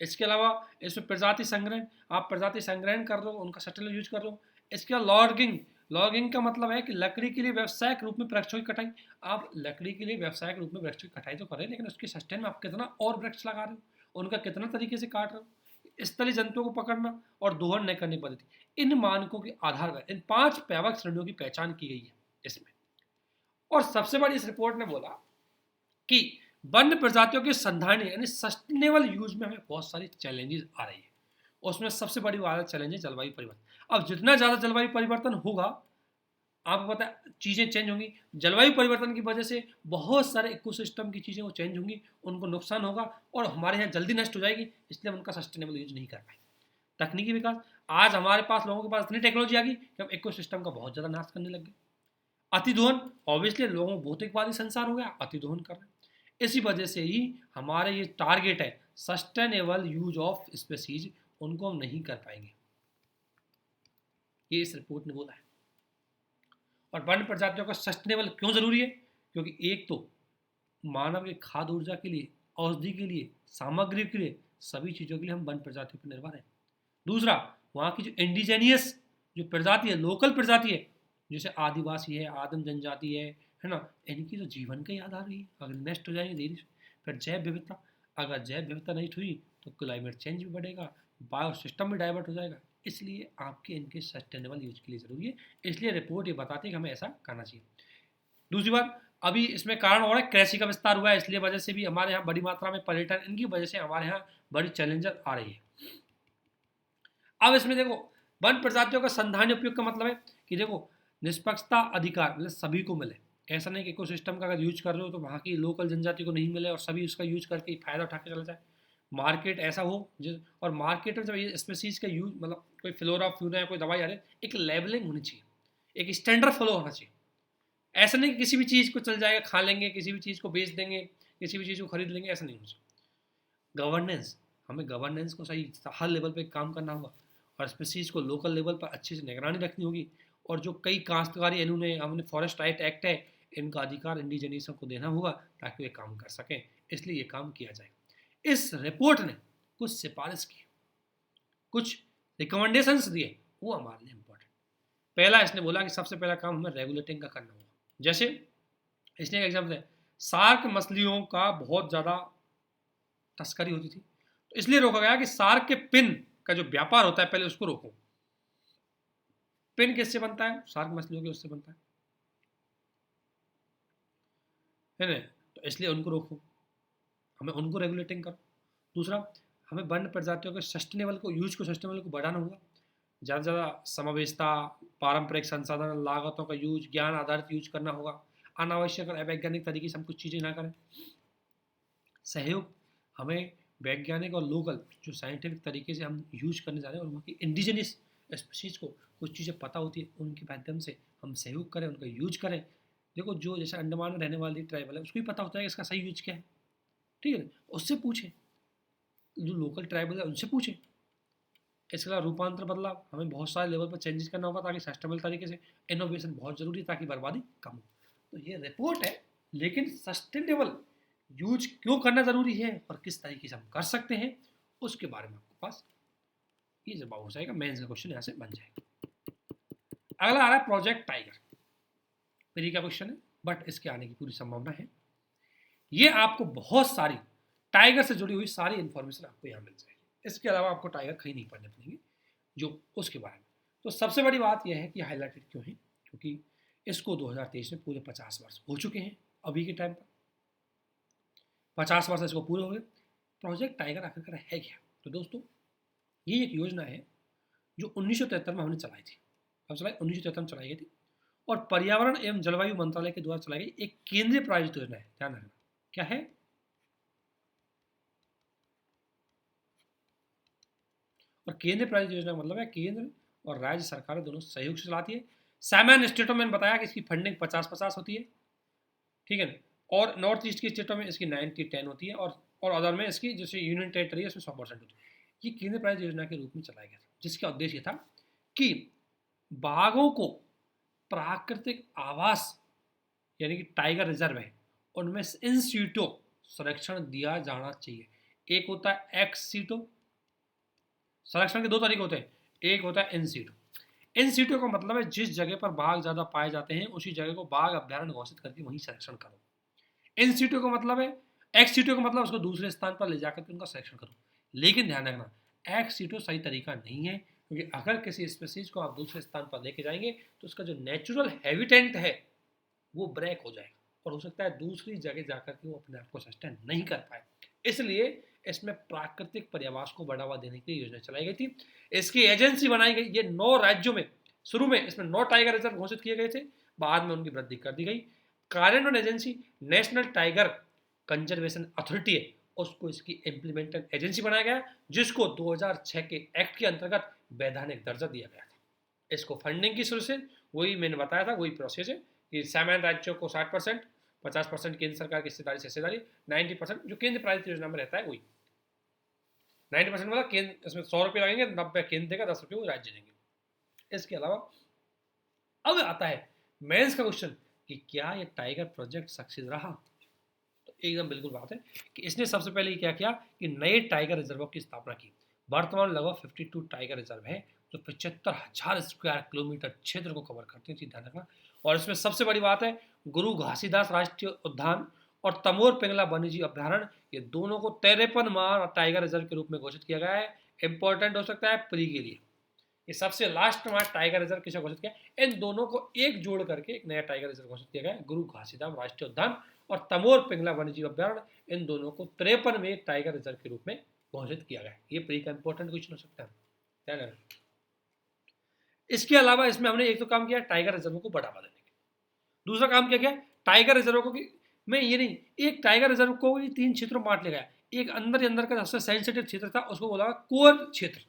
इसके अलावा इसमें प्रजाति संग्रहण, आप प्रजाति संग्रहण कर रहे हो, उनका सस्टेनेबल यूज कर रहे हो। इसके अलावा लॉगिंग का मतलब है कि लकड़ी के लिए व्यवसायिक रूप में वृक्षों की कटाई, आप लकड़ी के लिए व्यवसायिक रूप में वृक्षों की कटाई तो करें, लेकिन उसके सस्टेन में आप कितना और वृक्ष लगा रहे हो, उनका कितना तरीके से काट रहे हो। स्थलीय जंतुओं को पकड़ना और दोहन नहीं करने की पद्धति, इन मानकों के आधार पर इन 5 व्यापक श्रेणियों की पहचान की गई है इसमें। और सबसे बड़ी इस रिपोर्ट ने बोला कि वन्य प्रजातियों के संधारणीय यानी सस्टेनेबल यूज में हमें बहुत सारी चैलेंजेस आ रही है। उसमें सबसे बड़ी वाला चैलेंज है जलवायु परिवर्तन। अब जितना ज़्यादा जलवायु परिवर्तन होगा, आपको पता है चीज़ें चेंज होंगी। जलवायु परिवर्तन की वजह से बहुत सारे इकोसिस्टम की चीज़ें वो चेंज होंगी, उनको नुकसान होगा और हमारे यहाँ जल्दी नष्ट हो जाएगी, इसलिए हम उनका सस्टेनेबल यूज नहीं कर पाएंगे। तकनीकी विकास, आज हमारे पास लोगों के पास इतनी टेक्नोलॉजी आ गई कि हम इकोसिस्टम का बहुत ज़्यादा नाश करने लग गए। अतिदोहन, ऑब्वियसली लोगों को भौतिकवादी संसार हो गया, अतिदोहन कर रहे हैं। इसी वजह से ही हमारे ये टारगेट है सस्टेनेबल यूज ऑफ स्पीसीज, उनको हम नहीं कर पाएंगे, ये इस रिपोर्ट ने बोला है। और वन्य प्रजातियों का सस्टेनेबल क्यों जरूरी है, क्योंकि एक तो मानव के खाद्य ऊर्जा के लिए, औषधि के लिए, सामग्री के लिए, सभी चीज़ों के लिए हम वन प्रजातियों पर निर्भर हैं। दूसरा, वहाँ की जो इंडिजेनियस जो प्रजाति है, लोकल प्रजाति है, जैसे आदिवासी है, आदिम जनजाति है ना, इनकी तो जीवन का ही आधार रही है। अगर नष्ट हो जाएंगे धीरे से, फिर जैव विविधता, अगर जैव विविधता नष्ट हुई तो क्लाइमेट चेंज भी बढ़ेगा, बायो सिस्टम भी डाइवर्ट हो जाएगा। इसलिए आपके इनके सस्टेनेबल यूज के लिए ज़रूरी है, इसलिए रिपोर्ट ये बताती है कि हमें ऐसा करना चाहिए। दूसरी बात, अभी इसमें कारण हो रहा है कृषि का विस्तार हुआ है, इसलिए वजह से भी हमारे यहाँ बड़ी मात्रा में पर्यटन, इनकी वजह से हमारे यहाँ बड़ी चैलेंजर आ रही है। अब इसमें देखो, वन प्रजातियों का संधारणीय उपयोग का मतलब है कि देखो निष्पक्षता अधिकार, मतलब सभी को मिले। ऐसा नहीं कि इकोसिस्टम का अगर यूज कर रहे हो तो वहाँ की लोकल जनजाति को नहीं मिले और सभी उसका यूज करके फ़ायदा उठा के चला जाए। मार्केट ऐसा हो और मार्केट में जब ये स्पीसीज का यूज, मतलब कोई फ्लोरा फ्यूरा या कोई दवाई आ रही है, एक लेबलिंग होनी चाहिए, एक स्टैंडर्ड फॉलो होना चाहिए। ऐसा नहीं कि किसी भी चीज़ को चल जाएगा, खा लेंगे, किसी भी चीज़ को बेच देंगे, किसी भी चीज़ को खरीद लेंगे, ऐसा नहीं होना चाहिए। गवर्नेंस, हमें गवर्नेंस को सही हर लेवल पे काम करना होगा और स्पीसीज को लोकल लेवल पर अच्छे से निगरानी रखनी होगी। और जो कई काश्तकारी इन्होंने हमने फॉरेस्ट राइट एक्ट है, इनका अधिकार इंडिजिनियसों को देना होगा ताकि वे काम कर सकें, इसलिए ये काम किया जाए। इस रिपोर्ट ने कुछ सिफारिश की, कुछ रिकमेंडेशंस दिए, वो हमारे लिए इम्पोर्टेंट। पहला, इसने बोला कि सबसे पहला काम हमें रेगुलेटिंग का करना होगा। जैसे इसने एक एग्जाम्पल है, शार्क मछलियों का बहुत ज़्यादा तस्करी होती थी, तो इसलिए रोका गया कि शार्क के पिन का जो व्यापार होता है पहले उसको रोको। पेन किससे बनता है? शार्क मछलियों के उससे बनता है ना? तो इसलिए उनको रोको, हमें उनको रेगुलेटिंग करो। दूसरा, हमें वन्य प्रजातियों के सस्टेनेबल को बढ़ाना होगा। ज़्यादा से ज़्यादा समावेशिता, पारंपरिक संसाधन, लागतों का यूज, ज्ञान आधारित यूज करना होगा। अनावश्यक और अवैज्ञानिक तरीके से हम कुछ चीज़ें ना करें। सहयोग, हमें वैज्ञानिक और लोकल जो साइंटिफिक तरीके से हम यूज करने जा रहे हैं और वहाँ की इंडिजिनियस स्पीशीज़ को कुछ चीज़ें पता होती है, उनके माध्यम से हम सहयोग करें, उनका यूज करें। देखो, जो जैसे अंडमान में रहने वाली ट्राइबल है उसको भी पता होता है कि इसका सही यूज क्या है, ठीक है, उससे पूछें। जो लोकल ट्राइबल है उनसे पूछें। इसके अलावा रूपांतर बदलाव, हमें बहुत सारे लेवल पर चेंजेस करना होगा ताकि सस्टेनेबल तरीके से, इनोवेशन बहुत जरूरी है ताकि बर्बादी कम हो। तो ये रिपोर्ट है, लेकिन सस्टेनेबल यूज क्यों करना जरूरी है और किस तरीके से हम कर सकते हैं उसके बारे में आपके पास ये जवाब हो जाएगा। मेंस का क्वेश्चन यहाँ से बन जाएगा। अगला आ रहा है प्रोजेक्ट टाइगर। मेरी का क्वेश्चन है, बट इसके आने की पूरी संभावना है। ये आपको बहुत सारी टाइगर से जुड़ी हुई सारी इंफॉर्मेशन आपको यहाँ मिल जाएगी। इसके अलावा आपको टाइगर कहीं नहीं पढ़ने पड़ेंगे जो उसके बारे में। तो सबसे बड़ी बात यह है कि हाईलाइटेड क्यों है, क्योंकि इसको 2023 में पूरे 50 वर्ष हो चुके हैं। अभी के टाइम पर 50 वर्ष इसको पूरे हो गए। प्रोजेक्ट टाइगर आखिरकार है क्या? तो दोस्तों, ये एक योजना है जो 1973 में हमने चलाई थी। अब चलाई 1973 में चलाई गई थी और पर्यावरण एवं जलवायु मंत्रालय के द्वारा चलाई गई एक केंद्रीय प्रायोजित योजना है। ध्यान रखना, क्या है? और केंद्र प्रायोजित योजना का मतलब है केंद्र और राज्य सरकारें दोनों सहयोग से चलाती है। सामान्य स्टेटों में बताया कि इसकी फंडिंग 50-50 होती है, ठीक है ना? और नॉर्थ ईस्ट की स्टेटों में इसकी 90-10 होती है और अदर में इसकी जैसे यूनियन टेरिटरी है उसमें 100% होती है। ये केंद्र प्रायोजित योजना के रूप में चलाया गया था, जिसका उद्देश्य था कि बाघों को प्राकृतिक आवास यानी कि टाइगर रिजर्व है उनमें इन सीटों संरक्षण दिया जाना चाहिए। एक होता है एक्स सीटों, संरक्षण के दो तरीके होते हैं। एक होता है इन सीटों। इन सीटों का मतलब है जिस जगह पर बाघ ज्यादा पाए जाते हैं उसी जगह को बाघ अभ्यारण्य घोषित करके वहीं संरक्षण करो। इन सीटों का मतलब है, एक्स सीटों का मतलब उसको दूसरे स्थान पर ले जाकर के उनका संरक्षण करो। लेकिन ध्यान रखना, एक्स सीटों सही तरीका नहीं है, क्योंकि अगर किसी स्पीसीज को आप दूसरे स्थान पर लेके जाएंगे तो उसका जो नेचुरल हैबिटेट है वो ब्रेक हो जाएगा और हो सकता है दूसरी जगह जाकर के वो अपने आप को सस्टेन नहीं कर पाए। इसलिए इसमें प्राकृतिक पर्यावास को बढ़ावा देने की योजना चलाई गई थी। इसकी एजेंसी बनाई गई। ये 9 राज्यों में, शुरू में इसमें 9 टाइगर रिजर्व घोषित किए गए थे, बाद में उनकी वृद्धि कर दी गई। कार्यान्वयन agency national tiger conservation authority है, उसको इसकी इम्प्लीमेंटेड एजेंसी बनाया गया, जिसको 2006 के एक्ट के अंतर्गत वैधानिक दर्जा दिया गया था। इसको फंडिंग की सोर्स से वही मैंने बताया था, वही प्रोसेस है कि सामान्य राज्यों को 60%, 50% केंद्र सरकार की हिस्सेदारी से हिस्सेदारी, 90% जो केंद्र प्रायोजित योजना में रहता है वही। 90% वाला केंद्र, इसमें 100 रुपये लगेंगे, 90 केंद्र देगा, 10 रुपये वो राज्य देंगे। इसके अलावा अब आता है मेंस का क्वेश्चन कि क्या ये टाइगर प्रोजेक्ट सक्सेस रहा? तो एकदम बिल्कुल बात है कि इसने सबसे पहले क्या किया कि नए टाइगर रिजर्वों की स्थापना की। वर्तमान लगभग 52 टाइगर रिजर्व है जो 75,000 स्क्वायर किलोमीटर क्षेत्र को कवर करते हैं, ध्यान रखना। और इसमें सबसे बड़ी बात है गुरु घासीदास राष्ट्रीय उद्यान और तमोर पिंगला वन्यजीव अभ्यारण्य, ये दोनों को 53वां टाइगर रिजर्व के रूप में घोषित किया गया है। इंपॉर्टेंट हो सकता है प्री के लिए। ये सबसे लास्ट में टाइगर रिजर्व किसे घोषित किया? इन दोनों को एक जोड़ करके एक नया टाइगर रिजर्व घोषित किया गया है, गुरु घासीदास राष्ट्रीय उद्यान और तमोर पिंगला वन्यजीव अभ्यारण्य। इन दोनों को 53वें टाइगर रिजर्व के रूप में घोषित किया गया है। ये प्री का इंपॉर्टेंट क्वेश्चन हो सकता है। इसके अलावा इसमें हमने एक तो काम किया टाइगर रिजर्व को बढ़ावा देने के, दूसरा काम क्या किया टाइगर रिजर्व को मैं ये नहीं, एक टाइगर रिजर्व को 3 क्षेत्रों में बांट लिया गया। एक अंदर का सबसे सेंसिटिव क्षेत्र था, उसको बोला कोर क्षेत्र।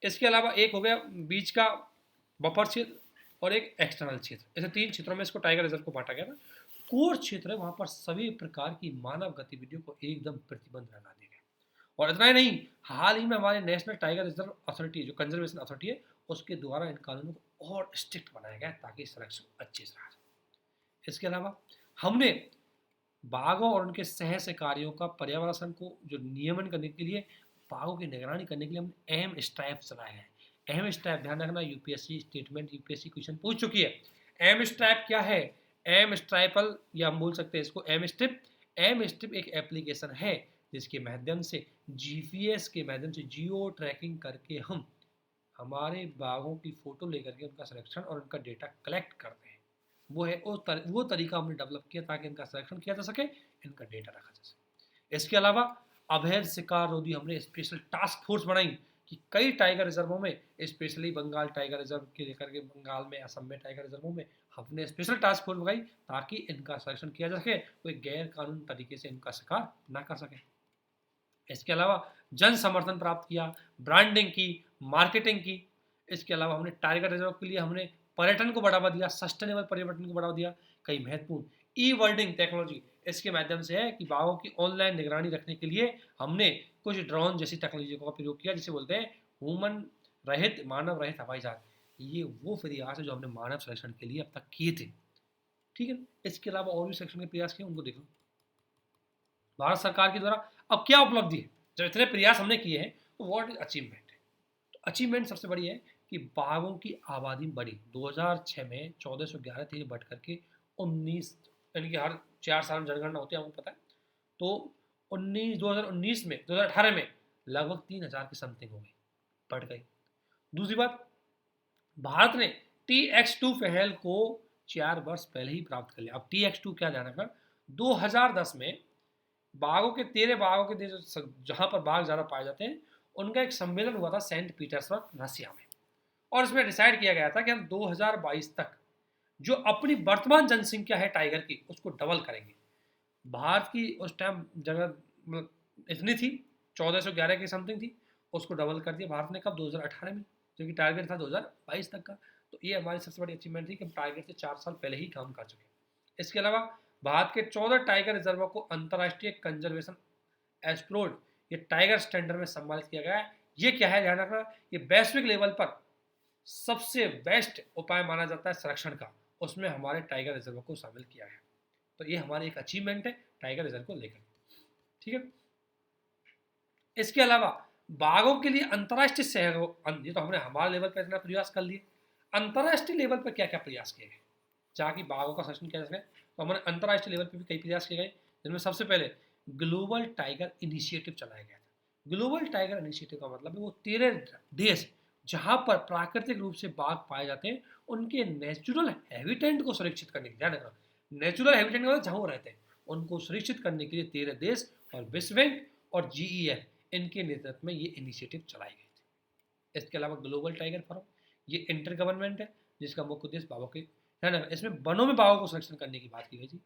इसके अलावा एक हो गया बीच का बफर क्षेत्र और एक एक्सटर्नल क्षेत्र। ऐसे 3 क्षेत्रों में इसको टाइगर रिजर्व को बांटा गया था। कोर क्षेत्र है, वहां पर सभी प्रकार की मानव गतिविधियों को एकदम प्रतिबंध लगा दिया गया। और इतना ही नहीं, हाल ही में हमारे नेशनल टाइगर रिजर्व अथॉरिटी जो कंजर्वेशन अथॉरिटी है उसके द्वारा इन कानूनों को और स्ट्रिक्ट बनाया गया ताकि संरक्षण अच्छे से रहा जाए। इसके अलावा हमने बाघों और उनके सह शिकारियों का पर्यावरण को जो नियमन करने के लिए, बाघों की निगरानी करने के लिए हमने एम स्ट्राइप चलाया है। एम स्ट्राइप ध्यान रखना, यूपीएससी स्टेटमेंट यूपीएससी क्वेश्चन पूछ चुकी है। एम स्ट्राइप क्या है? एम स्ट्राइपल या हम बोल सकते हैं इसको एम स्ट्रिप। एम स्ट्रिप एक एप्लीकेशन है जिसके माध्यम से जीपीएस के माध्यम से जियो ट्रैकिंग करके हम हमारे बाघों की फ़ोटो लेकर के उनका सिलेक्शन और उनका डेटा कलेक्ट करते हैं। वो है वो तरीका हमने डेवलप किया ताकि इनका सिलेक्शन किया जा सके, इनका डेटा रखा जा सके। इसके अलावा अवैध शिकार रोधी हमने स्पेशल टास्क फोर्स बनाई कि कई टाइगर रिजर्वों में, स्पेशली बंगाल टाइगर रिजर्व के लेकर के बंगाल में, असम में टाइगर रिजर्वों में हमने स्पेशल टास्क फोर्स बनाई ताकि इनका सिलेक्शन किया जा सके, कोई गैर कानूनी तरीके से इनका शिकार ना कर सके। इसके अलावा जन समर्थन प्राप्त किया, ब्रांडिंग की, मार्केटिंग की। इसके अलावा हमने टाइगर रिजर्व के लिए हमने पर्यटन को बढ़ावा दिया, सस्टेनेबल पर्यटन को बढ़ावा दिया। कई महत्वपूर्ण ई वर्ल्डिंग टेक्नोलॉजी इसके माध्यम से है कि बाघों की ऑनलाइन निगरानी रखने के लिए हमने कुछ ड्रोन जैसी टेक्नोलॉजी का प्रयोग किया, जिसे बोलते हैं ह्यूमन रहित, मानव रहित हवाई जहाज। ये वो प्रयास है जो हमने मानव संरक्षण के लिए अब तक किए थे। ठीक है, इसके अलावा और भी संरक्षण के प्रयास किए, उनको देखो। भारत सरकार के द्वारा अब क्या उपलब्धि है, जब इतने प्रयास हमने किए हैं तो व्हाट इज अचीवमेंट है। तो अचीवमेंट सबसे बड़ी है कि बाघों की आबादी बढ़ी। 2006 में 1411 थी, बढ़ करके 19, यानी कि हर 4 साल में जनगणना होती है, हमको पता है। तो 2019 में, 2018 में लगभग 3000 की समथिंग हो गई, बढ़ गई। दूसरी बात, भारत ने TX2 पहल को 4 वर्ष पहले ही प्राप्त कर लिया। अब TX2 क्या, ध्यान रखना, 2010 में बाघों के 13 बाघों के देश जहां पर बाघ ज़्यादा पाए जाते हैं, उनका एक सम्मेलन हुआ था सेंट पीटर्सबर्ग, रसिया में। और इसमें डिसाइड किया गया था कि हम 2022 तक जो अपनी वर्तमान जनसंख्या है टाइगर की, उसको डबल करेंगे। भारत की उस टाइम जगह इतनी थी, 1411 की समथिंग थी, उसको डबल कर दिया भारत ने। कब? 2018 में, जो कि टारगेट था 2022 तक का। तो ये हमारी सबसे बड़ी अचीवमेंट थी कि हम टारगेट से 4 साल पहले ही काम कर चुके। इसके अलावा भारत के 14 टाइगर रिजर्वों को अंतर्राष्ट्रीय कंजर्वेशन एक्सप्लोर्ड, ये टाइगर स्टैंडर्ड में सम्मानित किया गया है। ये क्या है, ध्यान रखना, ये वैश्विक लेवल पर सबसे बेस्ट उपाय माना जाता है संरक्षण का, उसमें हमारे टाइगर रिजर्व को शामिल किया है। तो ये हमारी एक अचीवमेंट है टाइगर रिजर्व को लेकर। ठीक है, इसके अलावा बाघों के लिए अंतर्राष्ट्रीय सहयोग, ये तो हमने हमारे लेवल पर इतना प्रयास कर लिए। अंतर्राष्ट्रीय लेवल पर क्या क्या प्रयास किए गए जहाँ की बाघों का संरक्षण किया जा सके, तो हमारे अंतर्राष्ट्रीय लेवल पर भी कई प्रयास किए गए, जिनमें सबसे पहले ग्लोबल टाइगर इनिशिएटिव चलाया गया था। ग्लोबल टाइगर इनिशिएटिव का मतलब है वो 13 देश जहाँ पर प्राकृतिक रूप से बाघ पाए जाते हैं, उनके नेचुरल हैबिटेट को सुरक्षित करने के लिए, ध्यान रखना, नेचुरल हैबिटेट मतलब जहाँ वो रहते हैं उनको सुरक्षित करने के लिए 13 देश और विश्व बैंक और GEF, इनके नेतृत्व में ये इनिशिएटिव चलाए गए थे। इसके अलावा ग्लोबल टाइगर फोरम, ये इंटर गवर्नमेंट है, जिसका मुख्य उद्देश्य बाघों के, ध्यान रखना, इसमें वनों में बाघों को संरक्षण करने की बात की गई थी।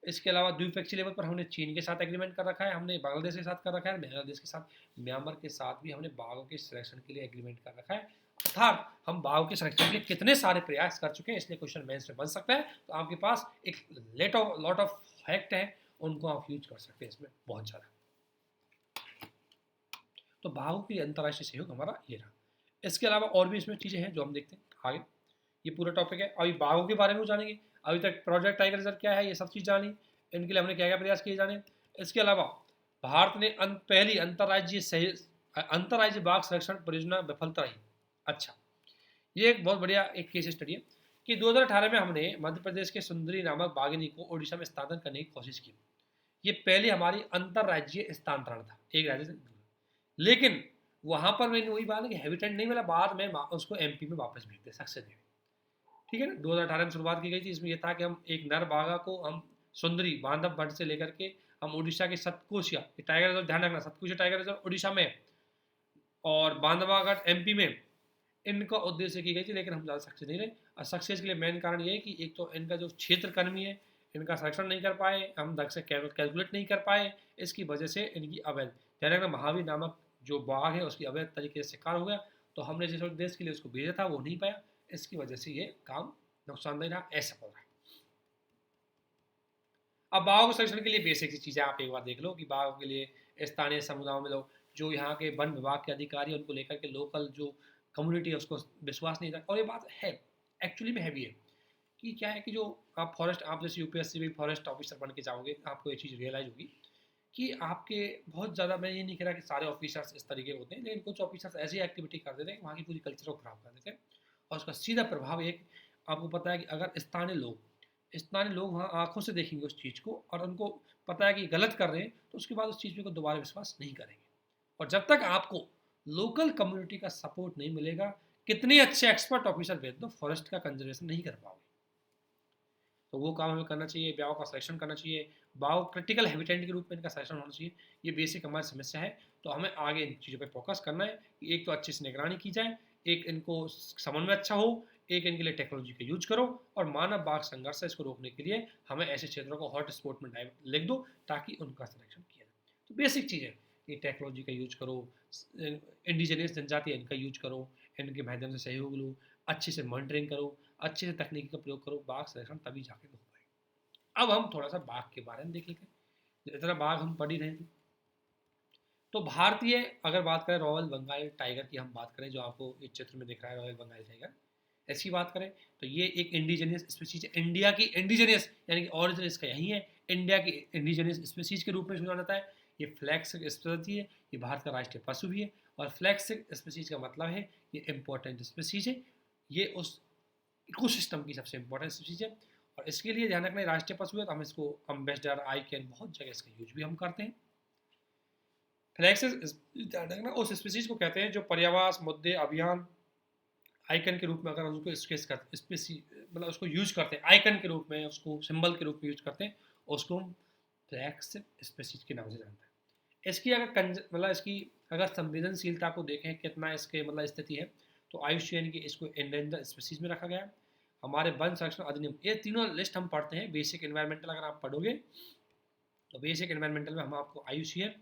इसके अलावा द्विपक्षीय लेवल पर हमने चीन के साथ एग्रीमेंट कर रखा है, हमने बांग्लादेश के साथ कर रखा है, बांग्लादेश के साथ, म्यांमार के साथ भी हमने बाघों के संरक्षण के लिए एग्रीमेंट कर रखा है। अर्थात हम बाघों के संरक्षण के लिए कितने सारे प्रयास कर चुके हैं, इसलिए क्वेश्चन मेंस में बन सकता है। तो आपके पास एक लॉट ऑफ फैक्ट है, उनको आप यूज कर सकते हैं इसमें बहुत ज़्यादा। तो बाघों के अंतर्राष्ट्रीय सहयोग हमारा ये रहा। इसके अलावा और भी इसमें चीज़ें हैं जो हम देखते हैं आगे। ये पूरा टॉपिक है, अभी बाघों के बारे में जानेंगे। अभी तक प्रोजेक्ट टाइगर रिजर्व क्या है, ये सब चीज़ जानी, इनके लिए हमने क्या क्या प्रयास किए जाने। इसके अलावा भारत ने पहली अंतर्राज्यीय बाघ संरक्षण परियोजना विफलता रही। अच्छा, ये एक बहुत बढ़िया एक केस स्टडी है कि 2018 में हमने मध्य प्रदेश के सुंदरी नामक बाघिनी को उड़ीसा में स्थानांतरण करने की कोशिश की। ये पहली हमारी अंतर्राज्यीय स्थानांतरण था, एक राज्य से, लेकिन वहां पर मैंने वही बात है कि हैबिटेट नहीं मिला, बाद में उसको MP में वापस भेज दिया सक्सेस हुई। ठीक है ना, 2018 में शुरुआत की गई थी। इसमें यह था कि हम एक नर बाघा को हम सुंदरी बांधव बंड से लेकर के हम उड़ीसा के सतकोशिया टाइगर रिजर्व, ध्यान रखना, सतकोशिया टाइगर रिजर्व उड़ीसा में और बांधवागढ़ MP में, इनका उद्देश्य की गई थी, लेकिन हम ज़्यादा सक्सेस नहीं रहे। और सक्सेस के लिए मेन कारण ये है कि एक तो इनका जो क्षेत्रकर्मी है, इनका संरक्षण नहीं कर पाए, हम ढंग से कैलकुलेट नहीं कर पाए, इसकी वजह से इनकी अवैध, ध्यान रखना, महावीर नामक जो बाघ है उसकी अवैध तरीके से शिकार हो गया। तो हमने जिस उद्देश्य के लिए उसको भेजा था वो नहीं पाया, इसकी वजह से ये काम नुकसानदेह रहा, असफल रहा। अब बाघों के संरक्षण के लिए बेसिक सी चीज़ें आप एक बार देख लो कि बाघों के लिए स्थानीय समुदायों में लोग, जो यहाँ के वन विभाग के अधिकारी, उनको लेकर के लोकल जो कम्युनिटी है उसको विश्वास नहीं था। और ये बात है, एक्चुअली में है भी है कि क्या है कि जो आप फॉरेस्ट, आप जैसे UPSC में फॉरेस्ट ऑफिसर बन के जाओगे, आपको ये चीज़ रियलाइज होगी कि आपके बहुत ज़्यादा, मैं ये नहीं कह रहा कि सारे ऑफिसर्स इस तरीके होते हैं, लेकिन कुछ ऑफिसर्स ऐसी एक्टिविटी कर देते हैं वहाँ की पूरी कल्चर को खराब कर देते हैं। और उसका सीधा प्रभाव एक, आपको पता है कि अगर स्थानीय लोग इतना लोग वहाँ आंखों से देखेंगे उस चीज़ को और उनको पता है कि गलत कर रहे हैं, तो उसके बाद उस चीज़ पे को दोबारा विश्वास नहीं करेंगे। और जब तक आपको लोकल कम्युनिटी का सपोर्ट नहीं मिलेगा, कितने अच्छे एक्सपर्ट ऑफिसर भेज दो, फॉरेस्ट का कंजर्वेशन नहीं कर पाओगे। तो वो काम हमें करना चाहिए, ब्याओं का सिलेक्शन करना चाहिए, बाओ क्रिटिकल हैबिटेट के रूप में इनका सिलेक्शन होना चाहिए। ये बेसिक हमारी समस्या है। तो हमें आगे इन चीज़ों पे फोकस करना है कि एक तो अच्छे से निगरानी की जाए, एक इनको समन्वय अच्छा हो, एक इनके लिए टेक्नोलॉजी का यूज करो, और मानव बाघ संघर्ष है इसको रोकने के लिए हमें ऐसे क्षेत्रों को हॉट स्पॉट में लिख दो ताकि उनका सिलेक्शन किया जाए। तो बेसिक चीज़ है कि टेक्नोलॉजी का यूज करो, इंडिजिनियस जनजाति है इनका यूज करो, इनके माध्यम से सहयोग लो, अच्छे से मॉनिटरिंग करो, अच्छे से तकनीकी का प्रयोग करो, बाघ संरक्षण तभी जाके हो पाएगा। अब हम थोड़ा सा बाघ के बारे में देख लेते हैं। इतना बाघ हम पढ़ ही रहे थे, तो भारतीय अगर बात करें रॉयल बंगाल टाइगर की हम बात करें, जो आपको इस चित्र में दिख रहा है रॉयल बंगाल टाइगर, ऐसी बात करें तो ये एक इंडिजिनियस स्पीसीज है, इंडिया की इंडिजिनियस यानी कि ओरिजिन इसका यही है, इंडिया की इंडिजिनियस स्पीसीज के रूप में जाना जाता है। ये फ्लैगशिप स्पीसीज है, ये भारत का राष्ट्रीय पशु भी है, और फ्लैगशिप स्पीसीज का मतलब है ये इंपॉर्टेंट स्पीसीज है, ये उस इकोसिस्टम की सबसे इंपॉर्टेंट स्पीसीज है। और इसके लिए ध्यान रखना राष्ट्रीय पशु है, तो हम इसको अम्बेसडर आइकन बहुत जगह इसका यूज भी हम करते हैं। फ्लैगशिप ध्यान रखना उस स्पीसीज को कहते हैं जो पर्यावरण मुद्दे अभियान आइकन के रूप में अगर उसको स्केच करते स्पेसी मतलब उसको यूज करते हैं आइकन के रूप में, उसको सिंबल के रूप में यूज करते हैं, उसको हम फ्लैगशिप स्पीसीज के नाम से जानते हैं। इसकी अगर मतलब इसकी अगर संवेदनशीलता को देखें कितना इसके मतलब स्थिति है, तो आयुष्मान की इसको एंडेंजर स्पीसीज में रखा गया। हमारे वन संरक्षण अधिनियम, ये तीनों लिस्ट हम पढ़ते हैं बेसिक एनवायरमेंटल, अगर आप पढ़ोगे तो बेसिक एनवायरमेंटल में हम आपको आयुष्मान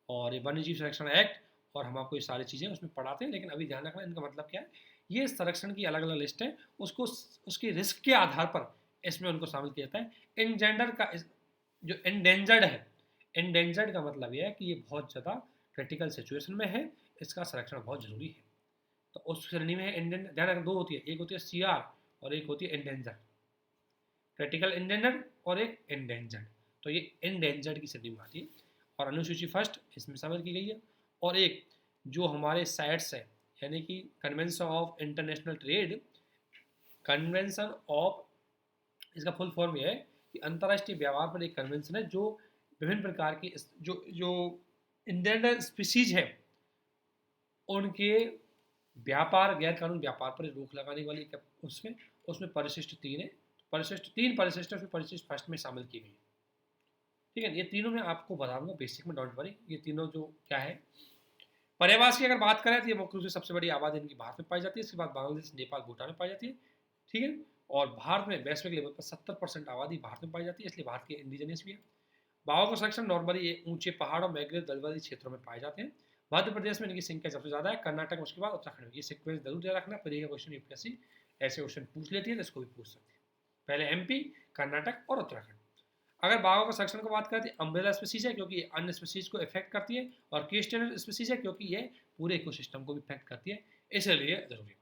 और ये वन्य जीव संरक्षण एक्ट और हम आपको ये सारी चीज़ें उसमें पढ़ाते हैं। लेकिन अभी ध्यान रखना इनका मतलब क्या है, ये संरक्षण की अलग अलग लिस्ट है, उसको उसकी रिस्क के आधार पर इसमें उनको शामिल किया जाता है। एंजेंडर का जो एंडेंजर्ड है, एंडेंजर्ड का मतलब यह है कि ये बहुत ज़्यादा क्रिटिकल सिचुएशन में है, इसका संरक्षण बहुत जरूरी है। तो उस श्रेणी में है एंडेंजर, ध्यान रखना दो होती है, एक होती है CR और एक होती है एंडेंजर, क्रिटिकल एंडेंजर्ड और एक एंडेंजर्ड। तो ये एंडेंजर्ड की श्रेणी में आती है और अनुसूची फर्स्ट इसमें शामिल की गई है। और एक जो हमारे साइट्स है यानी कि convention of international trade, convention of इसका फुल फॉर्म ये है कि अंतर्राष्ट्रीय व्यवहार पर एक कन्वेंशन है जो विभिन्न प्रकार की जो जो इंडेंजर्ड स्पीसीज है उनके व्यापार गैर कानूनी व्यापार पर रोक लगाने वाली उसमें उसमें परिशिष्ट 3 है, परिशिष्ट 3 परिशिष्ट उसमें परिशिष्ट फर्स्ट में शामिल की गई है। ठीक है, ये तीनों मैं आपको बता दूंगा बेसिक में, डोंट वरी। ये तीनों जो क्या है, पर्यावास की अगर बात करें तो ये मुख्य रूप से सबसे बड़ी आबादी इनकी भारत में पाई जाती है, इसके बाद बांग्लादेश नेपाल भूटान में पाई जाती है। ठीक है, और भारत में वैश्विक लेवल पर 70% आबादी भारत में पाई जाती है, इसलिए भारत के इंडिजिनियस भी है। बाघों का संरक्षण नॉर्मली ये ऊंचे पहाड़ों मैग्रेव दलदली क्षेत्रों में पाए जाते हैं। मध्य प्रदेश में इनकी संख्या सबसे ज्यादा है, कर्नाटक में उसके बाद उत्तराखंड में। ये सीक्वेंस जरूर याद रखना, फिर ये क्वेश्चन यूपीएससी ऐसे क्वेश्चन पूछ लेती है तो इसको भी पूछ सकती है, पहले MP, कर्नाटक और उत्तराखंड। अगर बाघों का संरक्षण की बात करें तो अम्ब्रेला स्पीसीज है क्योंकि ये अन्य स्पीसीज को इफेक्ट करती है, और क्रिस्टियन स्पीसीज है क्योंकि ये पूरे इकोसिस्टम को भी इफेक्ट करती है, इसलिए जरूरी है।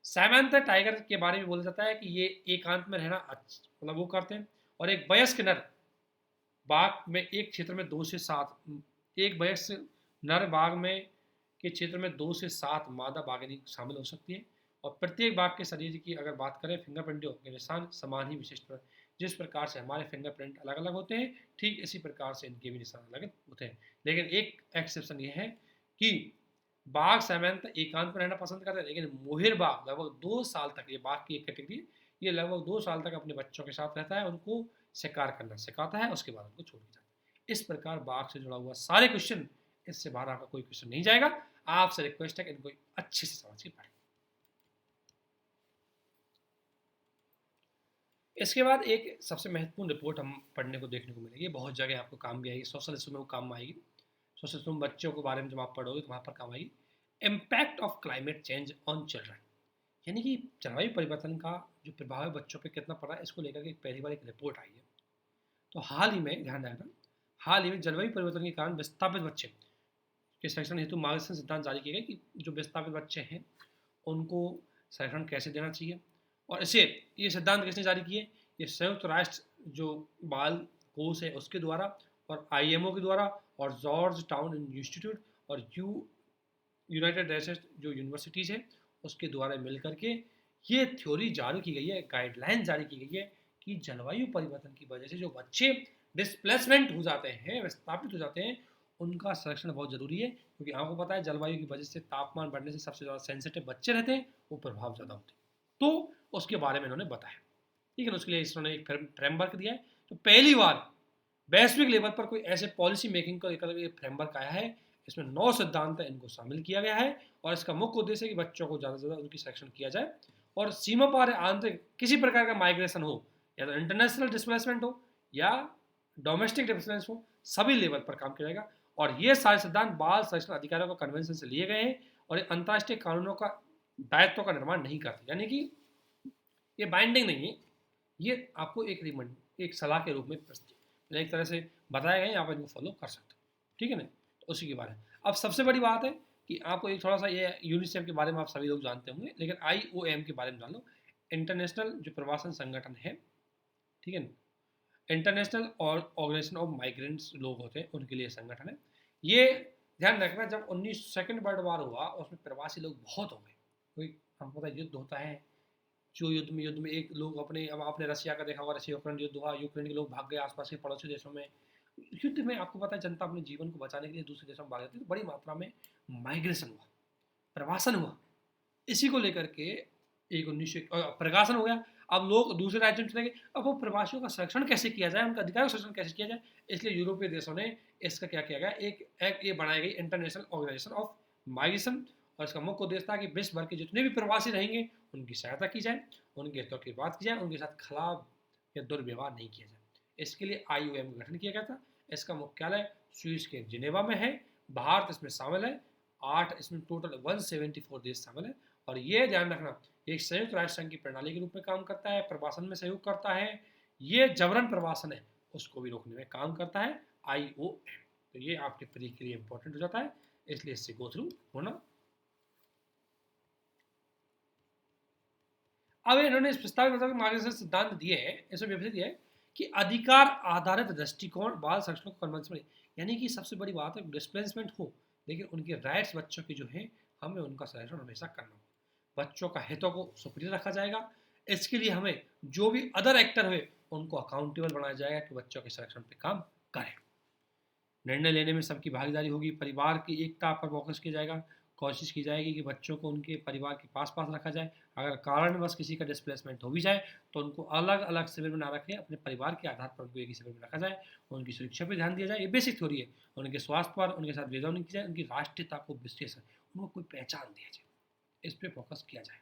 सैमंथा टाइगर के बारे में बोला जाता है कि ये एकांत में रहना मतलब वो करते हैं, और एक वयस्क नर बाघ में एक क्षेत्र में 2 से 7, एक वयस्क नर बाघ में के क्षेत्र में 2 से 7 मादा बाघिनी शामिल हो सकती है। और प्रत्येक बाघ के शरीर की अगर बात करें फिंगरप्रिंटों के निशान समान ही विशिष्ट, जिस प्रकार से हमारे फिंगरप्रिंट अलग अलग होते हैं ठीक इसी प्रकार से इनके भी निशान अलग होते हैं। लेकिन एक एक्सेप्शन ये है कि बाघ सामान्यतः एकांत में रहना पसंद करते हैं, लेकिन मोहिर बाघ लगभग 2 साल तक, ये बाघ की एक कैटेगरी, ये लगभग 2 साल तक अपने बच्चों के साथ रहता है, उनको शिकार करना सिखाता है, उसके बाद उनको छोड़ दिया जाता है। इस प्रकार बाघ से जुड़ा हुआ सारे क्वेश्चन, इससे बाहर आपका कोई क्वेश्चन नहीं जाएगा। आपसे रिक्वेस्ट है कि इनको अच्छे से समझ के पढ़ें। इसके बाद एक सबसे महत्वपूर्ण रिपोर्ट हम पढ़ने को देखने को मिलेगी, बहुत जगह आपको काम भी आएगी, सोशल इशू में वो काम आएगी, सोशल इशू में बच्चों के बारे में जब आप पढ़ोगे तो वहाँ पर काम आएगी। Impact of climate change on children, यानी कि जलवायु परिवर्तन का जो प्रभाव है बच्चों पे कितना पड़ा है, इसको लेकर के पहली बार एक रिपोर्ट आई है। तो हाल ही में ध्यान रखना, हाल ही में जलवायु परिवर्तन के कारण विस्थापित बच्चे के संरक्षण हेतु मार्गदर्शन सिद्धांत जारी किए गए कि जो विस्थापित बच्चे हैं उनको संरक्षण कैसे देना चाहिए। और इसे ये सिद्धांत किसने जारी किए, ये संयुक्त राष्ट्र जो बाल कोष है उसके द्वारा, और IMO के द्वारा, और जॉर्ज टाउन इंस्टीट्यूट और यूनाइटेड नेशंस जो यूनिवर्सिटीज़ है उसके द्वारा मिल करके ये थ्योरी जारी की गई है, गाइडलाइन जारी की गई है कि जलवायु परिवर्तन की वजह से जो बच्चे डिस्प्लेसमेंट हो जाते हैं, विस्थापित हो जाते हैं, उनका संरक्षण बहुत जरूरी है, क्योंकि आपको पता है जलवायु की वजह से तापमान बढ़ने से सबसे ज़्यादा सेंसिटिव बच्चे रहते हैं, वो प्रभाव ज़्यादा होते हैं। तो उसके बारे में इन्होंने बताया, ठीक है ना। उसके लिए इन्होंने एक फ्रेमवर्क दिया है। तो पहली बार वैश्विक लेवल पर कोई ऐसे पॉलिसी मेकिंग का एक फ्रेमवर्क आया है। इसमें 9 सिद्धांत है, इनको शामिल किया गया है, और इसका मुख्य उद्देश्य है कि बच्चों को ज़्यादा से ज़्यादा उनकी संरक्षण किया जाए, और सीमा पार आंतरिक किसी प्रकार का माइग्रेशन हो, या तो इंटरनेशनल डिस्प्लेसमेंट हो या डोमेस्टिक डिस्प्लेसमेंट हो, सभी लेवल पर काम किया जाएगा। और ये सारे सिद्धांत बाल संरक्षण अधिकारियों का कन्वेंशन से लिए गए हैं, और ये अंतर्राष्ट्रीय कानूनों का दायित्व का निर्माण नहीं करते, यानी कि ये बाइंडिंग नहीं है, ये आपको एक रिकमेंड, एक सलाह के रूप में एक तरह से बताया गया है, आप इनको फॉलो कर सकते हो, ठीक है ना। तो उसी के बारे में अब सबसे बड़ी बात है कि आपको एक थोड़ा सा ये यूनिसेफ के बारे में आप सभी लोग जानते होंगे, लेकिन IOM के बारे में जान लो। इंटरनेशनल जो प्रवासन संगठन है, ठीक है ना, इंटरनेशनल ऑर्गेनाइजेशन ऑफ माइग्रेंट्स लोग होते हैं, उनके लिए संगठन है ये। ध्यान रखना, जब 19 सेकेंड वर्ल्ड वार हुआ उसमें प्रवासी लोग बहुत हो गए, कोई हमको पता है युद्ध होता है, जो युद्ध में एक लोग अपने, अब आपने रशिया का देखा होगा, रशिया यूक्रेन युद्ध हुआ, यूक्रेन के लोग भाग गए आसपास के पड़ोसी देशों में। युद्ध में आपको पता है जनता अपने जीवन को बचाने के लिए दूसरे देशों में भाग जाती है, तो बड़ी मात्रा में माइग्रेशन हुआ, प्रवासन हुआ। इसी को लेकर के एक 19 प्रकाशन हो गया। अब लोग दूसरे राज्यों में चले गए, अब वो प्रवासियों का संरक्षण कैसे किया जाए, उनका अधिकार का संरक्षण कैसे किया जाए, इसलिए यूरोपीय देशों ने इसका क्या किया गया, एक एक्ट ये बनाई गई, इंटरनेशनल ऑर्गेनाइजेशन ऑफ माइग्रेशन। और इसका मुख्य उद्देश्य था कि विश्व भर के जितने भी प्रवासी रहेंगे उनकी सहायता की जाए, उनके हितों की बात की जाए, उनके साथ खराब या दुर्व्यवहार नहीं किया जाए। इसके लिए IOM का गठन किया गया था। इसका मुख्यालय स्विस के जिनेवा में है। भारत इसमें शामिल है, 8 इसमें टोटल 174 देश शामिल है। और ये ध्यान रखना, एक संयुक्त राष्ट्र संघ की प्रणाली के रूप में काम करता है, प्रवासन में सहयोग करता है, ये जबरन प्रवासन है उसको भी रोकने में काम करता है IOM। तो ये आपके प्री के लिए इंपॉर्टेंट हो जाता है, इसलिए इससे गो थ्रू होना। अब इन्होंने इस प्रस्तावित मतलब मार्गदर्शन सिद्धांत दिए हैं, इसमें विभजित दिया है कि अधिकार आधारित दृष्टिकोण बाल संरक्षण को कन्वेंशन, यानी कि सबसे बड़ी बात है डिस्प्लेसमेंट हो, लेकिन उनके राइट्स बच्चों के जो है हमें उनका संरक्षण हमेशा करना होगा, बच्चों का हितों को सुप्रिय रखा जाएगा। इसके लिए हमें जो भी अदर एक्टर हुए उनको अकाउंटेबल बनाया जाएगा कि बच्चों के संरक्षण पे काम करें। निर्णय लेने में सबकी भागीदारी होगी, परिवार की एकता पर फोकस किया जाएगा, कोशिश की जाएगी कि बच्चों को उनके परिवार के पास पास रखा जाए। अगर कारणवश किसी का डिस्प्लेसमेंट हो भी जाए तो उनको अलग अलग शिविर में ना रखें, अपने परिवार के आधार पर उनको एक ही शिविर में रखा जाए, उनकी सुरक्षा पर ध्यान दिया जाए, ये बेसिक थ्योरी है। उनके स्वास्थ्य पर उनके साथ भेदभाव नहीं किया जाए, उनकी राष्ट्रीयता को विशेष उनको कोई पहचान दिया जाए, इस पर फोकस किया जाए।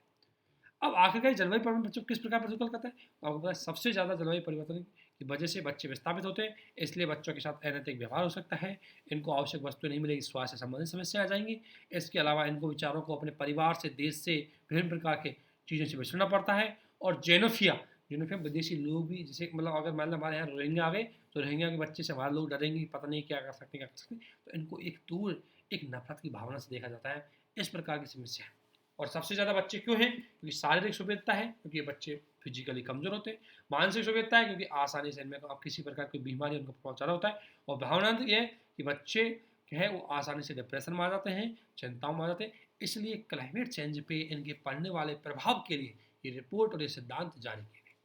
अब आखिरकार जलवायु परिवर्तन बच्चों को किस प्रकार प्रतिकूल करता है, तो आपको पता है सबसे ज़्यादा जलवायु परिवर्तन की वजह से बच्चे विस्थापित होते हैं, इसलिए बच्चों के साथ अनैतिक व्यवहार हो सकता है, इनको आवश्यक वस्तुएं नहीं मिलेगी, स्वास्थ्य संबंधित समस्याएं आ जाएंगी। इसके अलावा इनको विचारों को अपने परिवार से, देश से, विभिन्न प्रकार के चीज़ों से बचना पड़ता है। और जेनोफिया, जेनोफिया विदेशी लोग भी, जैसे मतलब अगर मान लो हमारे यहाँ रोहिंग्या आ गए, तो रोहिंग्या के बच्चे से हमारे लोग डरेंगे, पता नहीं क्या कर सकते क्या कर सकते, तो इनको एक दूर एक नफरत की भावना से देखा जाता है, इस प्रकार की समस्या है। और सबसे ज़्यादा बच्चे क्यों हैं, क्योंकि शारीरिक सुविधता है, क्योंकि ये बच्चे फिजिकली कमजोर होते हैं, मानसिक सुविधता है क्योंकि आसानी से इनमें अब किसी प्रकार की बीमारी उनको बहुत ज़्यादा होता है, और भावना ये है कि बच्चे है वो आसानी से डिप्रेशन में आ जाते हैं, चिंताओं में आ जाते हैं। इसलिए क्लाइमेट चेंज पे इनके पड़ने वाले प्रभाव के लिए ये रिपोर्ट और ये सिद्धांत जारी किए गए।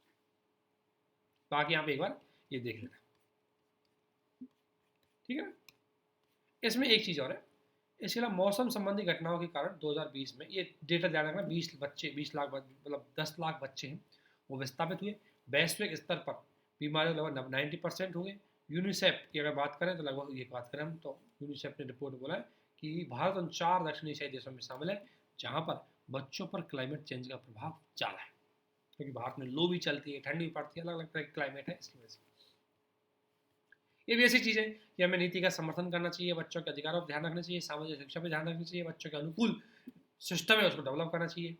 बाकी आप एक बार ये देख लेना, ठीक है ना। इसमें एक चीज़ और है, इसके अलावा मौसम संबंधी घटनाओं के कारण 2020 में, ये डेटा ध्यान रखना, 20 लाख मतलब 10 लाख बच्चे हैं वो विस्थापित हुए। वैश्विक स्तर पर बीमारियों लगभग 90% हो गए। यूनिसेफ की अगर बात करें तो लगभग ये बात करें हम, तो यूनिसेफ ने रिपोर्ट बोला है कि भारत उन 4 दक्षिण एशियाई देशों में शामिल है जहाँ पर बच्चों पर क्लाइमेट चेंज का प्रभाव ज़्यादा है, क्योंकि भारत में लू भी चलती है, ठंड भी पड़ती है, अलग अलग तरह की क्लाइमेट है, इसकी वजह से ये भी ऐसी चीज़ है कि हमें नीति का समर्थन करना चाहिए, बच्चों के अधिकारों पर ध्यान रखना चाहिए, सामाजिक शिक्षा पर ध्यान रखना चाहिए, बच्चों के अनुकूल सिस्टम है उसको डेवलप करना चाहिए।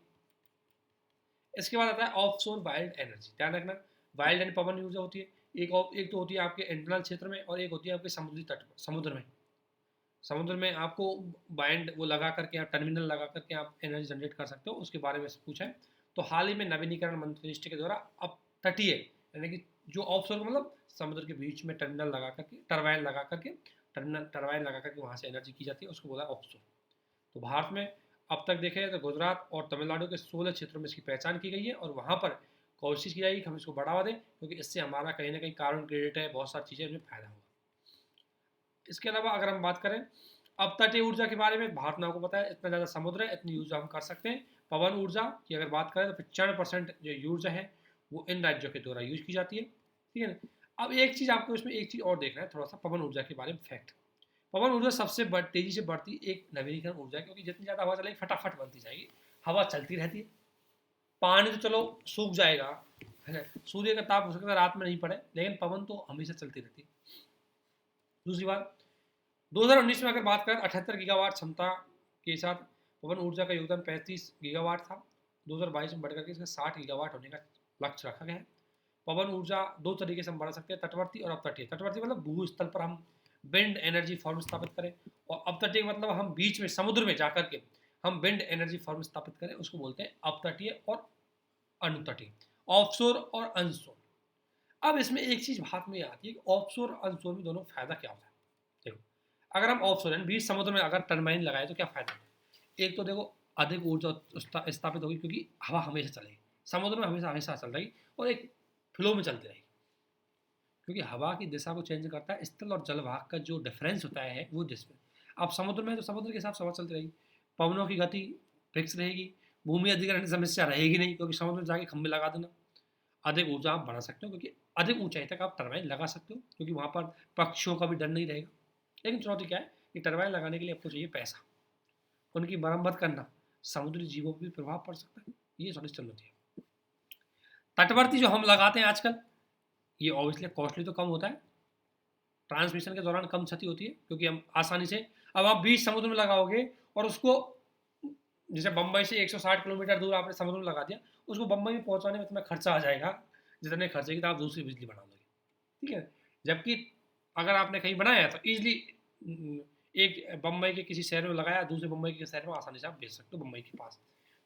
इसके बाद आता है ऑफशोर वाइल्ड एनर्जी। ध्यान रखना, वाइल्ड एंड पवन ऊर्जा होती है, एक तो होती है आपके इंटरनल क्षेत्र में, और एक होती है आपके समुद्री तट पर, समुद्र में आपको बाइंड वो लगा करके आप टर्मिनल लगा करके आप एनर्जी जनरेट कर सकते हो, उसके बारे में पूछा है। तो हाल ही में नवीनीकरण मंत्रिमंडल के द्वारा अब तटीय, यानी कि जो ऑफशोर मतलब समुद्र के बीच में टर्मिनल लगा करके, टरबाइन लगा करके वहाँ से एनर्जी की जाती है, उसको बोला ऑफशोर। तो भारत में अब तक देखे तो गुजरात और तमिलनाडु के 16 क्षेत्रों में इसकी पहचान की गई है, और वहाँ पर कोशिश की जाएगी कि हम इसको बढ़ावा दें, क्योंकि इससे हमारा कहीं ना कहीं कार्बन क्रेडिट है, बहुत सारी चीज़ें में फायदा होगा। इसके अलावा अगर हम बात करें अब तटीय ऊर्जा के बारे में, भारत में आपको पता है इतना ज़्यादा समुद्र है, इतनी यूज हम कर सकते हैं। पवन ऊर्जा की अगर बात करें तो 95% जो ऊर्जा है वो इन राज्यों के द्वारा यूज की जाती है, ठीक है ना। अब एक चीज़ आपको इसमें एक चीज़ और देखना है थोड़ा सा पवन ऊर्जा के बारे में फैक्ट। पवन ऊर्जा सबसे तेजी से बढ़ती एक नवीनीकरण ऊर्जा है, क्योंकि जितनी ज़्यादा हवा चलेगी फटाफट बनती जाएगी, हवा चलती रहती है। पानी तो चलो सूख जाएगा, है ना, सूर्य का ताप हो सकता है रात में नहीं पड़े, लेकिन पवन तो हमेशा चलती रहती है। दूसरी बात 2019 में अगर बात करें 78 गीगावाट क्षमता के साथ पवन ऊर्जा का योगदान 35 गीगावाट था। 2022 में बढ़कर के इसका 60 गीगावाट होने का लक्ष्य रखा गया है। पवन ऊर्जा दो तरीके से हम बढ़ा सकते हैं, तटवर्ती और अपतटीय। तटवर्ती मतलब भूस्थल पर हम विंड एनर्जी फार्म स्थापित करें, और अपतटीय मतलब हम बीच में समुद्र में जाकर के हम विंड एनर्जी फार्म स्थापित करें, उसको बोलते हैं अपतटीय और अनुतटीय, ऑफशोर और अनशोर। अब इसमें एक चीज हाथ में आती है कि ऑफशोर और अनशोर में दोनों फायदा क्या होता है। देखो, अगर हम ऑफशोर यानी बीच समुद्र में अगर टर्बाइन लगाए तो क्या फायदा है। एक तो देखो अधिक ऊर्जा स्थापित होगी, क्योंकि हवा हमेशा चलेगी, समुद्र में हमेशा हमेशा चल रही और एक फ्लो में चलती रहेगी, क्योंकि हवा की दिशा को चेंज करता है स्थल और जलवाहक का जो डिफरेंस होता है वो डिस्प्ले। अब समुद्र में तो समुद्र के हिसाब से हवा चलती रहेगी, पवनों की गति फिक्स रहेगी, भूमि अधिग्रहण की समस्या रहेगी नहीं, क्योंकि समुद्र में जाके खंभे लगा देना। अधिक ऊर्जा आप बढ़ा सकते हो, क्योंकि अधिक ऊंचाई तक आप टर्बाइन लगा सकते हो, क्योंकि वहाँ पर पक्षियों का भी डर नहीं रहेगा। लेकिन चुनौती क्या है कि टर्बाइन लगाने के लिए आपको चाहिए पैसा, उनकी मरम्मत करना, समुद्री जीवों पर भी प्रभाव पड़ सकता है, ये थोड़ी चुनौती है। तटवर्ती जो हम लगाते हैं आजकल, ये ऑब्वियसली कॉस्टली तो कम होता है, ट्रांसमिशन के दौरान कम क्षति होती है, क्योंकि हम आसानी से, अब आप बीच समुद्र में लगाओगे और उसको जैसे बम्बई से 160 किलोमीटर दूर आपने समुद्र में लगा दिया, उसको बम्बई में पहुंचाने में इतना खर्चा आ जाएगा, जितने खर्चे की तो आप दूसरी बिजली बना लोगे, ठीक है। जबकि अगर आपने कहीं बनाया तो ईजिली एक बम्बई के किसी शहर में लगाया, दूसरे बम्बई के शहर में आसानी से आप भेज सकते हो, बम्बई के पास,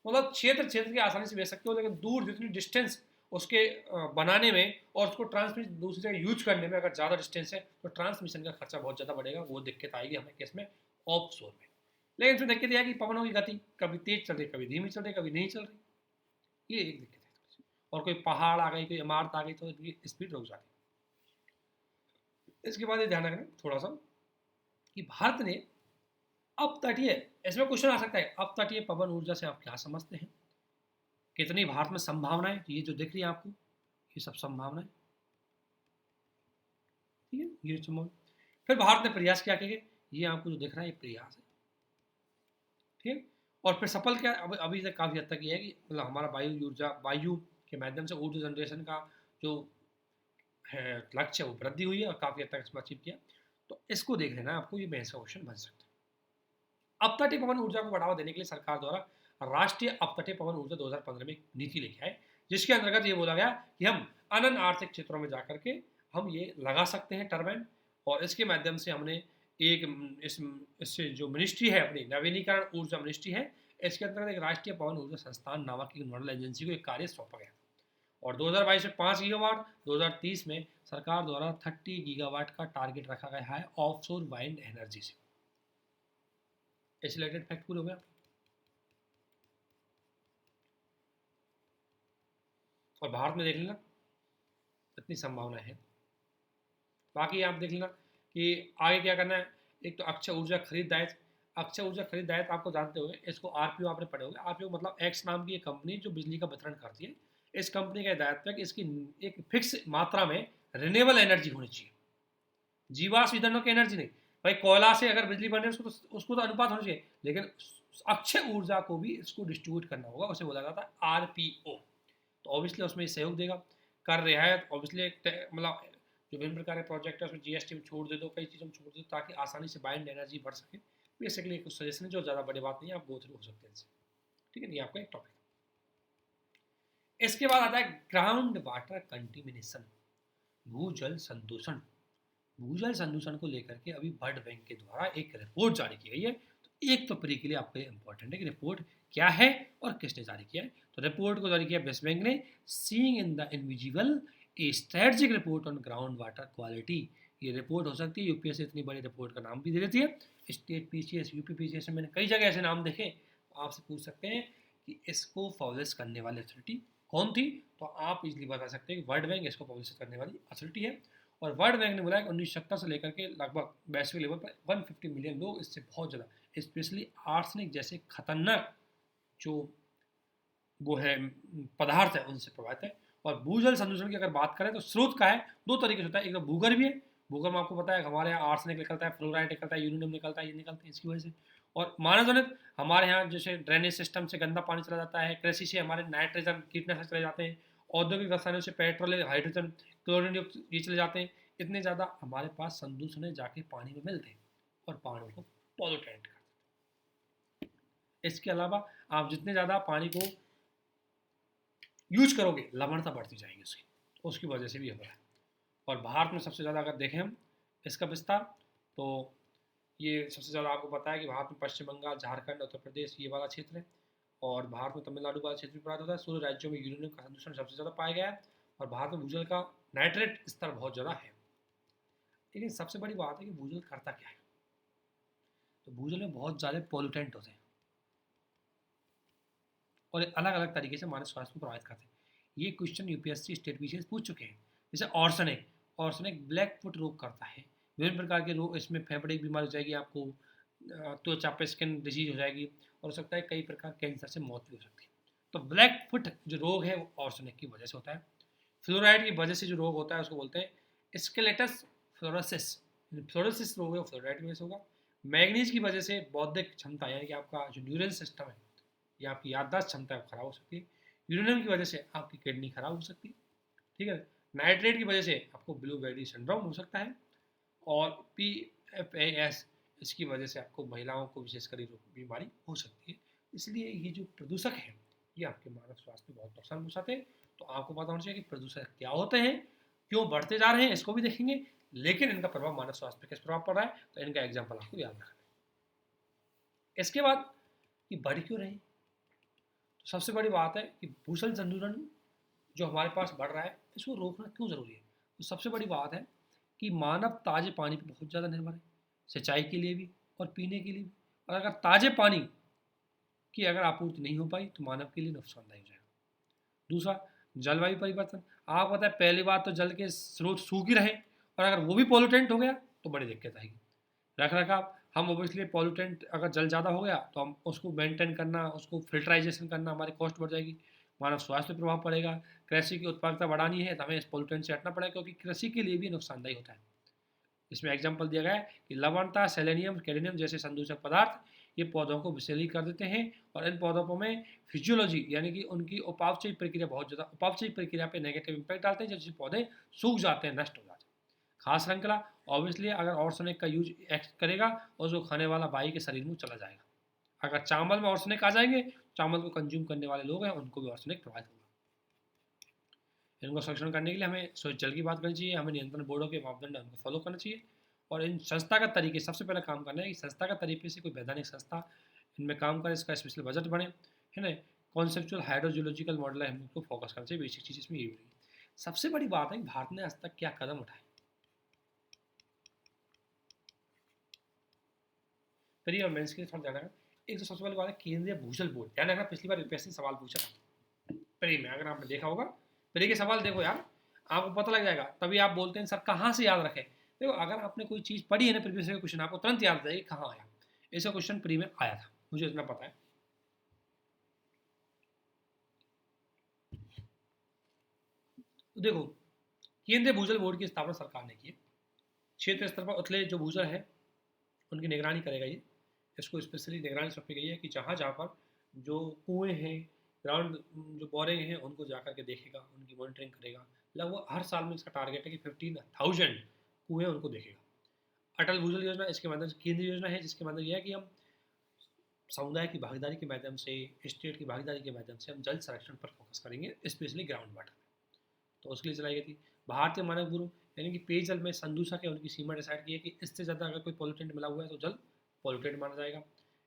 मतलब क्षेत्र क्षेत्र के आसानी से भेज सकते हो। लेकिन दूर जितनी डिस्टेंस उसके बनाने में और उसको ट्रांसमिट दूसरी जगह यूज करने में अगर ज़्यादा डिस्टेंस है तो ट्रांसमिशन का खर्चा बहुत ज़्यादा बढ़ेगा, वो दिक्कत आएगी हमें केस में ऑफ शोर में। लेकिन इसमें दिक्कत यह है कि पवनों की गति कभी तेज चल रही, कभी धीमी चल रही, कभी नहीं चल रही, ये एक दिक्कत है। और कोई पहाड़ आ गई, कोई इमारत आ गई तो इनकी स्पीड रुक जाती है। इसके बाद ये ध्यान रखना थोड़ा सा कि भारत ने अपतटीय, इसमें क्वेश्चन आ सकता है अपतटीय पवन ऊर्जा से आप क्या समझते हैं, कितनी भारत में संभावनाएं, तो ये जो दिख रही है आपको ये सब संभावनाएं, ठीक है, ये संभावना। फिर भारत ने प्रयास क्या किए, ये आपको जो दिख रहा है ये प्रयास है, ठीक। और फिर सफल क्या अभी तक काफी हद तक ये है कि मतलब हमारा वायु के माध्यम से ऊर्जा जनरेशन का जो है लक्ष्य है वो वृद्धि हुई है और काफी हद तक इसमें अचीव किया। तो इसको देख लेना आपको, ये मेन क्वेश्चन बन सकता है। अपतटीय पवन ऊर्जा को बढ़ावा देने के लिए सरकार द्वारा राष्ट्रीय अपतटीय पवन ऊर्जा 2015 में एक नीति लेके आए, जिसके अंतर्गत ये बोला गया कि हम अनन्य आर्थिक क्षेत्रों में जाकर के हम ये लगा सकते हैं टर्बाइन, और इसके माध्यम से हमने एक इससे जो मिनिस्ट्री है अपनी नवीनीकरण ऊर्जा मिनिस्ट्री है, इसके अंतर्गत एक राष्ट्रीय पवन ऊर्जा संस्थान नामक एक नोडल एजेंसी को एक कार्य सौंपा गया। और 2022 में 5 गीगावाट, 2030 में सरकार द्वारा 30 गीगावाट का टारगेट रखा गया है ऑफशोर वाइंड एनर्जी से। रिलेटेड फैक्ट पूरे हो गया। और भारत में देख लेना इतनी संभावना है। बाकी आप देख लेना कि आगे क्या करना है। एक तो अक्षय ऊर्जा खरीद दायित्व, अक्षय ऊर्जा खरीद दायित्व आपको जानते होंगे, इसको आरपीओ आपने पढ़े होंगे। आरपीओ मतलब एक्स नाम की एक कंपनी जो बिजली का वितरण करती है। इस कंपनी का दायित्व है कि इसकी एक फिक्स मात्रा में रिन्यूएबल एनर्जी होनी चाहिए, जीवाश्म ईंधनों की एनर्जी नहीं। भाई कोयला से अगर बिजली बन रही है उसको तो अनुपात होना चाहिए, लेकिन अक्षय ऊर्जा को भी इसको डिस्ट्रीब्यूट करना होगा, उसे बोला जाता है आरपीओ। तो ऑब्वियसली उसमें सहयोग देगा, कर रियायत ऑब्वियसली मतलब जो विभिन्न प्रकार के प्रोजेक्ट है उसमें जीएसटी में छोड़ दे दो, कई चीज़ों में छोड़ दे दो, ताकि आसानी से बाइंड एनर्जी बढ़ सके। बेसिकली कुछ सजेशन है जो ज़्यादा बड़ी बात नहीं है, आप गो थ्रू हो सकते हैं, ठीक है। ये आपका एक टॉपिक। इसके बाद आता है ग्राउंड वाटर कंटिमिनेशन, भूजल संदूषण। भूजल संदूषण को लेकर के अभी वर्ल्ड बैंक के द्वारा एक रिपोर्ट जारी की गई है। तो एक तो परी के लिए आपको इंपॉर्टेंट है कि रिपोर्ट क्या है और किसने जारी किया है। तो रिपोर्ट को जारी किया विश्व बैंक ने, seeing in the invisible A strategic report on ground water quality. ये रिपोर्ट हो सकती है यूपीएससी इतनी बड़ी रिपोर्ट का नाम भी दे देती है, स्टेट पीसीएस यूपी पीसीएस में मैंने कई जगह ऐसे नाम देखे। आपसे पूछ सकते हैं कि इसको पब्लिश करने वाली अथॉरिटी कौन थी, तो आप इजीली बता सकते हैं कि वर्ल्ड बैंक इसको पब्लिश करने वाली अथॉरिटी है। और वर्ल्ड बैंक ने बोला कि 1970 से लेकर के लगभग वैश्विक लेवल पर 150 मिलियन लोग इससे बहुत ज़्यादा स्पेशली आर्सेनिक जैसे खतरनाक जो वो है पदार्थ है उनसे प्रभावित है। और भूजल संदूषण की अगर बात करें तो स्रोत का है, दो तरीके से होता है, एक तो भूगर्भ भी है, भूगर्भ में आपको पता है हमारे यहाँ आर्सेनिक निकलता है, फ्लोराइड निकलता है, यूरेनियम निकलता है, ये निकलते हैं इसकी वजह से। और मानव जनित हमारे यहाँ जैसे ड्रेनेज सिस्टम से गंदा पानी चला जाता है, कृषि से हमारे नाइट्रोजन कीटनाशक चले जाते हैं, औद्योगिक रसायनों से पेट्रोल हाइड्रोजन क्लोरीन ये चले जाते हैं, इतने ज़्यादा हमारे पास संदूषण जाके पानी में मिलते हैं और पानी को पॉल्यूटेंट करते हैं। इसके अलावा आप जितने ज़्यादा पानी को यूज करोगे लवणता बढ़ती जाएगी उसकी वजह से भी हो रहा है। और भारत में सबसे ज़्यादा अगर देखें हम इसका विस्तार, तो ये सबसे ज़्यादा आपको पता है कि भारत में पश्चिम बंगाल, झारखंड, उत्तर प्रदेश ये वाला क्षेत्र है, और भारत में तमिलनाडु वाला क्षेत्र भी प्राप्त होता है। 16 राज्यों में यूरेनियम का प्रदूषण सबसे ज़्यादा पाया गया है, और भारत में भूजल का नाइट्रेट स्तर बहुत ज़्यादा है। लेकिन सबसे बड़ी बात है कि भूजल करता क्या है, तो भूजल में बहुत ज़्यादा पॉल्यूटेंट होते हैं और अलग अलग तरीके से मानव स्वास्थ्य को प्रभावित करते हैं। ये क्वेश्चन यूपीएससी स्टेट पीसीएस पूछ चुके हैं। जैसे ऑर्सनिक ब्लैक फुट रोग करता है, विभिन्न प्रकार के रोग, इसमें फेफड़े की बीमारी हो जाएगी आपको, त्वचा पे स्किन डिजीज हो जाएगी, और हो सकता है कई प्रकार कैंसर से मौत भी हो सकती है। तो ब्लैक फुट जो रोग है वो ऑर्सनिक की वजह से होता है। फ्लोराइड की वजह से जो रोग होता है उसको बोलते हैं स्केलेटस फ्लोरोसिस, फ्लोरोसिस रोग है वो फ्लोराइड की वजह से होगा। मैग्नीज की वजह से बौद्धिक क्षमता यानी कि आपका जो न्यूरल सिस्टम है या आपकी याददाश्त क्षमता है खराब हो सकती है। यूरेनियम की वजह से आपकी किडनी खराब हो सकती है, ठीक है। नाइट्रेट की वजह से आपको ब्लू बैडी सिंड्रोम हो सकता है, और PFAS इसकी वजह से आपको महिलाओं को विशेषकर बीमारी हो सकती है। इसलिए ये जो प्रदूषक है ये आपके मानव स्वास्थ्य में बहुत नुकसान पहुँचाते हैं। तो आपको पता होना चाहिए कि प्रदूषक क्या होते हैं, क्यों बढ़ते जा रहे हैं, इसको भी देखेंगे, लेकिन इनका प्रभाव मानव स्वास्थ्य पर किस प्रभाव पड़ रहा है, तो इनका एग्जाम्पल आपको याद रखना है। इसके बाद कि बढ़ क्यों रहे, तो सबसे बड़ी बात है कि भूजल संतुलन जो हमारे पास बढ़ रहा है इसको रोकना क्यों ज़रूरी है। तो सबसे बड़ी बात है कि मानव ताज़े पानी पर बहुत ज़्यादा निर्भर है, सिंचाई के लिए भी और पीने के लिए भी। और अगर ताज़े पानी की अगर आपूर्ति नहीं हो पाई तो मानव के लिए नुकसानदायक हो जाएगा। दूसरा, जलवायु परिवर्तन। आपको पता है पहली बात तो जल के स्रोत सूख ही रहे, और अगर वो भी पॉल्यूटेंट हो गया तो बड़ी दिक्कत आएगी। रख रखाव, हम ओबियसली पॉल्यूटेंट अगर जल ज़्यादा हो गया तो हम उसको मेंटेन करना, उसको फिल्टराइजेशन करना, हमारी कॉस्ट बढ़ जाएगी, मानव स्वास्थ्य पर प्रभाव पड़ेगा। कृषि की उत्पादकता बढ़ानी है तो हमें इस पॉल्यूटेंट से हटना पड़ेगा, क्योंकि कृषि के लिए भी नुकसानदायी होता है। इसमें एग्जाम्पल दिया गया है कि लवणता, सेलेनियम, कैडमियम जैसे संदूषक पदार्थ ये पौधों को विषैली कर देते हैं, और इन पौधों में फिजियोलॉजी यानी कि उनकी उपापचय प्रक्रिया बहुत ज़्यादा उपापचय प्रक्रिया पे नेगेटिव इम्पैक्ट डालते हैं, जिससे पौधे सूख जाते हैं, नष्ट हो जाते हैं। खास श्रृंखला, ऑब्वियसली अगर ऑर्सनिक का यूज करेगा और उसको खाने वाला बाई के शरीर में चला जाएगा। अगर चावल में ऑर्सनिक आ जाएंगे, चावल को कंज्यूम करने वाले लोग हैं उनको भी ऑर्सनिक प्रभावित होगा। इनको संरक्षण करने के लिए हमें स्वच्छ जल की बात करनी चाहिए, हमें नियंत्रण बोर्डों के मापदंड उनको फॉलो करना चाहिए, और इन संस्थागत तरीके सबसे पहले काम करना है कि संस्थागत तरीके से कोई वैधानिक संस्था इनमें काम करे, इसका स्पेशल बजट बने, है ना। कॉन्सेप्चुअल हाइड्रोजियोलॉजिकल मॉडल है, हमको फोकस करना चाहिए, बेसिक चीज़ इसमें ये होगी। सबसे बड़ी बात है कि भारत ने आज तक क्या कदम उठाए। प्री और मेंस के लिए थोड़ा ध्यान रखना। एक तो सबसे पहली बात है केंद्रीय भूजल बोर्ड, ध्यान रखना, पिछली बार यूपीएससी सवाल पूछा था प्री में, अगर आपने देखा होगा प्री के सवाल देखो यार, आपको पता लग जाएगा। तभी आप बोलते हैं सर कहाँ से याद रखें, देखो अगर आपने कोई चीज़ पढ़ी है ना प्रीवियस ईयर क्वेश्चन, आपको तुरंत याद रहेगी कहाँ आया। ऐसा क्वेश्चन प्री में आया था, मुझे इतना पता है। तो देखो, केंद्रीय भूजल बोर्ड की स्थापना सरकार ने की है। क्षेत्र स्तर पर उथले जो भूजल है उनकी निगरानी करेगा ये। इसको स्पेशली निगरानी सौंपी गई है कि जहाँ जहाँ पर जो कुएँ हैं, ग्राउंड जो बोरिंग हैं, उनको जा करके देखेगा, उनकी मॉनिटरिंग करेगा। लगभग हर साल में इसका टारगेट है कि 15,000 कुएँ उनको देखेगा। अटल भूजल योजना इसके माध्यम से केंद्रीय योजना है, जिसके माध्यम यह है कि हम समुदाय की भागीदारी के माध्यम से, स्टेट की भागीदारी के माध्यम से हम जल संरक्षण पर फोकस करेंगे, स्पेशली ग्राउंड वाटर। तो उसके लिए चलाई गई थी भारतीय मानक ब्यूरो, यानी कि पेयजल में संदूषक है उनकी सीमा डिसाइड की है कि इससे ज़्यादा अगर कोई पॉल्यूटेंट मिला हुआ है तो जल पॉल्यूटेंट माना जाएगा।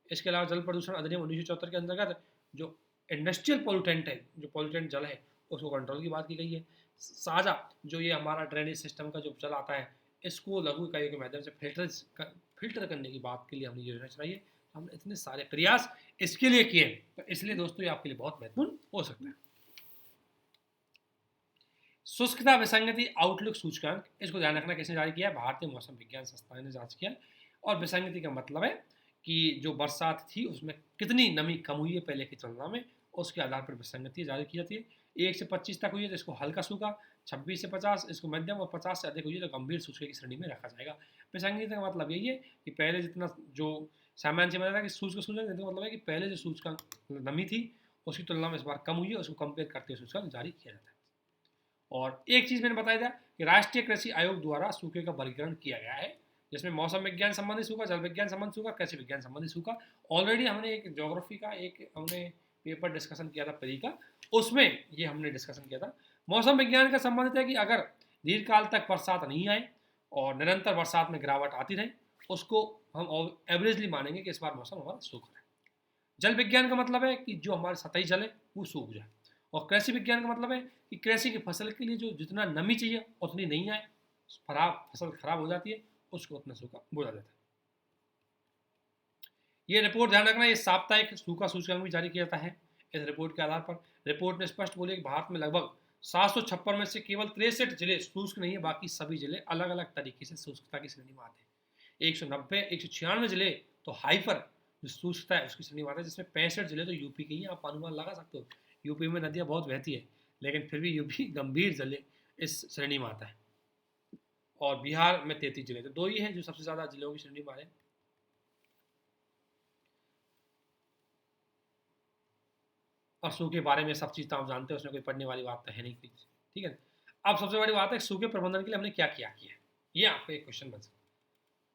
इसके अलावा जल प्रदूषण अधिनियम 1974 के अंतर्गत जो इंडस्ट्रियल पॉल्यूटेंट है, जो पॉल्यूटेंट जल है उसको कंट्रोल की बात की गई है। साझा जो ये हमारा ड्रेनेज सिस्टम का जो जल आता है इसको लघु इकाइयों के माध्यम से फिल्टर करने की बात के लिए हमने योजना चलाई है। हमने इतने सारे प्रयास इसके लिए किए, तो इसलिए दोस्तों ये आपके लिए बहुत महत्वपूर्ण हो सकता है। शुष्कता विसंगति आउटलुक सूचकांक, इसको ध्यान रखना किसने जारी किया है, भारतीय मौसम विज्ञान संस्थान ने जांच किया। और विसंगति का मतलब है कि जो बरसात थी उसमें कितनी नमी कम हुई है पहले की तुलना में, उसके आधार पर विसंगति जारी की जाती है। 1 से 25 तक हुई है तो इसको हल्का सूखा, 26 से 50 इसको मध्यम, और 50 से अधिक हुई है तो गंभीर सूखे की श्रेणी में रखा जाएगा। विसंगति का मतलब यही है कि पहले जितना जो सामान्य समझा था कि सूचक सूचक, इसका मतलब है कि पहले जो सूचकांक नमी थी उसकी तुलना में इस बार कम हुई है, उसको कंपेयर करते हुए सूचकांक जारी किया जाता है। और एक चीज़ मैंने बताया था कि राष्ट्रीय कृषि आयोग द्वारा सूखे का वर्गीकरण किया गया है, जिसमें मौसम विज्ञान संबंधी सूखा, जल विज्ञान संबंधी सूखा, कृषि विज्ञान संबंधी सूखा। ऑलरेडी हमने एक ज्योग्राफी का एक हमने पेपर डिस्कशन किया था प्री का, उसमें ये हमने डिस्कशन किया था। मौसम विज्ञान का संबंधित है कि अगर दीर्घकाल तक बरसात नहीं आए और निरंतर बरसात में गिरावट आती रहे, उसको हम एवरेजली मानेंगे कि इस बार मौसम हमारा सूखा है। जल विज्ञान का मतलब है कि जो हमारे सतही जल है वो सूख जाए। और कृषि विज्ञान का मतलब है कि कृषि की फसल के लिए जो जितना नमी चाहिए उतनी नहीं आए, फसल खराब हो जाती है, उसको उतना सूखा बोला जाता है। ये रिपोर्ट ध्यान रखना, ये साप्ताहिक सूखा सूचकांक भी जारी किया जाता है। इस रिपोर्ट के आधार पर रिपोर्ट ने स्पष्ट बोले कि भारत में लगभग 756 में से केवल 63 जिले शुष्क नहीं है, बाकी सभी जिले अलग अलग तरीके से शुष्कता की श्रेणी में आते हैं। 196 जिले तो हाइपर जो शुष्कता है उसकी श्रेणी में आते हैं, जिसमें 65 जिले तो यूपी के ही, आप अनुमान लगा सकते हो। यूपी में नदियाँ बहुत बहती है, लेकिन फिर भी यूपी गंभीर जिले इस श्रेणी में आता है। और बिहार में 33 जिले, तो 2 ही हैं जो सबसे ज़्यादा जिलों की श्रेणी में आ रहे हैं। और सूखे के बारे में सब चीज़ तो आप जानते हैं, उसमें कोई पढ़ने वाली बात तो है नहीं कुछ, ठीक है। अब सबसे बड़ी बात है सूखे प्रबंधन के लिए हमने क्या किया किया है, ये आपको एक क्वेश्चन बन सकता है।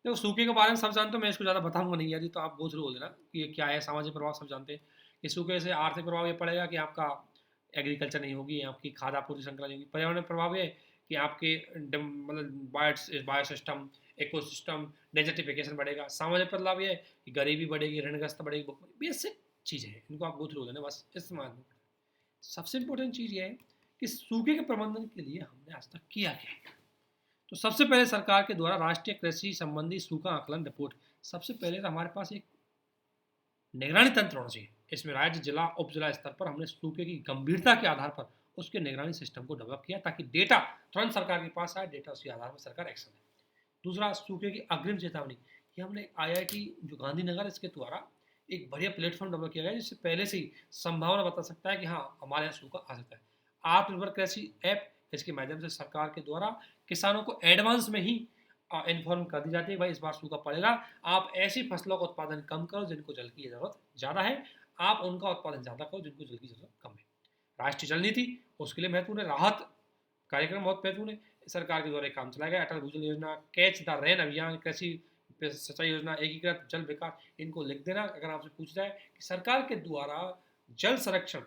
देखो सूखे के बारे में सब जानते हो, मैं इसको ज़्यादा बताऊंगा नहीं यार, तो आप बोझ बोल देना कि ये क्या है। सामाजिक प्रभाव सब जानते हैं कि सूखे से आर्थिक प्रभाव ये पड़ेगा कि आपका एग्रीकल्चर नहीं होगी, आपकी खाद्य आपूर्ति श्रृंखला नहीं होगी। पर्यावरण प्रभाव ये कि आपके मतलब बायो सिस्टम, इकोसिस्टम, डेजर्टिफिकेशन बढ़ेगा। सामाजिक बदलाव ये कि गरीबी बढ़ेगी, ऋणग्रस्त बढ़ेगी, बेसिक चीज़ें हैं, इनको आप गो थ्रू लेना बस इस्तेमाल में। सबसे इंपॉर्टेंट चीज़ ये है कि सूखे के प्रबंधन के लिए हमने आज तक किया क्या है। तो सबसे पहले सरकार के द्वारा राष्ट्रीय कृषि संबंधी सूखा आकलन रिपोर्ट, सबसे पहले तो हमारे पास एक निगरानी तंत्र होना चाहिए। इसमें राज्य, जिला, उप जिला स्तर पर हमने सूखे की गंभीरता के आधार पर उसके निगरानी सिस्टम को डेवलप किया, ताकि डेटा तुरंत सरकार के पास आए, डेटा उसके आधार पर सरकार एक्शन ले। दूसरा, सूखे की अग्रिम चेतावनी, ये हमने IIT जो गांधीनगर इसके द्वारा एक बढ़िया प्लेटफॉर्म डेवलप किया गया है, जिससे पहले से ही संभावना बता सकता है कि हाँ हमारे यहाँ सूखा आ सकता है। आत्मनिर्भर कृषि ऐप, इसके माध्यम से सरकार के द्वारा किसानों को एडवांस में ही इन्फॉर्म कर दी जाती है भाई इस बार सूखा पड़ेगा, आप ऐसी फसलों का उत्पादन कम करो जिनको जल की जरूरत ज़्यादा है, आप उनका उत्पादन ज़्यादा करो जिनको जल की जरूरत कम है। राष्ट्रीय जल नीति, उसके लिए महत्वपूर्ण है। राहत कार्यक्रम बहुत महत्वपूर्ण है, सरकार के द्वारा काम चलाया गया। अटल भूजल योजना, कैच द रेन अभियान, कृषि सिंचाई योजना, एकीकृत जल विकास, इनको लिख देना अगर आपसे पूछ जाए कि सरकार के द्वारा जल संरक्षण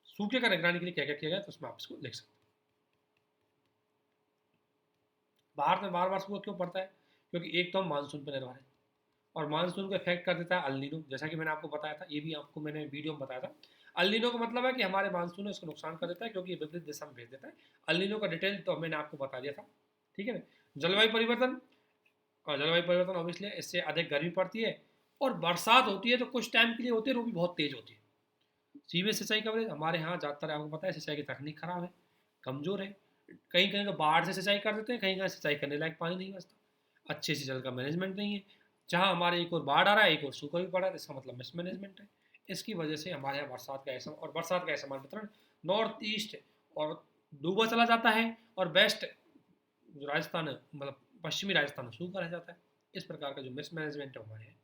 सूखे का निगरानी के लिए क्या क्या किया गया, तो उसमें आप इसको लिख सकते हैं। भारत में बार बार सूखा क्यों पड़ता है, क्योंकि एक तो हम मानसून पर निर्भर है, और मानसून को इफेक्ट कर देता है अल नीनो, जैसा कि मैंने आपको बताया था, ये भी आपको मैंने वीडियो में बताया था। अल नीनो का मतलब है कि हमारे मानसून है उसको नुकसान कर देता है, क्योंकि ये विपरीत दिशा में भेज देता है। अल नीनो का डिटेल तो मैंने आपको बता दिया था, ठीक है ना। जलवायु परिवर्तन, और जलवायु परिवर्तन ऑब्वियसली इससे अधिक गर्मी पड़ती है, और बरसात होती है तो कुछ टाइम के लिए होती है, वो भी बहुत तेज होती है। सीमित सिंचाई कवरेज, हमारे यहाँ ज़्यादातर आपको पता है सिंचाई की तकनीक खराब है, कमज़ोर है। कहीं कहीं तो बाढ़ से सिंचाई कर देते हैं, कहीं कहीं सिंचाई करने लायक पानी नहीं बचता, अच्छे से जल का मैनेजमेंट नहीं है। जहाँ हमारे एक और बाढ़ आ रहा है, एक और सूखा भी पड़ा है, इसका मतलब मिसमैनेजमेंट है। इसकी वजह से हमारे यहाँ बरसात का असमान वितरण नॉर्थ ईस्ट और डूबा चला जाता है, और वेस्ट जो राजस्थान है मतलब पश्चिमी राजस्थान में सूखा रह जाता है। इस प्रकार का जो मिसमैनेजमेंट है हमारे यहाँ,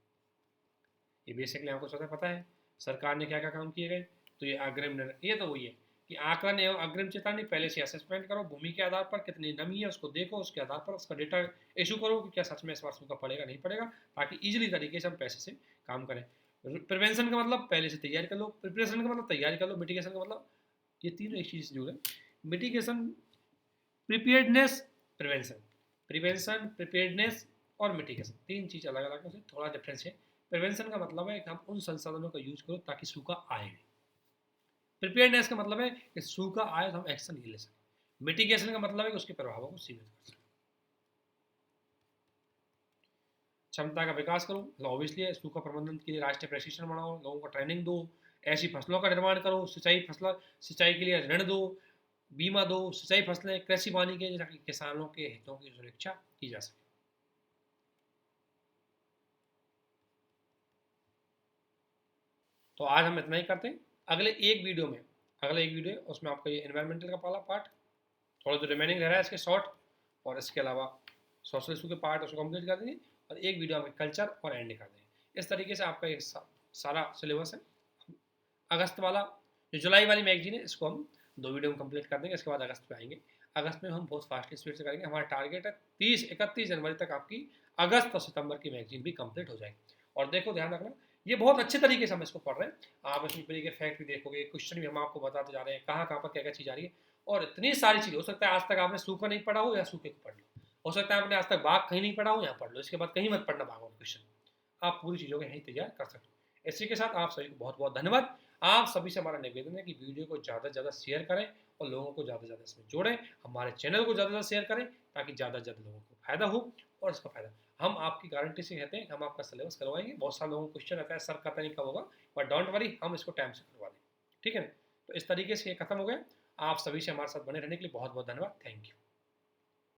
ये बेसिकली आपको स्वतः पता है सरकार ने क्या क्या काम किए गए। तो ये अग्रिम, ये तो वही है कि आकलन एवं अग्रिम चेतावनी, पहले से असेसमेंट करो, भूमि के आधार पर कितनी नमी है उसको देखो, उसके आधार पर उसका डेटा इशू करो कि क्या सच में इस बार सूखा पड़ेगा नहीं पड़ेगा, ताकि इजीली तरीके से हम पैसे से काम करें। प्रिवेंशन का मतलब पहले से तैयारी कर लो, प्रिपरेशन का मतलब तैयारी कर लो, मिटिगेशन का मतलब ये तीनों एक चीज़ जुड़े। Mitigation, preparedness, prevention, prevention, preparedness और मिटिगेशन, तीन चीज़ अलग अलग है, थोड़ा डिफरेंस है। प्रिवेंशन का मतलब है कि हम उन संसाधनों का यूज करो ताकि सूखा आए। प्रिपेयर्डनेस का मतलब है कि सूखा आए तो हम एक्शन नहीं ले सकें। मिटिगेशन का मतलब है कि उसके प्रभावों को सीमित कर सकें। क्षमता का विकास करो, मतलब ऑब्वियसली सूखा प्रबंधन के लिए राष्ट्रीय प्रशिक्षण बढ़ाओ, लोगों को ट्रेनिंग दो, ऐसी फसलों का निर्माण करो, सिंचाई के लिए ऋण दो, बीमा दो, सिंचाई फसलें, कृषि वानिकी, ताकि किसानों के हितों की सुरक्षा की जा सके। तो आज हम इतना ही करते हैं। अगले एक वीडियो है उसमें आपका ये एनवायरमेंटल का पहला पार्ट, थोड़ा जो रिमेनिंग रह रहा है इसके शॉर्ट, और इसके अलावा सोशल इशू के पार्ट उसको कंप्लीट कर देंगे, और एक वीडियो हमें कल्चर और एंड कर देंगे। इस तरीके से आपका एक सारा सिलेबस है। अगस्त वाला, जो जुलाई वाली मैगजीन है, इसको हम 2 वीडियो में कंप्लीट कर देंगे। इसके बाद अगस्त में आएंगे। अगस्त में हम बहुत फास्टली स्पीड से करेंगे। हमारा टारगेट है 31 जनवरी तक आपकी अगस्त और सितंबर की मैगजीन भी कंप्लीट हो जाएगी। और देखो, ध्यान रखना, ये बहुत अच्छे तरीके से हम इसको पढ़ रहे हैं। आप इसमें पूरी के फैक्ट भी देखोगे, क्वेश्चन भी हम आपको बताते जा रहे हैं, कहाँ कहाँ पर क्या क्या चीज़ आ रही है, और इतनी सारी चीज़। हो सकता है आज तक आपने सूखा नहीं पढ़ा हो, या सूखे को पढ़ लो। हो सकता है आपने आज तक बाघ कहीं नहीं पढ़ा हो, यहाँ पढ़ लो। इसके बाद कहीं मत पढ़ना बाघों का क्वेश्चन, आप पूरी चीज़ों को यहीं तैयार कर सकते हो। इसी के साथ आप सभी को बहुत बहुत धन्यवाद। आप सभी से हमारा निवेदन है कि वीडियो को ज़्यादा से ज़्यादा शेयर करें, और लोगों को ज़्यादा से ज़्यादा इसमें जोड़ें। हमारे चैनल को ज़्यादा से ज़्यादा शेयर करें, ताकि ज़्यादा से ज़्यादा लोगों को फायदा हो। और इसका फायदा हम आपकी गारंटी से कहते हैं कि हम आपका सिलेबस करवाएंगे। बहुत सारे लोगों को क्वेश्चन आता है, सर पता नहीं कब होगा, बट डोंट वरी, हम इसको टाइम से करवा देंगे। ठीक है ना? तो इस तरीके से ये खत्म हो गया। आप सभी से हमारे साथ बने रहने के लिए बहुत बहुत धन्यवाद। Thank you.